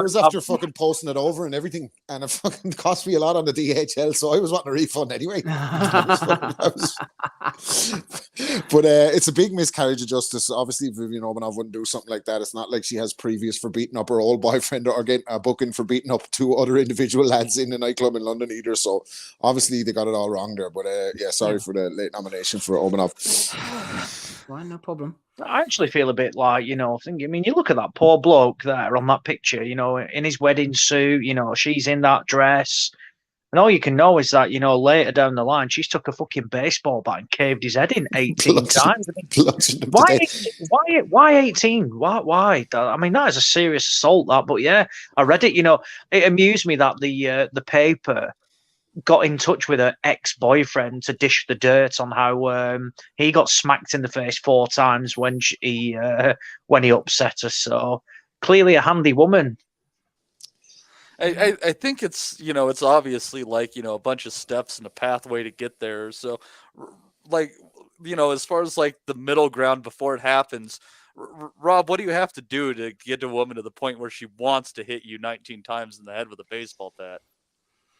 was after fucking posting it over and everything, and it fucking cost me a lot on the DHL, so I was wanting a refund anyway. But it's a big miscarriage of justice. Obviously, Vivian Obanov wouldn't do something like that. It's not like she has previous for beating up her old boyfriend or getting a booking for beating up two other individual lads in a nightclub in London either. So obviously they got it all wrong there. But sorry for the late nomination for Obanov. Fine, no problem. I actually feel a bit like, you look at that poor bloke there on that picture, in his wedding suit, she's in that dress. And all you can know is that, later down the line, she's took a fucking baseball bat and caved his head in 18 times. Why 18? Why? I mean, that is a serious assault, that. But yeah, I read it, it amused me that the paper got in touch with her ex-boyfriend to dish the dirt on how he got smacked in the face 4 times when he upset her. So clearly a handy woman. I think it's, it's obviously like, a bunch of steps and a pathway to get there. So like, as far as like the middle ground before it happens, Rob, what do you have to do to get a woman to the point where she wants to hit you 19 times in the head with a baseball bat?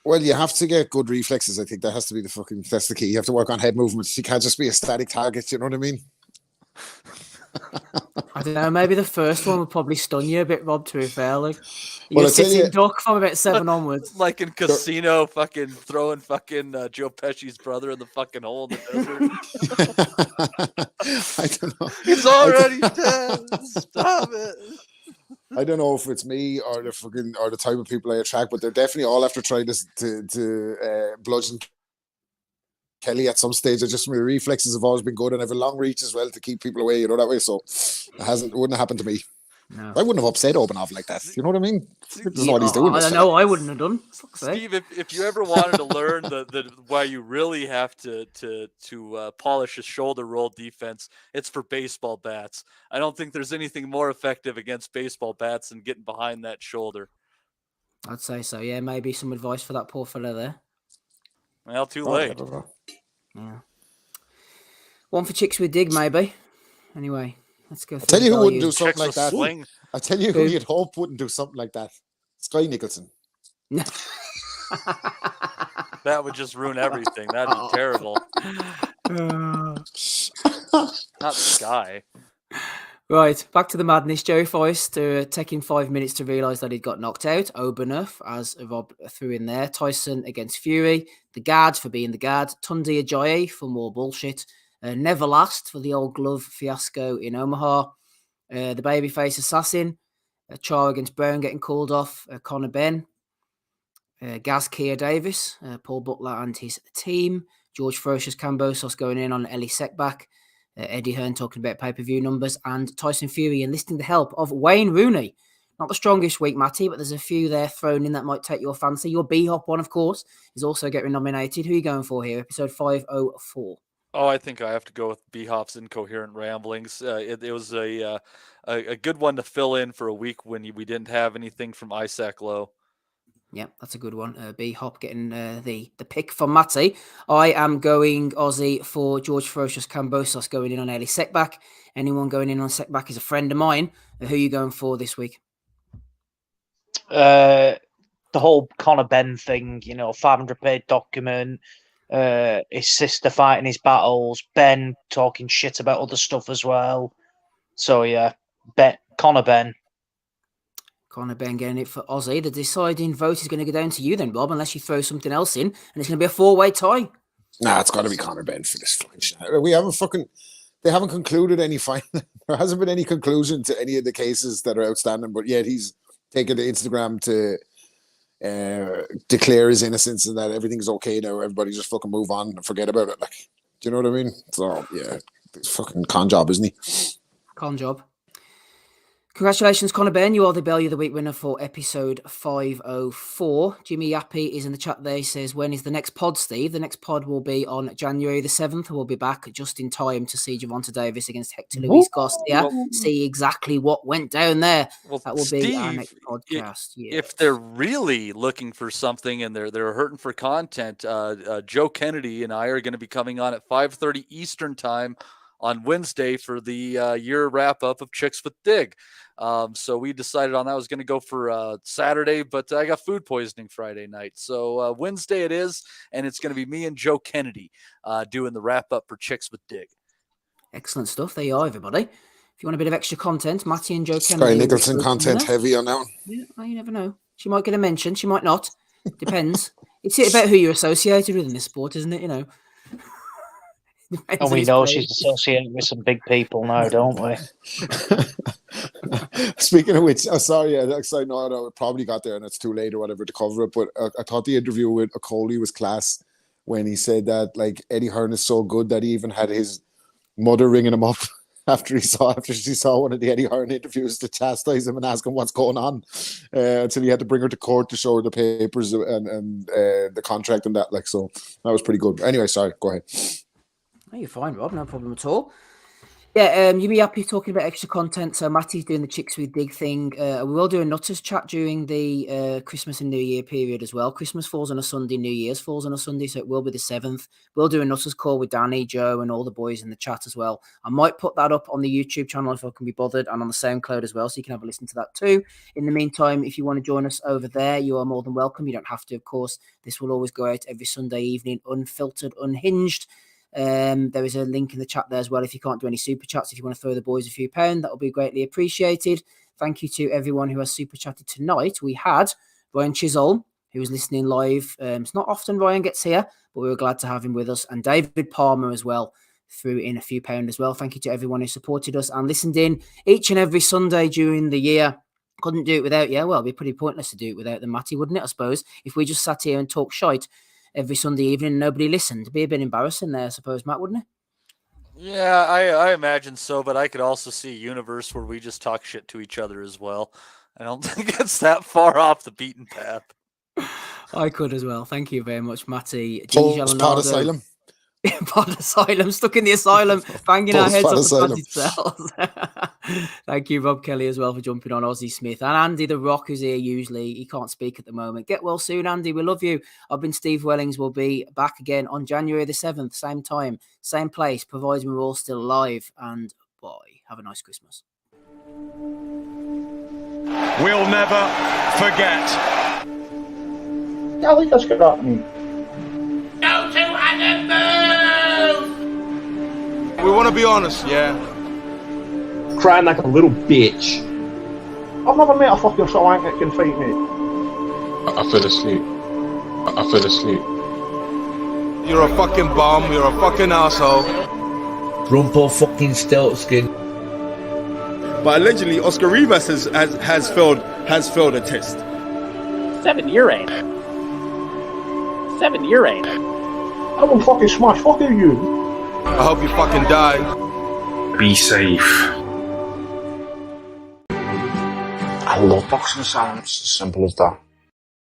Well, you have to get good reflexes. I think that has to be that's the key. You have to work on head movements. You can't just be a static target. You know what I mean? I don't know. Maybe the first one would probably stun you a bit, Rob. To be fair, like you're sitting duck from about 7 onwards, like in Casino, fucking throwing fucking Joe Pesci's brother in the fucking hole in the desert. I don't know. He's already dead. Stop it. I don't know if it's me or the type of people I attract, but they're definitely all after trying to bludgeon Kelly at some stage. My reflexes have always been good, and I have a long reach as well to keep people away, that way. So it wouldn't have happened to me. No. I wouldn't have upset Obanov like that. You know what I mean? This is what he's doing. I don't know. I wouldn't have done. Steve, if you ever wanted to learn the why you really have to polish a shoulder roll defense, it's for baseball bats. I don't think there's anything more effective against baseball bats than getting behind that shoulder. I'd say so. Yeah, maybe some advice for that poor fella there. Well, too late. Yeah. One for chicks with dig, maybe. Anyway, let's go. I'll tell you who wouldn't do something like that. I'll tell you who you'd hope wouldn't do something like that. Sky Nicholson. That would just ruin everything. That'd be terrible. Not Sky. Right, back to the madness. Joe Feist taking 5 minutes to realise that he'd got knocked out. Obanov, as Rob threw in there. Tyson against Fury. The guards for being the guard. Tunde Ajayi for more bullshit. Never Last for the old glove fiasco in Omaha. The babyface assassin. Char against Brown getting called off. Conor Benn. Garcia Davis. Paul Butler and his team. George Ferocious Kambosos going in on Ellie Sekbak. Eddie Hearn talking about pay-per-view numbers, and Tyson Fury enlisting the help of Wayne Rooney. Not the strongest week, Matty, but there's a few there thrown in that might take your fancy. Your B-Hop one, of course, is also getting nominated. Who are you going for here? Episode 504. Oh, I think I have to go with B-Hop's incoherent ramblings. It was a good one to fill in for a week when we didn't have anything from Isaac Lowe. Yeah, that's a good one. B-Hop getting the pick from Matty. I am going Aussie for George Ferocious Kambosos going in on Ellie Sekbak. Anyone going in on Sekbak is a friend of mine. Who are you going for this week? The whole Conor Benn thing, 500-page document, his sister fighting his battles, Ben talking shit about other stuff as well. So, yeah, Conor Benn. Conor Benn getting it for Aussie. The deciding vote is going to go down to you then, Bob, unless you throw something else in, and it's going to be a 4-way tie. Nah, it's got to be Conor Benn for this fucking shit. They haven't concluded any final. There hasn't been any conclusion to any of the cases that are outstanding, but yet he's taken to Instagram to declare his innocence and that everything's okay now. Everybody just fucking move on and forget about it. Like, do you know what I mean? So yeah, it's fucking con job, isn't he? Con job. Congratulations, Conor Benn. You are the Belly of the Week winner for episode 504. Jimmy Yappy is in the chat there. He says, when is the next pod, Steve? The next pod will be on January the 7th. We'll be back just in time to see Gervonta Davis against Hector Luis Garcia. See exactly what went down there. Well, that will Steve, be our next podcast. If they're really looking for something and they're hurting for content, Joe Kennedy and I are going to be coming on at 5:30 Eastern time on Wednesday for the year wrap-up of Chicks with Dig. So we decided on that. I was going to go for Saturday, but I got food poisoning Friday night. So Wednesday it is, and it's going to be me and Joe Kennedy doing the wrap-up for Chicks with Dig. Excellent stuff. There you are, everybody. If you want a bit of extra content, Matty and Joe Sky Kennedy. Nicholson content heavy on that one. Yeah, well, you never know. She might get a mention. She might not. Depends. It's about who you're associated with in this sport, isn't it? And we know she's associated with some big people now, don't we? Speaking of which, sorry, I know I probably got there and it's too late or whatever to cover it, but I thought the interview with Coley was class when he said that like Eddie Hearn is so good that he even had his mother ringing him up after she saw one of the Eddie Hearn interviews to chastise him and ask him what's going on, until he had to bring her to court to show her the papers and the contract and that. Like, so that was pretty good. Anyway, sorry, go ahead. Oh, you're fine, Rob. No problem at all. Yeah, you'll be happy talking about extra content. So Matty's doing the Chicks with Dig thing. We will do a Nutters chat during the Christmas and New Year period as well. Christmas falls on a Sunday, New Year's falls on a Sunday, so it will be the 7th. We'll do a Nutters call with Danny, Joe, and all the boys in the chat as well. I might put that up on the YouTube channel if I can be bothered, and on the SoundCloud as well, so you can have a listen to that too. In the meantime, if you want to join us over there, you are more than welcome. You don't have to, of course. This will always go out every Sunday evening, unfiltered, unhinged. There is a link in the chat there as well if you can't do any super chats. If you want to throw the boys a few pounds, that will be greatly appreciated. Thank you to everyone who has super chatted tonight. We had Ryan Chisholm, who was listening live. It's not often Ryan gets here, but we were glad to have him with us. And David Palmer as well threw in a few pounds as well. Thank you to everyone who supported us and listened in each and every Sunday during the year. Couldn't do it without you. Well, it'd be pretty pointless to do it without them, Matty, wouldn't it, I suppose? If we just sat here and talked shite every Sunday evening and nobody listened. It'd be a bit embarrassing there, I suppose, Matt, wouldn't it? Yeah, I imagine so, but I could also see a universe where we just talk shit to each other as well. I don't think it's that far off the beaten path. I could as well. Thank you very much, Matty. Pod Asylum. Pod Asylum, stuck in the asylum, banging our heads up the cells. Thank you, Rob Kelly, as well, for jumping on. Ozzy Smith and Andy the Rock, who's here usually. He can't speak at the moment. Get well soon, Andy. We love you. I've been Steve Wellings. We'll be back again on January the 7th, same time, same place, providing we're all still alive. And boy, have a nice Christmas. We'll never forget. Yeah, I think that's good happening. Go to Adam Move! We want to be honest, yeah? Crying like a little bitch. I've never met a fucking swank that can fight me. I fell asleep. You're a fucking bum, you're a fucking asshole. Rumpo fucking Steltskin. But allegedly, Oscar Rivas has failed a test. 7-year ain't. I will fucking smash fucking you. I hope you fucking die. Be safe. I love boxing sounds, as simple as that.